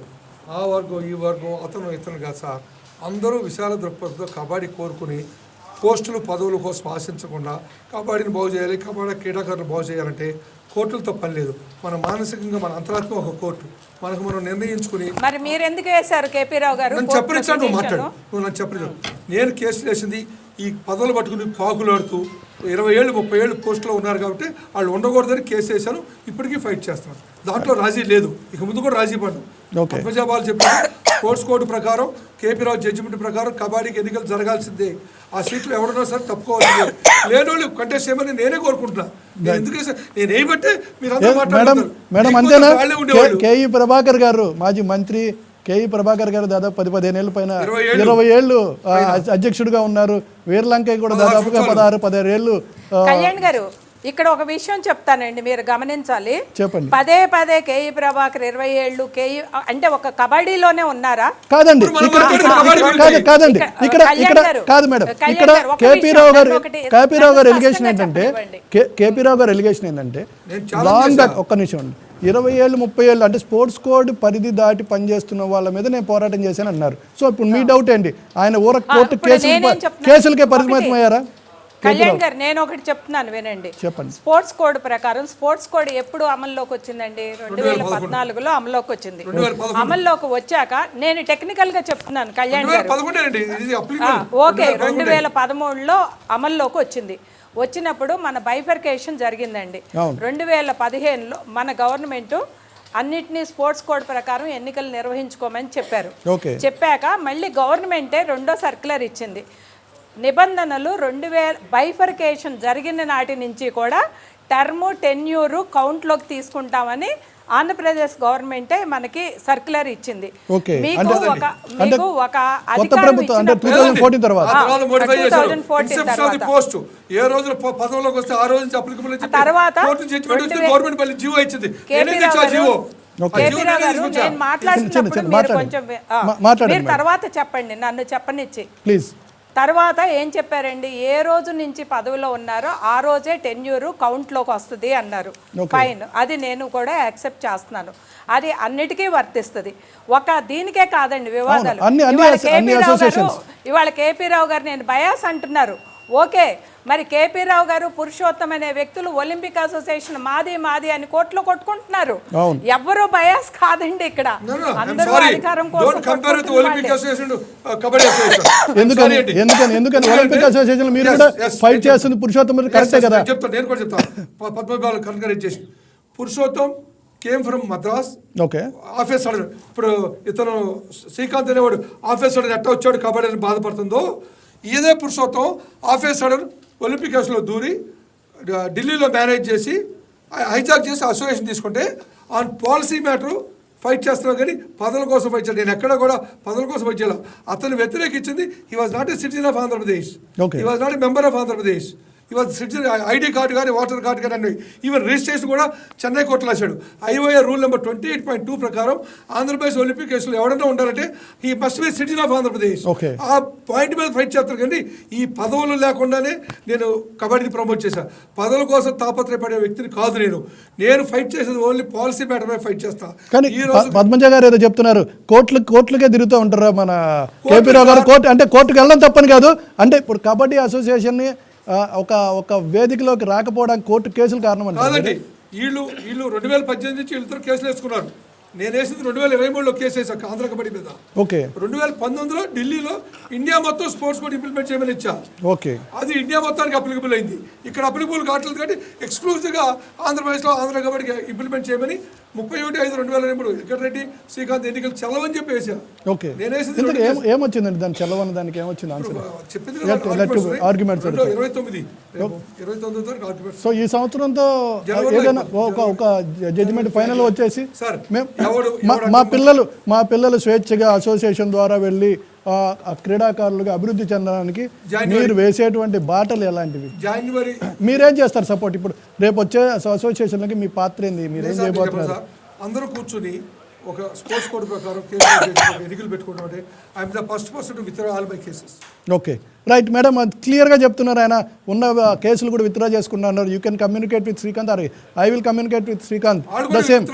ఆ వర్గం ఈ వర్గం ఇతను కాదు సార్. అందరూ విశాల దృక్పథంతో కబడ్డీ కోరుకుని పోస్టులు పదవుల కోసం ఆశించకుండా కబడ్డీని బాగు చేయాలి, కబడ్డీ క్రీడాకారులు బాగు చేయాలంటే కోర్టులతో పని లేదు. మన మానసికంగా మన అంతరాత్మ ఒక కోర్టు, మనకు మనం నిర్ణయించుకుని. మరి మీరు ఎందుకు వేశారు కేపీ రావు గారు? నన్ను చెప్పనిచ్చాను, నువ్వు మాట్లాడు, నువ్వు నన్ను చెప్పలేదు. నేను కేసులు వేసింది ఈ పదవులు పట్టుకుని పాకులాడుతూ 20 ఏళ్ళు 30 ఏళ్ళు పోస్టులో ఉన్నారు కాబట్టి వాళ్ళు ఉండకూడదని కేసు వేశాను. ఇప్పటికీ ఫైట్ చేస్తున్నాను, దాంట్లో రాజీ లేదు, ఇక ముందు కూడా రాజీ పడ్డాను. పద్మజాబాలు చెప్పారు స్పోర్ట్స్ కోడ్ ప్రకారం, కేపీ రావు జడ్జిమెంట్ ప్రకారం కబడ్డీకి ఎన్నికలు జరగాల్సిందే. ఆ సీట్లు ఎవరున్నా సరే తప్పుకోవాల్సిందే. లేని వాళ్ళు కంటెస్ట్ చేయమని నేనే కోరుకుంటున్నా. నేను ఏమంటే మీరు కేఈ ప్రభాకర్ గారు, మాజీ మంత్రి కేఈ ప్రభాకర్ గారు దాదాపు 10-15 ఏళ్ళ పైన 20 ఏళ్ళు అధ్యక్షుడిగా ఉన్నారు. వీరలంకయ్య కూడా దాదాపుగా 16-17 ఏళ్ళు. కళ్యాణ్ గారు ఇక్కడ ఒక విషయం చెప్తానండి, మీరు గమనించాలి. చెప్పండి. పదే కేఈ ప్రభాకర్ 20 ఏళ్ళు కేఈ అంటే ఒక కబడ్డీలోనే ఉన్నారా? కాదండి, కాదండి, ఇక్కడ కాదు మేడం. ఇక్కడ కేపీ రావు గారు ఎలిగేషన్ ఏంటంటే, లాంగ్ బ్యాక్, ఒక్క నిమిషం అండి, 20 ఏళ్ళు 30 ఏళ్ళు అంటే స్పోర్ట్స్ కోడ్ పరిధి దాటి పనిచేస్తున్న వాళ్ళ మీద నేను పోరాటం చేశాను అన్నారు. సో ఇప్పుడు మీ డౌట్ ఏంటి? ఆయన కోర్టు కేసులకే పరిమితం అయ్యారా? కళ్యాణ్ గారు నేను ఒకటి చెప్తున్నాను వినండి. చెప్పండి. స్పోర్ట్స్ కోడ్ ప్రకారం స్పోర్ట్స్ కోడ్ ఎప్పుడు అమల్లోకి వచ్చిందండి? 2014లో అమల్లోకి వచ్చింది. అమల్లోకి వచ్చాక నేను టెక్నికల్ గా చెప్తున్నాను కళ్యాణ్ గారు, ఓకే 2013లో అమల్లోకి వచ్చింది. వచ్చినప్పుడు మన బైఫర్కేషన్ జరిగిందండి. 2015లో మన గవర్నమెంట్ అన్నిటినీ స్పోర్ట్స్ కోడ్ ప్రకారం ఎన్నికలు నిర్వహించుకోమని చెప్పారు. చెప్పాక మళ్ళీ గవర్నమెంటే 2వ సర్క్యులర్ ఇచ్చింది. నిబంధనలు 2000 బైఫర్కేషన్ జరిగిన నాటి నుంచి కూడా టర్ము టెన్యూరు కౌంట్లోకి తీసుకుంటామని ఆంధ్రప్రదేశ్ గవర్నమెంటే మనకి సర్క్యులర్ ఇచ్చింది. మీకు ఒక అధికారం నేను మాట్లాడుతున్నప్పుడు మీరు తర్వాత చెప్పండి, నన్ను చెప్పనిచ్చి. ప్లీజ్. తర్వాత ఏం చెప్పారండి, ఏ రోజు నుంచి పదవిలో ఉన్నారో ఆ రోజే టెన్యూరు కౌంట్లోకి వస్తుంది అన్నారు. ఫైన్, అది నేను కూడా యాక్సెప్ట్ చేస్తున్నాను, అది అన్నిటికీ వర్తిస్తుంది. ఒక దీనికే కాదండి వివాదాలు. ఇవాళ కేపీ రావు గారు నేను బయాస్ అంటున్నారు, ఓకే. మరి కేపీ రావు గారు, పురుషోత్తం అనే వ్యక్తులు ఒలింపిక్ అసోసియేషన్ మాది అని కోర్టులో కొట్టుకుంటున్నారు. ఎవ్వరూ బయాస్ కాదండి ఇక్కడ, అందరూ అధికారం కోసం. ఎందుకని ఒలింపిక్ అసోసియేషన్ మీరు కూడా ఫైట్ చేస్తుంది పురుషోత్తం కరెక్టే కదా? చెప్తాను, నేను కూడా చెప్తాను. పద్మబాలు కరెక్ట్ చేసి Purushottam came from Madras. Officer ఇప్పుడు ఇతను శ్రీకాంత్ అనేవాడు ఆఫీసర్ ఎట్ట వచ్చాడు కబడ్డీ అని బాధపడుతుందో, ఇదే పురుషోత్తం ఆఫీసర్ ఒలింపిక్ హౌస్లో దూరి ఢిల్లీలో మేనేజ్ చేసి హైజాక్ చేసి అసోసియేషన్ తీసుకుంటే ఆన్ పాలసీ మ్యాటర్ ఫైట్ చేస్తున్నాం కానీ పదవుల కోసం ఫైట్ చేయాలి. నేను ఎక్కడ కూడా పదవుల కోసం ఫైట్ చేయాలి. అతను వ్యతిరేకించింది he was not a citizen of Andhra Pradesh, he was not a member of Andhra Pradesh, he was citizen. ID card కానీ ఓటర్ కార్డు కానీ అన్నీ ఈవెన్ రిజిస్ట్రేషన్ కూడా చెన్నై కోర్టులో రాశాడు. IOA రూల్ నెంబర్ 28.2 ప్రకారం ఆంధ్రప్రదేశ్ ఒలింపిక్ కేసులు ఎవరైనా ఉండాలంటే he must be citizen of Andhra Pradesh. ఆ పాయింట్ మీద ఫైట్ చేస్తారు కానీ ఈ పదవులు లేకుండానే నేను కబడ్డీని ప్రమోట్ చేశాను. పదవుల కోసం తాపత్రయపడే వ్యక్తిని కాదు నేను ఫైట్ చేసేది ఓన్లీ పాలసీ మ్యాటర్ మీద ఫైట్ చేస్తాను. కానీ ఈ రోజు పద్మజ గారు ఏదో చెప్తున్నారు, కోర్టులకే తిరుగుతూ ఉంటారా మన కేపీ రావు గారు? కోర్టుకు వెళ్ళడం తప్పని కాదు, అంటే ఇప్పుడు కబడ్డీ అసోసియేషన్ని ఒక వేదికలోకి రాకపోవడానికి కోర్టు కేసులు కారణం అంటే కాదండి. వీళ్ళు 2018 నుంచి వీళ్ళిద్దరు కేసులు వేసుకున్నారు. నేను వేసింది 2023లో కేసు వేసాను ఆంధ్ర కబడ్డీ మీద. ఓకే. 2019లో ఢిల్లీలో ఇండియా మొత్తం స్పోర్ట్స్ కోడ్ ఇంప్లిమెంట్ చేయమని ఇచ్చా. ఓకే. అది ఇండియా మొత్తానికి అప్లికబుల్ అయింది. ఇక్కడ అప్లికబుల్ కావట్లేదు కాబట్టి ఎక్స్క్లూజివ్గా ఆంధ్రప్రదేశ్లో ఆంధ్ర కబడ్డీకి ఇంప్లిమెంట్ చేయమని 31/5/2023 వెంకటరెడ్డి శ్రీకాంత్ ఎన్నికలు చెల్లవని చెప్పి వేసా. ఓకే. నేను వేసింది ఏమొచ్చిందండి దాని చెల్లవన్న దానికి ఏమొచ్చింది ఆన్సర్? చెప్పింది ఆర్గ్యుమెంట్స్ 29 వరకు ఆర్గ్యుమెంట్. సో ఈ సంవత్సరంతో ఏదైనా ఒక జడ్జిమెంట్ ఫైనల్ వచ్చేసి మా పిల్లలు స్వేచ్ఛగా అసోసియేషన్ ద్వారా వెళ్ళి క్రీడాకారులుగా అభివృద్ధి చెందడానికి మీరు వేసేటువంటి బాటలు ఎలాంటివి? జనవరి మీరేం చేస్తారు సపోర్ట్? ఇప్పుడు రేపు వచ్చే అసోసియేషన్లకి మీ పాత్ర ఏంది? మీరేం చేయబోతున్నారు? అందరూ కూర్చుని ఒక స్పోర్ట్స్ కోడ్ ప్రకారం ఎన్నికలు పెట్టుకుంటాం అంటే I'm the first person to withdraw all my cases. Okay, right madam, క్లియర్గా చెప్తున్నారు. ఆయన ఉన్న కేసులు కూడా విత్డ్రా చేసుకున్నారు. You can communicate with Srikanth, or I will communicate with Srikanth the same.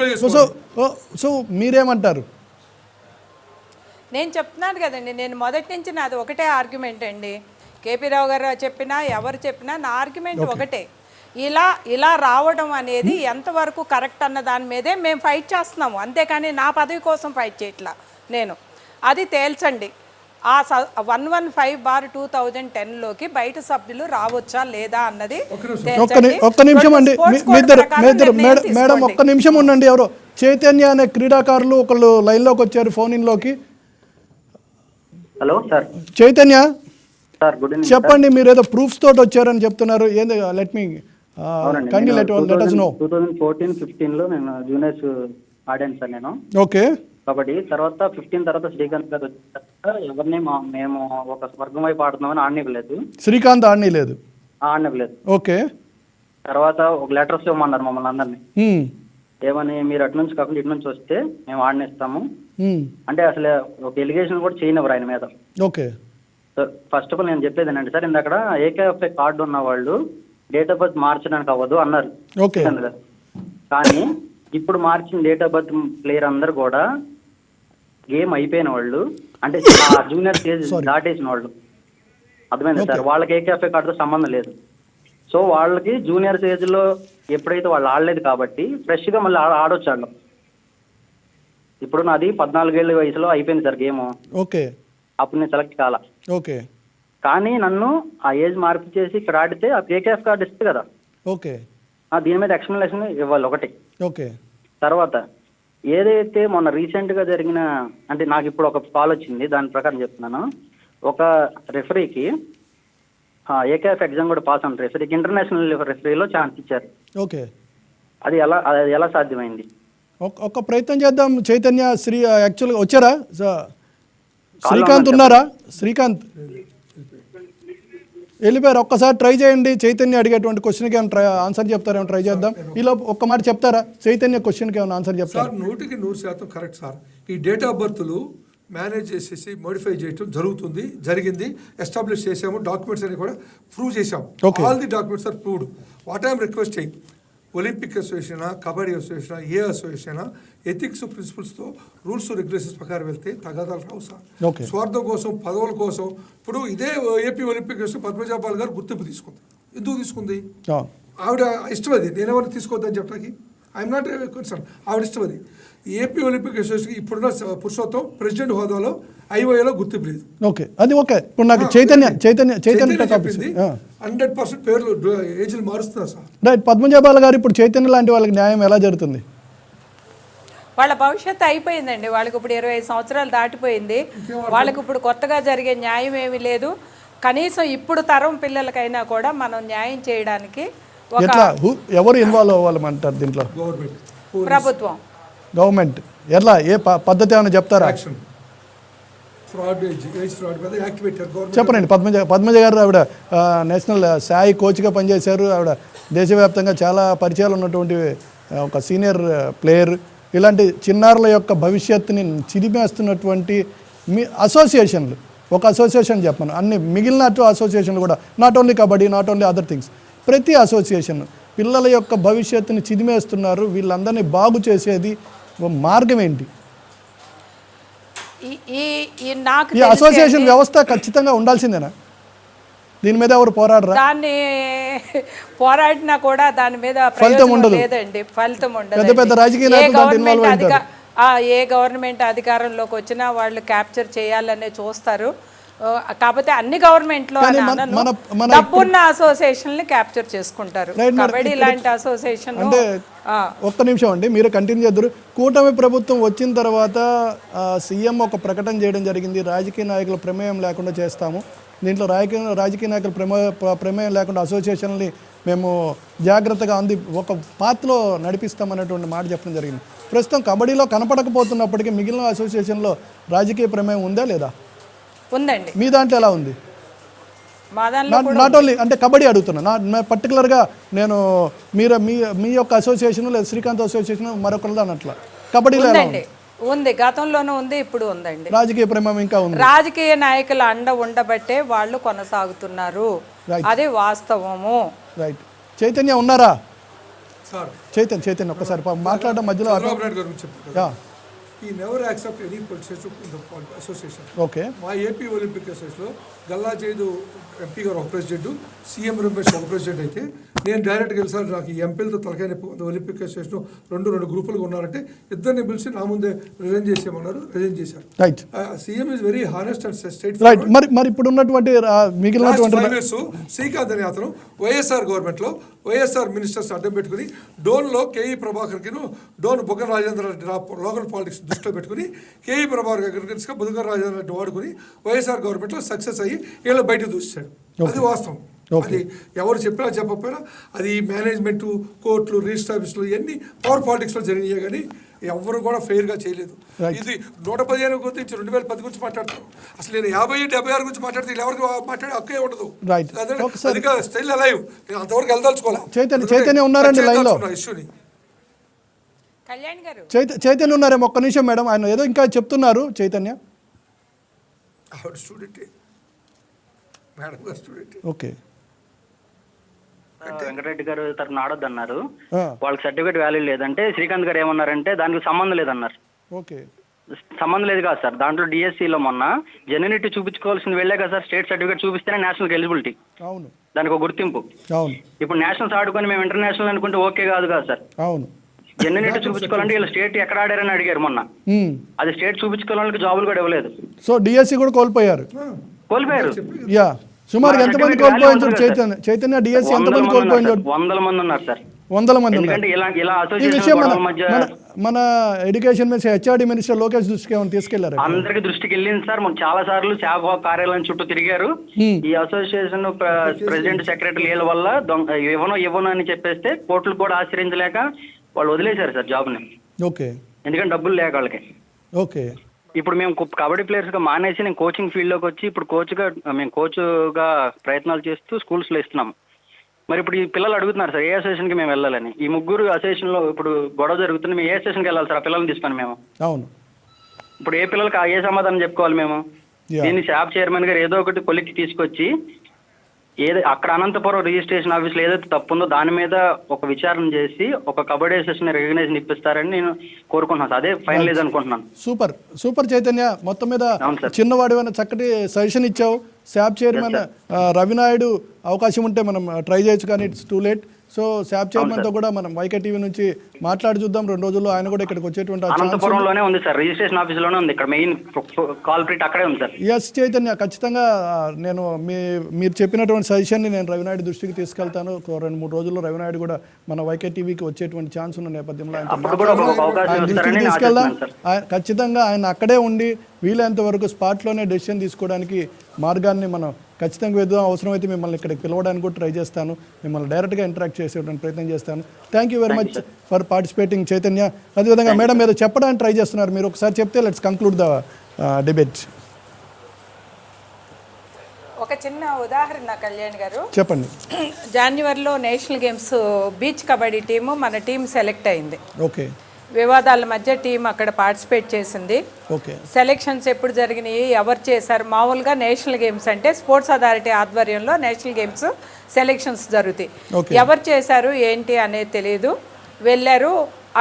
So మీరేమంటారు? నేను చెప్తున్నాను కదండి, నేను మొదటి నుంచి నాది ఒకటే ఆర్గ్యుమెంట్ అండి. కేపీ రావు గారు చెప్పినా ఎవరు చెప్పినా నా ఆర్గ్యుమెంట్ ఒకటే. ఇలా రావడం అనేది ఎంతవరకు కరెక్ట్ అన్న దాని మీదే మేము ఫైట్ చేస్తున్నాము, అంతేకాని నా పదవి కోసం ఫైట్ చేయట్లా నేను. అది తేల్చండి. ఆ 115/2010లోకి బయట సభ్యులు రావచ్చా లేదా అన్నది ఒక్క నిమిషం అండి మేడం, ఒక్క నిమిషం ఉండండి. ఎవరో చైతన్య అనే క్రీడాకారులు ఒకళ్ళు లైన్లోకి వచ్చారు, ఫోన్ ఇన్లోకి. Hello sir. Chaitanya sir, good evening. చెప్పండి, మీరు ఏదో ప్రూఫ్స్ తోటి వచ్చారని చెప్తున్నారు. ఏంది? Let me kindly let us know. 2014-15లో నేను జూనియర్స్ ఆడాను సార్ నేను. ఓకే. కబడ్డీ తర్వాత 15 తర్వాత శ్రీకాంత్ గారు వచ్చిన ఎవరిని మేము ఒక స్వర్గం వైపు ఆడుతున్నామని ఆడనివ్వలేదు. శ్రీకాంత్ ఆడనివ్వలేదు. ఆడనివ్వలేదు. ఓకే. తర్వాత ఒక లెటర్స్ ఇవ్వమన్నారు మమ్మల్ని అందరినీ. ఏమని, మీరు అటు నుంచి కాకుండా ఇటు నుంచి వస్తే మేము ఆడనిస్తాము అంటే అసలు ఒక ఎలిగేషన్ కూడా చేయనివ్వరు ఆయన మీద. ఓకే. ఫస్ట్ ఆఫ్ ఆల్ నేను చెప్పేది ఏంటంటే సార్, ఇందాక ఏకేఎఫ్ఐ కార్డు ఉన్న వాళ్ళు డేట్ ఆఫ్ బర్త్ మార్చడానికి అవ్వదు అన్నారు. ఓకే. కానీ ఇప్పుడు మార్చిన డేట్ ఆఫ్ బర్త్ ప్లేయర్ అందరు కూడా గేమ్ అయిపోయిన వాళ్ళు, అంటే జూనియర్ స్టేజ్ దాటేసిన వాళ్ళు. అర్థమైంది సార్, వాళ్ళకి ఏకేఎఫ్ఐ కార్డుతో సంబంధం లేదు. సో వాళ్ళకి జూనియర్ స్టేజ్ లో ఎప్పుడైతే వాళ్ళు ఆడలేదు కాబట్టి ఫ్రెష్ గా మళ్ళీ ఆడొచ్చు వాళ్ళు. ఇప్పుడు నాది 14 ఏళ్ళ వయసులో అయిపోయింది సార్ గేమ్. ఓకే. అప్పుడు నేను సెలెక్ట్ కాలా. ఓకే. కానీ నన్ను ఆ ఏజ్ మార్పు చేసి ఇక్కడ ఆడితే ఆ ఏకేఎఫ్ కార్డు ఇస్తుంది కదా. ఓకే. దీని మీద ఎక్స్ప్లెనేషన్ ఇవ్వాలి ఒకటి. ఓకే. తర్వాత ఏదైతే మొన్న రీసెంట్ గా జరిగిన, అంటే నాకు ఇప్పుడు ఒక కాల్ వచ్చింది, దాని ప్రకారం చెప్తున్నాను. ఒక రెఫరీకి ఏకేఎఫ్ ఎగ్జామ్ కూడా పాస్ అయిన రెఫరీకి ఇంటర్నేషనల్ రెఫరీలో ఛాన్స్ ఇచ్చారు. ఓకే. అది ఎలా సాధ్యమైంది? ఒక ప్రయత్నం చేద్దాం. చైతన్య యాక్చువల్గా వచ్చారా? శ్రీకాంత్ ఉన్నారా? శ్రీకాంత్ వెళ్ళిపోయారు. ఒక్కసారి ట్రై చేయండి. చైతన్య అడిగేటువంటి క్వశ్చన్కి ఏమైనా ఆన్సర్ చెప్తారేమో ట్రై చేద్దాం. ఈలో ఒక్క మాట చెప్తారా? చైతన్య క్వశ్చన్కి ఏమైనా ఆన్సర్ చెప్తారా? Sir 100% correct sir. ఈ డేట్ ఆఫ్ బర్త్లు మేనేజ్ చేసేసి మోడిఫై చేయటం జరిగింది, ఎస్టాబ్లిష్ చేసాము. డాక్యుమెంట్స్ అన్ని కూడా ప్రూవ్ చేసాము. All the documents are proved. What I'm requesting, Olympic association, kabaddi association, ఏ అసోసియేషన్ ఎథిక్స్ ప్రిన్సిపల్స్తో రూల్స్ రెగ్యులేషన్స్ ప్రకారం వెళ్తే తగాదాలు రావు సార్. స్వార్థం కోసం, పదవుల కోసం. ఇప్పుడు ఇదే ఏపీ ఒలింపిక్ పద్మజాపాల్ గారు గుర్తింపు తీసుకుంది. ఎందుకు తీసుకుంది? ఆవిడ ఇష్టం అది. నేనెవరు తీసుకోవద్దని చెప్పడానికి ఐఎమ్ నాట్ కన్సర్న్. ఆవిడ ఇష్టం అది. ఏపీ ఒలింపిక్ అసోసియేషన్ ఇప్పుడున్న పురుషోత్తం ప్రెసిడెంట్ హోదాలో IOAలో గుర్తింపు లేదు. ఓకే, అది ఓకే. ఇప్పుడు నాకు చైతన్య 100% పేర్లు ఏజ్లు మారుస్తున్నారు సార్. రైట్. పద్మజాపాల్ గారు, ఇప్పుడు చైతన్య లాంటి వాళ్ళకి న్యాయం ఎలా జరుగుతుంది? వాళ్ళ భవిష్యత్తు అయిపోయిందండి. వాళ్ళకి ఇప్పుడు 25 సంవత్సరాలు దాటిపోయింది. వాళ్ళకి ఇప్పుడు కొత్తగా జరిగే న్యాయం ఏమీ లేదు. కనీసం ఇప్పుడు తరం పిల్లలకైనా కూడా మనం న్యాయం చేయడానికి ఎవరు ఇన్వాల్వ్ అవ్వాలంటారు దీంట్లో? ప్రభుత్వం గవర్నమెంట్ ఎలా పద్ధతి ఏమైనా చెప్తారా? యాక్షన్ ఫ్రాడ్ ఏజ్ ఫ్రాడ్ మీద యాక్ట్ పెట్టారు గవర్నమెంట్. చెప్పనండి. పద్మజ గారు ఆవిడ నేషనల్ సాయి కోచ్గా పనిచేశారు. ఆవిడ దేశవ్యాప్తంగా చాలా పరిచయాలు ఉన్నటువంటి ఒక సీనియర్ ప్లేయర్. ఇలాంటి చిన్నారుల యొక్క భవిష్యత్తుని చిరిమేస్తున్నటువంటి మీ అసోసియేషన్లు, ఒక అసోసియేషన్ చెప్పను, అన్ని మిగిలిన అసోసియేషన్లు కూడా, not only kabaddi, not only other things, ప్రతి అసోసియేషన్ పిల్లల యొక్క భవిష్యత్తుని చిదిమేస్తున్నారు. వీళ్ళందరినీ బాగు చేసేది మార్గం ఏంటి? నాకు ఈ అసోసియేషన్ వ్యవస్థ ఖచ్చితంగా ఉండాల్సిందేనా? దీని మీద ఎవరు పోరాడరా? దాన్ని పోరాడినా కూడా దాని మీద ఫలితం ఉండదు. లేదండి, ఫలితం ఉండదు. పెద్ద పెద్ద రాజకీయ నాయకులు దాంట్లో ఇన్వాల్వ్ అవుతారు. ఏ గవర్నమెంట్ అధికారంలోకి వచ్చినా వాళ్ళు క్యాప్చర్ చేయాలనే చూస్తారు. కాకపోతే అన్ని గవర్నమెంట్లో డబ్బున్న అసోసియేషన్లు క్యాప్చర్ చేసుకుంటారు. కబడ్డీ లాంటి అసోసియేషన్ అంటే ఒక్క నిమిషం అండి, మీరు కంటిన్యూ చేద్దరు. కూటమి ప్రభుత్వం వచ్చిన తర్వాత సీఎం ఒక ప్రకటన చేయడం జరిగింది, రాజకీయ నాయకుల ప్రమేయం లేకుండా చేస్తాము, దీంట్లో రాజకీయ నాయకుల ప్రమేయం లేకుండా అసోసియేషన్ని మేము జాగ్రత్తగా ఒక పాత్రలో నడిపిస్తామనేటువంటి మాట చెప్పడం జరిగింది. ప్రస్తుతం కబడ్డీలో కనపడకపోతున్నప్పటికీ మిగిలిన అసోసియేషన్లో రాజకీయ ప్రమేయం ఉందా లేదా? ఉందండి. మీ దాంట్లో ఎలా ఉంది? మా దాంట్లో నాట్ ఓన్లీ అంటే కబడ్డీ అడుగుతున్నా, పర్టికులర్గా నేను మీ యొక్క అసోసియేషన్ లేదా శ్రీకాంత్ అసోసియేషన్ మరొకరిది అన్నట్ల కబడ్డీలో ఎలా ఉంది? ఉంది, గతంలోనూ ఉంది, ఇప్పుడు ఉందండి. రాజకీయ ప్రమేయం ఇంకా ఉంది. రాజకీయ నాయకుల అండ ఉండబట్టే వాళ్ళు కొనసాగుతున్నారు, అది వాస్తవము. రైట్. చైతన్య ఉన్నారా? సార్ చైతన్య ఒక్కసారి మాట్లాడడం మధ్యలో ఈ never accept any politician in the association. Okay. మా ఏపీ ఒలింపిక్ అసోసియేషన్లో గల్లా జైదు ఎంపీ గారు ఒక ప్రెసిడెంట్, సీఎం రమేష్ ఒక ప్రెసిడెంట్ అయితే నేను డైరెక్ట్గా వెళ్ళి నాకు ఈ ఎంపీలతో తలకాయ నొప్పి ఉంది, ఒలింపిక్ అసోసియేషన్ రెండు గ్రూపులుగా ఉన్నారంటే ఇద్దరిని పిలిచి నా ముందే రిజైన్ చేసేయమన్నారు, రిజైన్ చేశారు. Right. CM is very honest and straight. Right. మరి ఇప్పుడు ఉన్నటువంటి మిగిలినటువంటి శ్రీకాంత్ అనే అతను వైఎస్ఆర్ గవర్నమెంట్లో వైఎస్ఆర్ మినిస్టర్స్ అడ్డం పెట్టుకుని డోన్లో కేఈ ప్రభాకర్కిను డోన్ బుగ్గన రాజేంద్ర రెడ్డి లోకల్ పాలిటిక్స్ దృష్టిలో పెట్టుకుని కేఈ ప్రభాకర్ గారికి బుగ్గన రాజేంద్ర రెడ్డి వాడుకుని వైఎస్ఆర్ గవర్నమెంట్లో సక్సెస్ అయ్యి వీళ్ళు బయటకు దూసాడు. అది వాస్తవం. అది ఎవరు చెప్పినా చెప్పకపోయినా అది మేనేజ్మెంట్, కోర్టులు, రిజిస్టర్ ఆఫీసులు ఇవన్నీ పవర్ పాలిటిక్స్లో జరిగినాయి. కానీ ఎవరు కూడా ఫెయిర్గా చేయలేదు. ఇది 115 గురించి 2010 గురించి మాట్లాడతారు. అసలు నేను 50-76 గురించి మాట్లాడితే ఎవరికి మాట్లాడే హక్కే ఉండదు. అది స్టైల్ అలైవ్. నేను అంతవరకు వెళ్ళదలుచుకోవాలి. చైతన్య ఉన్నారండి లైన్లో? ఇష్యూని కళ్యాణ్ గారు, చైతన్య ఉన్నారేమో? ఒక్క నిమిషం మేడం, ఆయన ఏదో ఇంకా చెప్తున్నారు. చైతన్య స్టూడెంట్, మేడం గారు స్టూడెంట్. ఓకే. వెంకటరెడ్డి గారు తరఫున ఆడొద్దన్నారు, వాళ్ళకి సర్టిఫికేట్ వాల్యూ లేదంటే శ్రీకాంత్ గారు ఏమన్నారంటే దానికి సంబంధం లేదన్నారు. ఓకే. సంబంధం లేదు కాదు సార్, దాంట్లో డిఎస్సిలో మొన్న జెన్యునిటీ చూపించుకోవాల్సింది వెళ్ళే కదా సార్, స్టేట్ సర్టిఫికేట్ చూపిస్తేనే నేషనల్ ఎలిజిబిలిటీ. అవును. దానికి ఒక గుర్తింపు. అవును. ఇప్పుడు నేషనల్స్ ఆడుకొని మేము ఇంటర్నేషనల్ అనుకుంటే ఓకే కాదు కదా సార్. అవును. జెన్యునిటీ చూపించుకోవాలంటే వీళ్ళు స్టేట్ ఎక్కడ ఆడారని అడిగారు మొన్న, అది స్టేట్ చూపించుకోవాలంటే జాబులు కూడా ఇవ్వలేదు. సో డిఎస్సి కూడా కోల్పోయారు. యా, సుమారు ఎంతమంది కోల్పోయారు? చైతన్య డిఎస్సి ఎంతమంది కోల్పోయారు? 100 మంది ఉన్నారు సార్. 100 మంది ఉన్నారు. ఈ విషయం మన education minister, HRD minister Lokesh దృష్టికి ఏమైనా తీసుకెళ్లారు? అందరికి దృష్టికి వెళ్ళింది సార్. చాలా సార్లు శాఖ కార్యాలయం చుట్టూ తిరిగారు. ఈ అసోసియేషన్ ప్రెసిడెంట్ సెక్రటరీ వీళ్ళ వల్ల ఇవ్వను అని చెప్పేస్తే కోర్టులు కూడా ఆశ్రయించలేక వాళ్ళు వదిలేశారు సార్ జాబ్ని. ఓకే. ఎందుకంటే డబ్బులు లేక వాళ్ళకి. ఓకే. ఇప్పుడు మేము కబడ్డీ ప్లేయర్స్గా మానేసి నేను కోచింగ్ ఫీల్డ్లోకి వచ్చి ఇప్పుడు కోచ్గా ప్రయత్నాలు చేస్తూ స్కూల్స్లో ఇస్తున్నాము. మరి ఇప్పుడు ఈ పిల్లలు అడుగుతున్నారు సార్ ఏ అసోసియేషన్కి మేము వెళ్ళాలని. ఈ ముగ్గురు అసోసియేషన్లో ఇప్పుడు గొడవ జరుగుతుంది, మేము ఏ అసోసియేషన్కి వెళ్ళాలి సార్ ఆ పిల్లల్ని తీసుకొని మేము? అవును. ఇప్పుడు ఏ పిల్లలకి ఏ సమాధానం చెప్పుకోవాలి మేము? దీన్ని శాప్ చైర్మన్ గారు ఏదో ఒకటి కొలిక్కి తీసుకొచ్చి అక్కడ అనంతపురం రిజిస్ట్రేషన్ ఆఫీస్లో ఏదైతే తప్పు ఉందో దాని మీద ఒక విచారణ చేసి ఒక కబడ్డీ అసోసియేషన్ రికగ్నైజేషన్ ఇప్పిస్తారని నేను కోరుకుంటున్నాను. అదే ఫైనలైజ్ అనుకుంటున్నాను. సూపర్ చైతన్య, మొత్తం మీద చిన్నవాడు చక్కటి సజెషన్ ఇచ్చావు. శాప్ చైర్మన్ రవినాయుడు అవకాశం ఉంటే మనం ట్రై చేయొచ్చు, కానీ it's too late. So SAAP చైర్మన్తో కూడా మనం వైకే టీవీ నుంచి మాట్లాడి చూద్దాం. 2 రోజుల్లో ఆయన కూడా ఇక్కడికి వచ్చేటువంటి అనంతపురంలోనే ఉంది సార్, రిజిస్ట్రేషన్ ఆఫీస్లోనే ఉంది. ఇక్కడ మెయిన్ కాల్ప్రిట్ అక్కడే ఉంది సార్. ఎస్ చైతన్య, ఖచ్చితంగా నేను మీరు చెప్పినటువంటి సజెషన్ని నేను రవినాయుడు దృష్టికి తీసుకెళ్తాను. 2-3 రోజుల్లో రవినాయుడు కూడా మన వైకే టీవీకి వచ్చేటువంటి ఛాన్స్ ఉన్న నేపథ్యంలో ఆయన దృష్టికి తీసుకెళ్దాం. ఖచ్చితంగా ఆయన అక్కడే ఉండి వీలైనంత వరకు స్పాట్లోనే డెసిషన్ తీసుకోవడానికి మార్గాన్ని మనం ఖచ్చితంగా వేద్దాం. అవసరమైతే మిమ్మల్ని ఇక్కడికి పిలవడానికి కూడా ట్రై చేస్తాను, మిమ్మల్ని డైరెక్ట్గా ఇంటరాక్ట్ చేసేటువంటి ప్రయత్నం చేస్తాను. Thank you very much for participating Chaitanya. అదేవిధంగా మేడం ఏదో చెప్పడానికి ట్రై చేస్తున్నారు, మీరు ఒకసారి చెప్తే లెట్స్ కంక్లూడ్ ద డిబేట్. ఒక చిన్న ఉదాహరణ కళ్యాణ్ గారు, చెప్పండి. జనవరిలో national games beach kabaddi team మన టీం సెలెక్ట్ అయింది. ఓకే. వివాదాల మధ్య టీం అక్కడ పార్టిసిపేట్ చేసింది. ఓకే. సెలెక్షన్స్ ఎప్పుడు జరిగినాయి, ఎవరు చేశారు? మామూలుగా నేషనల్ గేమ్స్ అంటే స్పోర్ట్స్ అథారిటీ ఆధ్వర్యంలో నేషనల్ గేమ్స్ సెలెక్షన్స్ జరుగుతాయి. ఎవరు చేశారు ఏంటి అనేది తెలియదు. వెళ్ళారు,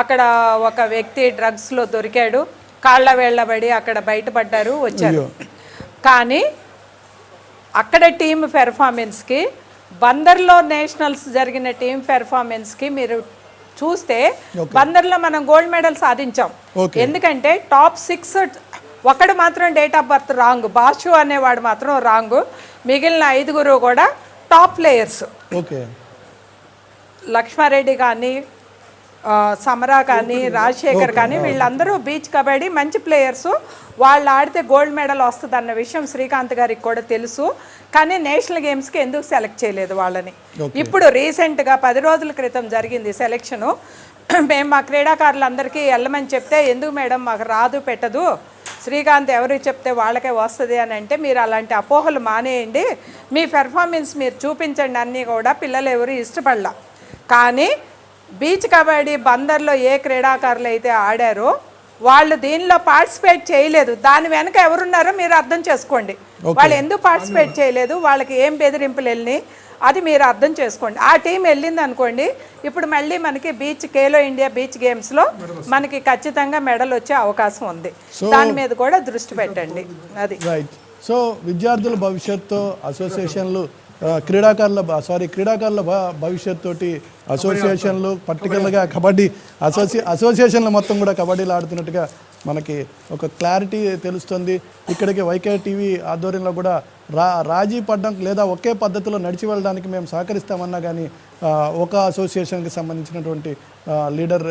అక్కడ ఒక వ్యక్తి డ్రగ్స్లో దొరికాడు, కాళ్ళ వేళ్ళబడి అక్కడ బయటపడ్డారు, వచ్చారు. కానీ అక్కడ టీం పెర్ఫార్మెన్స్కి, బందర్లో నేషనల్స్ జరిగిన టీం పెర్ఫార్మెన్స్కి మీరు చూస్తే బందర్లో మనం గోల్డ్ మెడల్ సాధించాం. ఎందుకంటే టాప్ 6 ఒకడు మాత్రం డేట్ ఆఫ్ బర్త్ రాంగ్, బాషు అనేవాడు మాత్రం రాంగ్, మిగిలిన 5 కూడా టాప్ ప్లేయర్స్. ఓకే. లక్ష్మారెడ్డి కానీ, సమరా కానీ, రాజశేఖర్ కానీ, వీళ్ళందరూ బీచ్ కబడ్డీ మంచి ప్లేయర్స్. వాళ్ళు ఆడితే గోల్డ్ మెడల్ వస్తుంది అన్న విషయం శ్రీకాంత్ గారికి కూడా తెలుసు. కానీ నేషనల్ గేమ్స్కి ఎందుకు సెలెక్ట్ చేయలేదు వాళ్ళని? ఇప్పుడు రీసెంట్గా 10 రోజుల క్రితం జరిగింది సెలెక్షను. మేము మా క్రీడాకారులందరికీ వెళ్ళమని చెప్తే, ఎందుకు మేడం మాకు రాదు పెట్టదు, శ్రీకాంత్ ఎవరు చెప్తే వాళ్ళకే వస్తుంది అని అంటే, మీరు అలాంటి అపోహలు మానేయండి, మీ పెర్ఫార్మెన్స్ మీరు చూపించండి అన్నీ కూడా పిల్లలు ఎవరు ఇష్టపడలా. కానీ బీచ్ కబడ్డీ బందర్లో ఏ క్రీడాకారులు అయితే ఆడారో వాళ్ళు దీనిలో పార్టిసిపేట్ చేయలేదు. దాని వెనక ఎవరున్నారో మీరు అర్థం చేసుకోండి. వాళ్ళు ఎందుకు పార్టిసిపేట్ చేయలేదు, వాళ్ళకి ఏం బెదిరింపులు వెళ్ళినాయి, అది మీరు అర్థం చేసుకోండి. ఆ టీం వెళ్ళింది అనుకోండి, ఇప్పుడు మళ్ళీ మనకి ఖేలో ఇండియా బీచ్ గేమ్స్లో మనకి ఖచ్చితంగా మెడల్ వచ్చే అవకాశం ఉంది. దాని మీద కూడా దృష్టి పెట్టండి. అది రైట్. సో విద్యార్థుల భవిష్యత్తు అసోసియేషన్లు, క్రీడాకారుల భవిష్యత్ తోటి అసోసియేషన్లు, పర్టికులర్గా కబడ్డీ అసోసియేషన్లు మొత్తం కూడా కబడ్డీలు ఆడుతున్నట్టుగా మనకి ఒక క్లారిటీ తెలుస్తుంది. ఇక్కడికి వైకే టీవీ ఆధ్వర్యంలో కూడా రాజీ పడ్డం లేదా ఒకే పద్ధతిలో నడిచి వెళ్ళడానికి మేము సహకరిస్తామన్నా కానీ ఒక అసోసియేషన్కి సంబంధించినటువంటి లీడర్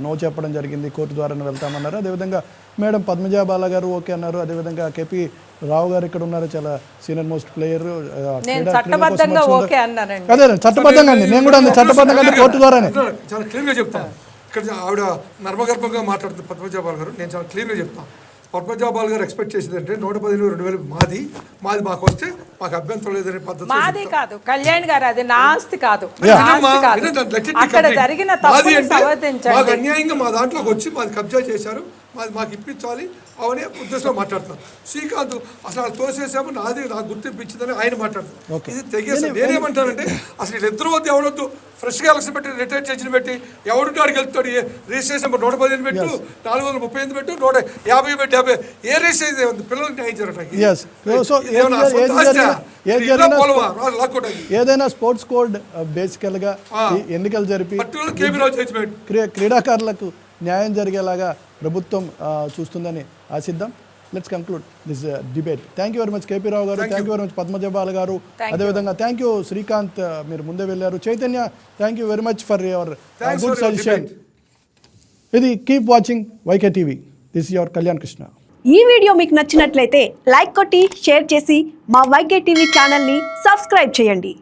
నో చెప్పడం జరిగింది, కోర్టు ద్వారానే వెళ్తామన్నారు. అదేవిధంగా మేడం పద్మజా బాల గారు ఓకే అన్నారు. అదేవిధంగా కేపీ రావు గారు ఇక్కడ ఉన్నారు, చాలా సీనియర్ మోస్ట్ ప్లేయర్. అదే చట్టబద్ధంగా నేను కూడా చట్టబద్ధంగా కోర్టు ద్వారానే చాలా క్లియర్గా చెప్తాను. ఇక్కడ ఆవిడ నర్మగర్భంగా మాట్లాడుతుంది పద్మజా బాల గారు. నేను చాలా క్లియర్గా చెప్తాను. పద్మజా బాల్ గారు ఎక్స్పెక్ట్ చేసేది అంటే 115,000 మాది మాకు వస్తే మాకు అభ్యంతరం లేదనే పద్ధతి. మాది కాదు కళ్యాణ్ గారు, అది నా ఆస్తి కాదు. అక్కడ జరిగిన తప్పుని సవరించండి. మాకు అన్యాయంగా మా దాంట్లోకి వచ్చి మాది కబ్జా చేశారు, మాకు ఇప్పించాలి అవనే ఉద్దేశంలో మాట్లాడుతున్నారు. శ్రీకాంత్ అసలు వాళ్ళు తోసేసాము, నాది నాకు గుర్తింపు ఇచ్చిందని ఆయన మాట్లాడుతున్నారు. ఇది తెగేసి నేనేమంటానంటే, అసలు వీళ్ళిద్దరు వద్దు ఎవడొద్దు, ఫ్రెష్గా ఎలక్షన్ పెట్టి రిటైర్ చేసిన పెట్టి ఎవడుంటే ఆడికి వెళ్తాడు. రిజిస్ట్రేషన్ నెంబర్ 115 పెట్టు, 438 పెట్టు, 150 పెట్టి 50 ఏ రిజిస్ట్రేషన్ ఉంది, పిల్లలకి న్యాయం జరగడానికి. ఏదైనా స్పోర్ట్స్ కోడ్ బేసికల్గా ఎన్నికలు జరిపి క్రీడాకారులకు న్యాయం జరిగేలాగా ప్రభుత్వం చూస్తుందని ఆశిద్దాం. Let's conclude this debate. Thank you very much KP Rao గారు, thank you very much Padmaja Bala గారు, అదేవిధంగా థ్యాంక్ యూ శ్రీకాంత్, మీరు ముందే వెళ్ళారు. Chaitanya, thank you very much for your good suggestion. ఇది keep watching YK TV. This is your Kalyan Krishna. ఈ వీడియో మీకు నచ్చినట్లయితే లైక్ కొట్టి షేర్ చేసి మా వైకే టీవీ ఛానల్ని సబ్స్క్రైబ్ చేయండి.